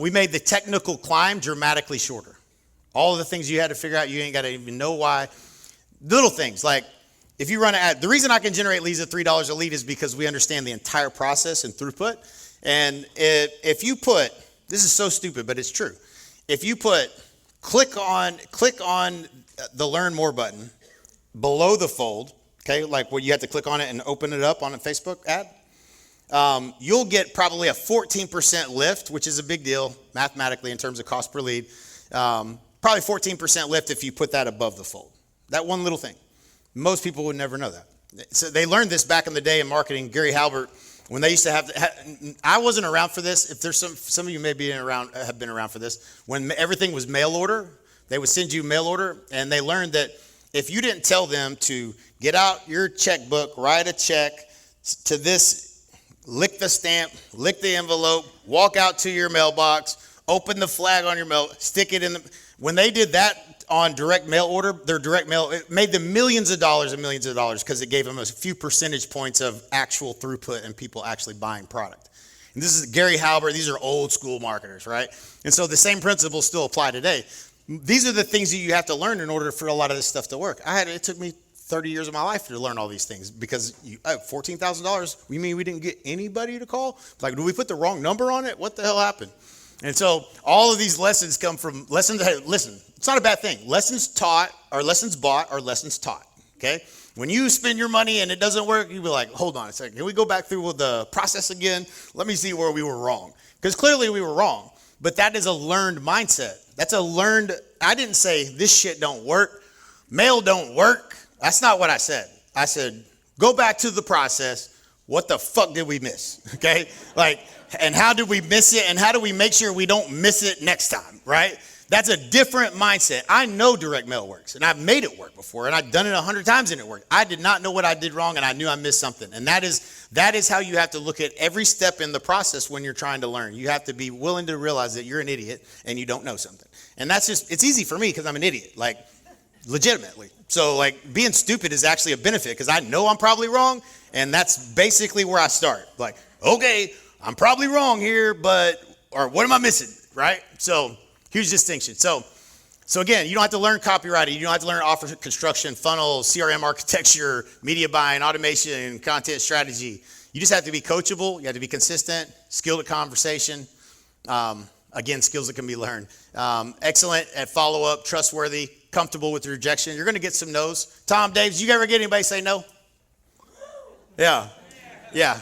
we made the technical climb dramatically shorter. All of the things you had to figure out, you ain't got to even know why. Little things like, if you run an ad, the reason I can generate leads at $3 a lead is because we understand the entire process and throughput. And if you put, this is so stupid, but it's true. If you put, click on the learn more button below the fold, okay, like where you have to click on it and open it up on a Facebook ad, you'll get probably a 14% lift, which is a big deal mathematically in terms of cost per lead. Probably 14% lift if you put that above the fold. That one little thing. Most people would never know that. So they learned this back in the day in marketing. Gary Halbert, when they used to have, I wasn't around for this. If there's some of you maybe have been around for this. When everything was mail order, they would send you mail order, and they learned that if you didn't tell them to get out your checkbook, write a check to this, lick the stamp, lick the envelope, walk out to your mailbox, open the flag on your mail, stick it in the, when they did that on direct mail order, their direct mail, it made them millions of dollars because it gave them a few percentage points of actual throughput and people actually buying product. And this is Gary Halbert. These are old school marketers, right? And so the same principles still apply today. These are the things that you have to learn in order for a lot of this stuff to work. It took me 30 years of my life to learn all these things because $14,000, you mean we didn't get anybody to call? Like, did we put the wrong number on it? What the hell happened? And so all of these lessons come from lessons. Hey, listen, it's not a bad thing. Lessons taught or lessons bought or lessons taught. Okay. When you spend your money and it doesn't work, you be like, hold on a second. Can we go back through the process again? Let me see where we were wrong. Because clearly we were wrong. But that is a learned mindset. That's a learned, I didn't say this shit don't work. Mail don't work. That's not what I said. I said, go back to the process. What the fuck did we miss? Okay. And how did we miss it? And how do we make sure we don't miss it next time? Right. That's a different mindset. I know direct mail works and I've made it work before and I've done it 100 times and it worked. I did not know what I did wrong and I knew I missed something. And that is how you have to look at every step in the process when you're trying to learn. You have to be willing to realize that you're an idiot and you don't know something. And that's just, it's easy for me because I'm an idiot, like legitimately. So like being stupid is actually a benefit because I know I'm probably wrong. And that's basically where I start. Like, okay, I'm probably wrong here, or what am I missing? Right? So huge distinction. So again, you don't have to learn copywriting. You don't have to learn offer construction, funnels, CRM architecture, media buying, automation, content strategy. You just have to be coachable. You have to be consistent, skilled at conversation. Again, skills that can be learned. Excellent at follow-up, trustworthy, comfortable with rejection. You're going to get some no's. Tom, Dave, did you ever get anybody say no? Yeah. You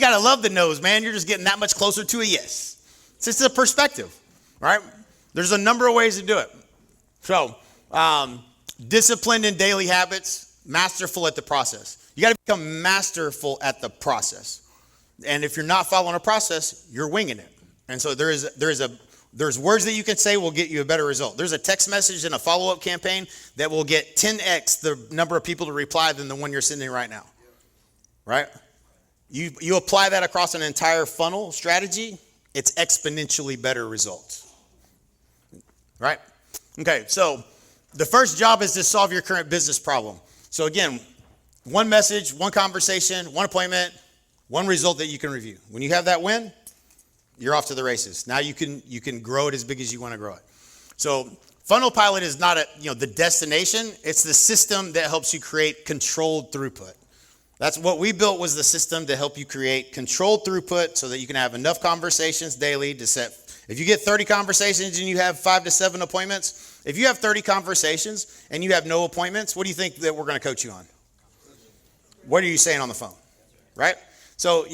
got to love the no's, man. You're just getting that much closer to a yes. It's just a perspective. Right? There's a number of ways to do it. So, disciplined in daily habits, masterful at the process. You got to become masterful at the process. And if you're not following a process, you're winging it. And so there's words that you can say will get you a better result. There's a text message and a follow-up campaign that will get 10x the number of people to reply than the one you're sending right now. Right? You apply that across an entire funnel strategy, it's exponentially better results. Right? Okay, so the first job is to solve your current business problem. So again, one message, one conversation, one appointment, one result that you can review. When you have that win, you're off to the races. Now you can grow it as big as you want to grow it. So funnel pilot is not the destination. It's the system that helps you create controlled throughput. That's what we built, was the system to help you create controlled throughput so that you can have enough conversations daily to set. If you get 30 conversations and you have 5 to 7 appointments, if you have 30 conversations and you have no appointments, what do you think that we're going to coach you on? What are you saying on the phone? Right? So,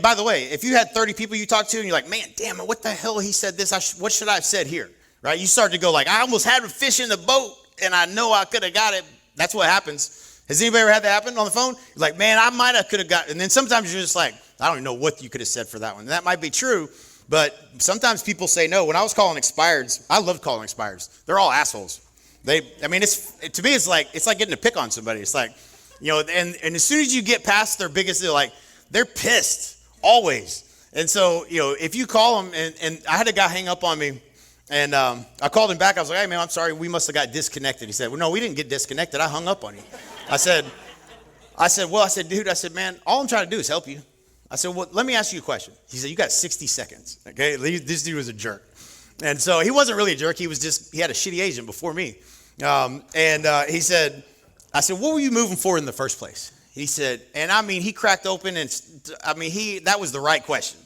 by the way, if you had 30 people you talked to and you're like, man, damn it, what the hell he said this, what should I have said here? Right? You start to go like, I almost had a fish in the boat and I know I could have got it. That's what happens. Has anybody ever had that happen on the phone? You're like, man, I might have could have got, and then sometimes you're just like, I don't even know what you could have said for that one. And that might be true, but sometimes people say no. When I was calling expireds, I loved calling expireds. They're all assholes. To me, it's like getting to pick on somebody. It's like, and as soon as you get past their biggest, they're pissed always. And so, if you call them, and I had a guy hang up on me, and I called him back. I was like, hey man, I'm sorry, we must have got disconnected. He said, well, no, we didn't get disconnected. I hung up on you. I said, dude, man, all I'm trying to do is help you. I said, well, let me ask you a question. He said, you got 60 seconds. Okay. This dude was a jerk. And so he wasn't really a jerk. He had a shitty agent before me. He said, I said, what were you moving for in the first place? He said, he cracked open that was the right question.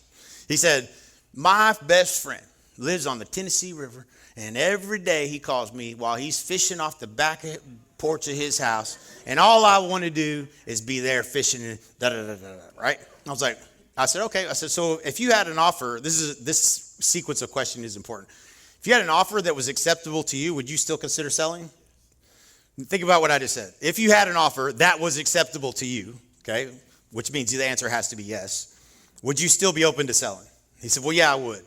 He said, my best friend lives on the Tennessee River, and every day he calls me while he's fishing off the back porch of his house, and all I want to do is be there fishing, and right? I said, okay. I said, so if you had an offer, this sequence of question is important. If you had an offer that was acceptable to you, would you still consider selling? Think about what I just said. If you had an offer that was acceptable to you, okay, which means the answer has to be yes, would you still be open to selling? He said, well, yeah, I would.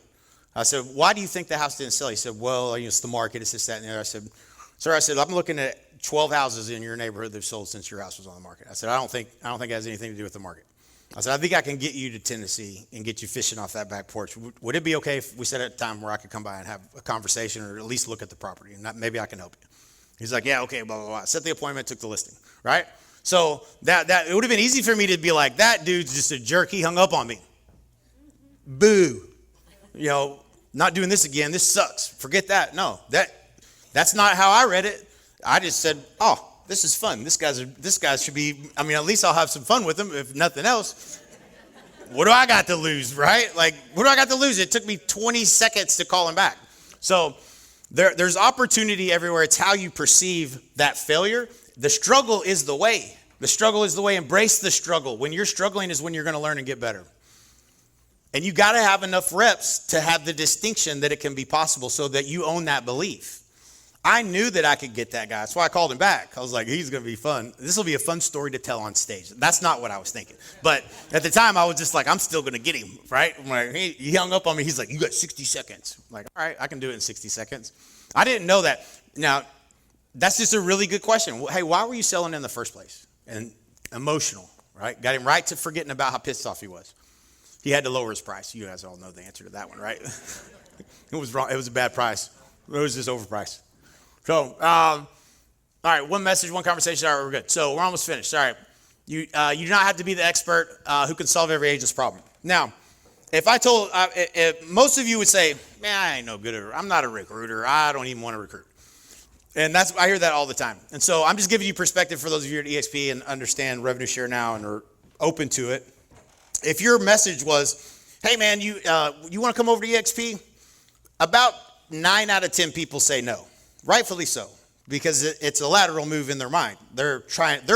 I said, why do you think the house didn't sell? He said, well, it's the market, it's this, that, and the other. I said, sir, I'm looking at 12 houses in your neighborhood that have sold since your house was on the market. I said, I don't think it has anything to do with the market. I said, I think I can get you to Tennessee and get you fishing off that back porch. Would it be okay if we set a time where I could come by and have a conversation or at least look at the property? And maybe I can help you. He's like, yeah, okay, blah, blah, blah. Set the appointment, took the listing, right? So that it would have been easy for me to be like, that dude's just a jerk. He hung up on me. Boo. Not doing this again. This sucks. Forget that. No, that's not how I read it. I just said, oh, this is fun. This guy should be, at least I'll have some fun with him, if nothing else. what do I got to lose, right? Like, what do I got to lose? It took me 20 seconds to call him back. So there's opportunity everywhere. It's how you perceive that failure. The struggle is the way. The struggle is the way. Embrace the struggle. When you're struggling is when you're going to learn and get better. And you got to have enough reps to have the distinction that it can be possible so that you own that belief. I knew that I could get that guy. That's why I called him back. I was like, he's going to be fun. This will be a fun story to tell on stage. That's not what I was thinking. But at the time, I was just like, I'm still going to get him, right? I'm like, he hung up on me. He's like, you got 60 seconds. I'm like, all right, I can do it in 60 seconds. I didn't know that. Now, that's just a really good question. Hey, why were you selling in the first place? And emotional, right? Got him right to forgetting about how pissed off he was. He had to lower his price. You guys all know the answer to that one, right? It was wrong. It was a bad price. It was just overpriced. So, all right, one message, one conversation. All right, we're good. So we're almost finished. All right, you do not have to be the expert who can solve every agent's problem. Now, if I told, if most of you would say, man, I ain't no good at, I'm not a recruiter. I don't even want to recruit. And I hear that all the time. And so I'm just giving you perspective for those of you at EXP and understand revenue share now and are open to it. If your message was, hey man, you want to come over to EXP? About 9 out of 10 people say no. Rightfully so, because it's a lateral move in their mind. They're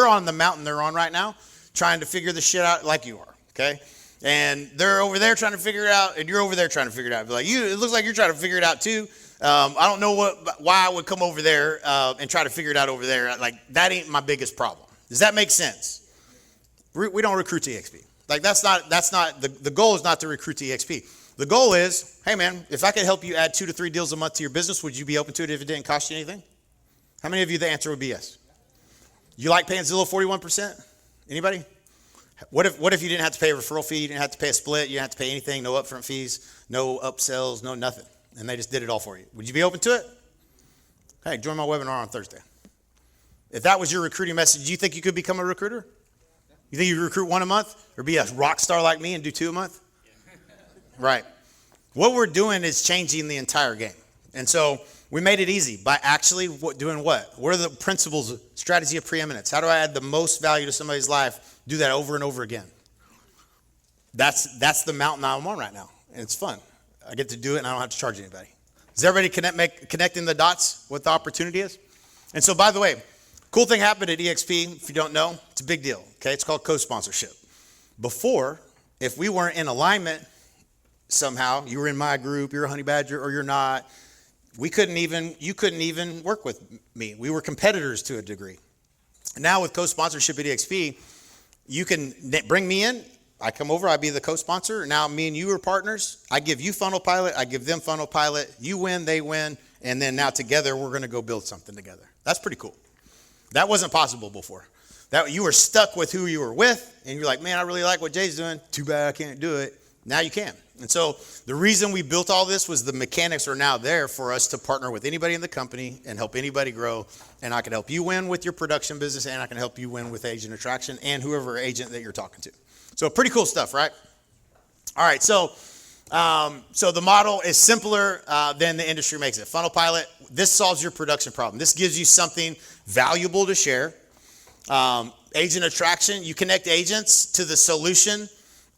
on the mountain they're on right now, trying to figure the shit out like you are, okay? And they're over there trying to figure it out, and you're over there trying to figure it out. Like it looks like you're trying to figure it out too. I don't know why I would come over there and try to figure it out over there. Like that ain't my biggest problem. Does that make sense? We don't recruit to EXP. Like that's not the goal is not to recruit to EXP. The goal is, hey man, if I could help you add 2 to 3 deals a month to your business, would you be open to it if it didn't cost you anything? How many of you the answer would be yes? You like paying Zillow 41%? Anybody? What if you didn't have to pay a referral fee, you didn't have to pay a split, you didn't have to pay anything, no upfront fees, no upsells, no nothing, and they just did it all for you? Would you be open to it? Hey, join my webinar on Thursday. If that was your recruiting message, do you think you could become a recruiter? You think you recruit 1 a month or be a rock star like me and do 2 a month? Right. What we're doing is changing the entire game. And so we made it easy by actually doing what? What are the principles, strategy of preeminence? How do I add the most value to somebody's life? Do that over and over again. That's the mountain I'm on right now. And it's fun. I get to do it and I don't have to charge anybody. Is everybody connecting the dots what the opportunity is? And so, by the way, cool thing happened at EXP. If you don't know, it's a big deal. Okay, it's called co-sponsorship. Before, if we weren't in alignment, somehow you were in my group, you're a honey badger, or you're not. You couldn't even work with me. We were competitors to a degree. Now with co-sponsorship at EXP, you can bring me in. I come over, I be the co-sponsor. Now me and you are partners. I give you Funnel Pilot, I give them Funnel Pilot. You win, they win, and then now together we're going to go build something together. That's pretty cool. That wasn't possible before. That you were stuck with who you were with, and you're like, man, I really like what Jay's doing. Too bad I can't do it. Now you can. And so the reason we built all this was the mechanics are now there for us to partner with anybody in the company and help anybody grow. And I can help you win with your production business, and I can help you win with agent attraction and whoever agent that you're talking to. So pretty cool stuff, right? All right, so the model is simpler than the industry makes it. Funnel Pilot, this solves your production problem. This gives you something valuable to share. Agent attraction, you connect agents to the solution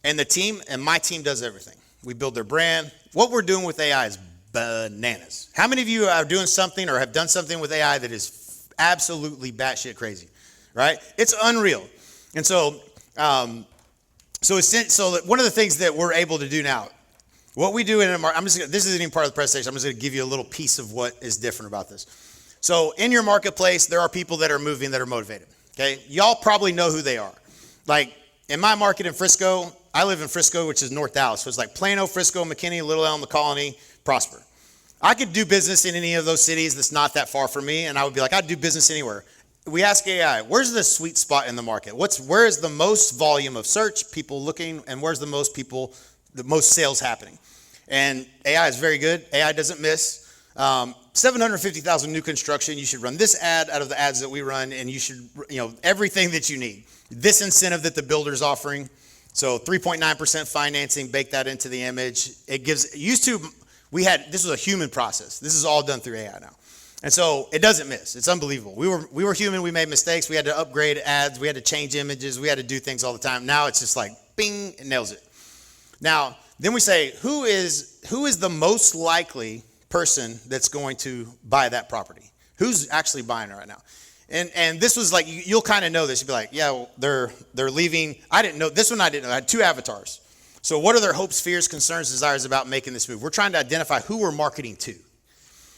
and the team, and my team does everything. We build their brand. What we're doing with AI is bananas. How many of you are doing something or have done something with AI that is absolutely batshit crazy, right? It's unreal. And so one of the things that we're able to do now, what we do in a market, this isn't even part of the presentation. I'm just going to give you a little piece of what is different about this. So in your marketplace, there are people that are moving that are motivated. Okay, y'all probably know who they are. Like in my market in Frisco, I live in Frisco, which is North Dallas. So it's like Plano, Frisco, McKinney, Little Elm, the Colony, Prosper. I could do business in any of those cities that's not that far from me, and I would be like, I'd do business anywhere. We ask AI, where's the sweet spot in the market? Where is the most volume of search, people looking, and where's the most sales happening? And AI is very good. AI doesn't miss. 750,000 new construction. You should run this ad out of the ads that we run, and you should, everything that you need. This incentive that the builder's offering. So 3.9% financing, bake that into the image. This was a human process. This is all done through AI now. And so it doesn't miss. It's unbelievable. We were human. We made mistakes. We had to upgrade ads. We had to change images. We had to do things all the time. Now it's just like, bing, it nails it. Now, then we say, who is the most likely person that's going to buy that property? Who's actually buying it right now? And this was like, you'll kind of know this. You'll be like, yeah, well, they're leaving. I didn't know. This one I didn't know. I had 2 avatars. So what are their hopes, fears, concerns, desires about making this move? We're trying to identify who we're marketing to.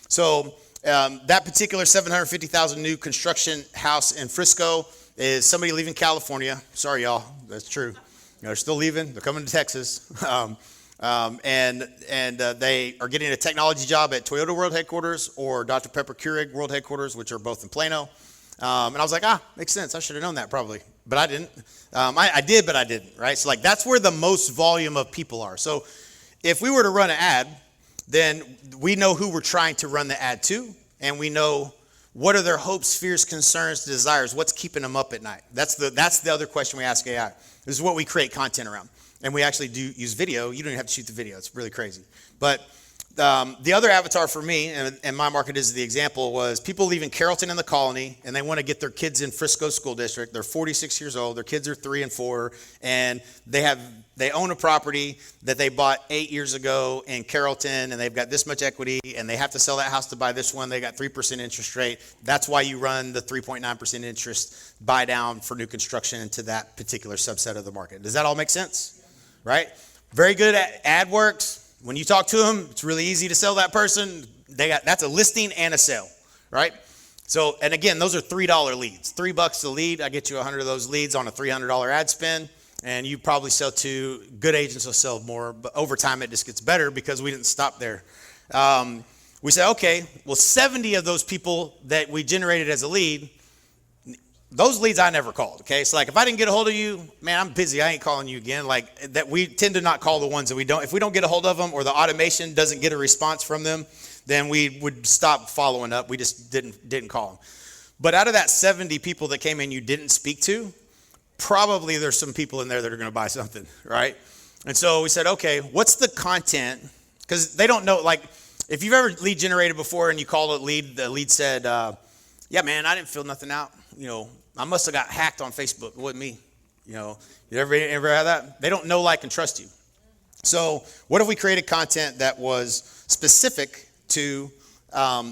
So that particular 750,000 new construction house in Frisco is somebody leaving California. Sorry, y'all. That's true. They're still leaving. They're coming to Texas. And they are getting a technology job at Toyota World Headquarters or Dr. Pepper Keurig World Headquarters, which are both in Plano. And I was like, makes sense. I should have known that probably, but I didn't. I did, but I didn't, right? So like that's where the most volume of people are. So if we were to run an ad, then we know who we're trying to run the ad to, and we know what are their hopes, fears, concerns, desires, what's keeping them up at night. That's the other question we ask AI. This is what we create content around. And we actually do use video. You don't even have to shoot the video. It's really crazy. But the other avatar for me, and my market is the example, was people leaving Carrollton in the Colony, and they want to get their kids in Frisco School District. They're 46 years old. Their kids are 3 and 4, and they own a property that they bought 8 years ago in Carrollton, and they've got this much equity, and they have to sell that house to buy this one. They got 3% interest rate. That's why you run the 3.9% interest buy down for new construction into that particular subset of the market. Does that all make sense? Right? Very good at ad works. When you talk to them, it's really easy to sell that person. That's a listing and a sale, right? So, and again, those are $3 leads. $3 a lead. I get you 100 of those leads on a $300 ad spend, and you probably sell to good agents will sell more, but over time it just gets better because we didn't stop there. We say, okay, well, 70 of those people that we generated as a lead, those leads I never called, okay? So like if I didn't get a hold of you, man, I'm busy. I ain't calling you again. Like that we tend to not call the ones that we don't. If we don't get a hold of them or the automation doesn't get a response from them, then we would stop following up. We just didn't call them. But out of that 70 people that came in you didn't speak to, probably there's some people in there that are going to buy something, right? And so we said, okay, what's the content? Because they don't know, like if you've ever lead generated before and you called a lead, the lead said, yeah, man, I didn't fill nothing out. I must have got hacked on Facebook. It wasn't me. You ever had that? They don't know, like, and trust you. So what if we created content that was specific to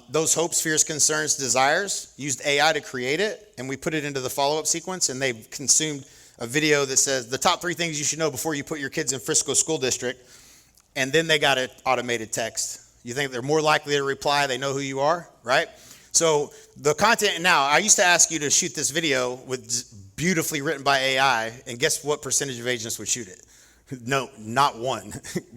those hopes, fears, concerns, desires, used AI to create it, and we put it into the follow-up sequence, and they've consumed a video that says the top 3 things you should know before you put your kids in Frisco School District, and then they got an automated text. You think they're more likely to reply, they know who you are, right? So the content now, I used to ask you to shoot this video with beautifully written by AI, and guess what percentage of agents would shoot it? No, not one.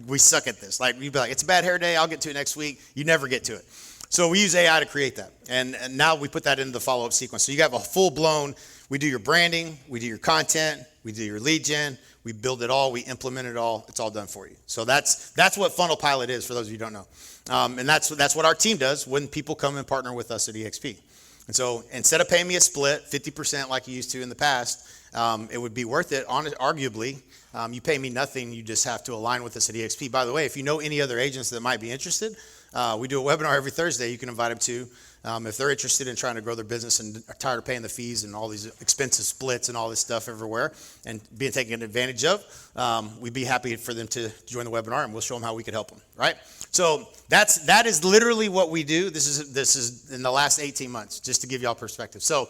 We suck at this. Like you'd be like, it's a bad hair day, I'll get to it next week. You never get to it. So we use AI to create that. And now we put that into the follow-up sequence. So you have a full-blown, we do your branding, we do your content, we do your lead gen, we build it all, we implement it all, it's all done for you. So that's what Funnel Pilot is for those of you who don't know. And that's what our team does when people come and partner with us at EXP. And so instead of paying me a split, 50% like you used to in the past, it would be worth it, arguably. You pay me nothing, you just have to align with us at EXP. By the way, if you know any other agents that might be interested, we do a webinar every Thursday you can invite them to. If they're interested in trying to grow their business and are tired of paying the fees and all these expensive splits and all this stuff everywhere and being taken advantage of, we'd be happy for them to join the webinar and we'll show them how we could help them, right? So that is literally what we do. This is in the last 18 months, just to give y'all perspective. So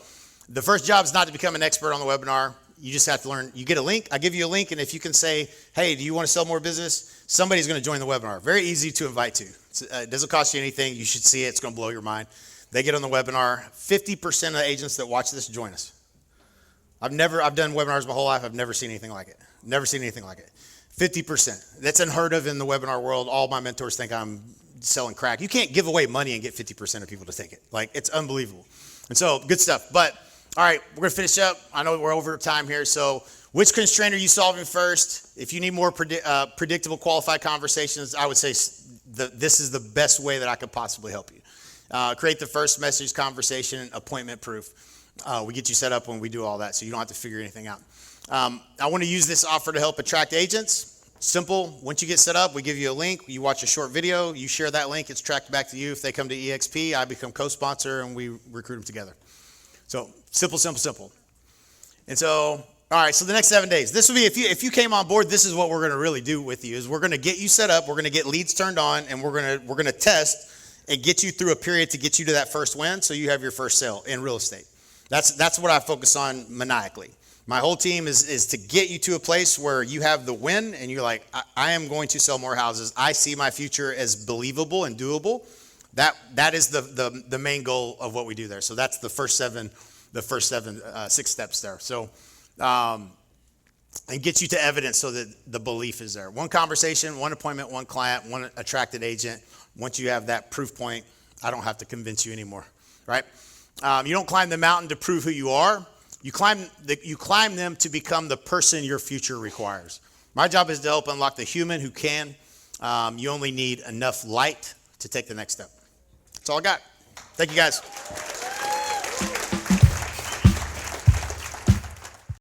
the first job is not to become an expert on the webinar. You just have to learn. You get a link. I give you a link, and if you can say, hey, do you want to sell more business? Somebody's going to join the webinar. Very easy to invite to. It doesn't cost you anything. You should see it. It's going to blow your mind. They get on the webinar. 50% of the agents that watch this join us. I've done webinars my whole life. I've never seen anything like it. Never seen anything like it. 50%. That's unheard of in the webinar world. All my mentors think I'm selling crack. You can't give away money and get 50% of people to take it. Like, it's unbelievable. And so, good stuff. But, all right, we're going to finish up. I know we're over time here. So, which constraint are you solving first? If you need more predictable, qualified conversations, I would say this is the best way that I could possibly help you. Create the first message, conversation, appointment proof. We get you set up when we do all that, so you don't have to figure anything out. I want to use this offer to help attract agents. Simple. Once you get set up, we give you a link. You watch a short video. You share that link. It's tracked back to you. If they come to EXP, I become co-sponsor, and we recruit them together. So simple, simple, simple. And so, all All right, so the next 7 days. This will be, if you came on board, this is what we're going to really do with you, is we're going to get you set up, we're going to get leads turned on, and we're going to test and get you through a period to get you to that first win so you have your first sale in real estate. That's what I focus on maniacally. My whole team is to get you to a place where you have the win and you're like, I am going to sell more houses. I see my future as believable and doable. That is the main goal of what we do there. So that's the first 6 steps there. So, and get you to evidence so that the belief is there. One conversation, one appointment, one client, one attracted agent. Once you have that proof point, I don't have to convince you anymore, right? You don't climb the mountain to prove who you are. You climb them to become the person your future requires. My job is to help unlock the human who can. You only need enough light to take the next step. That's all I got. Thank you, guys.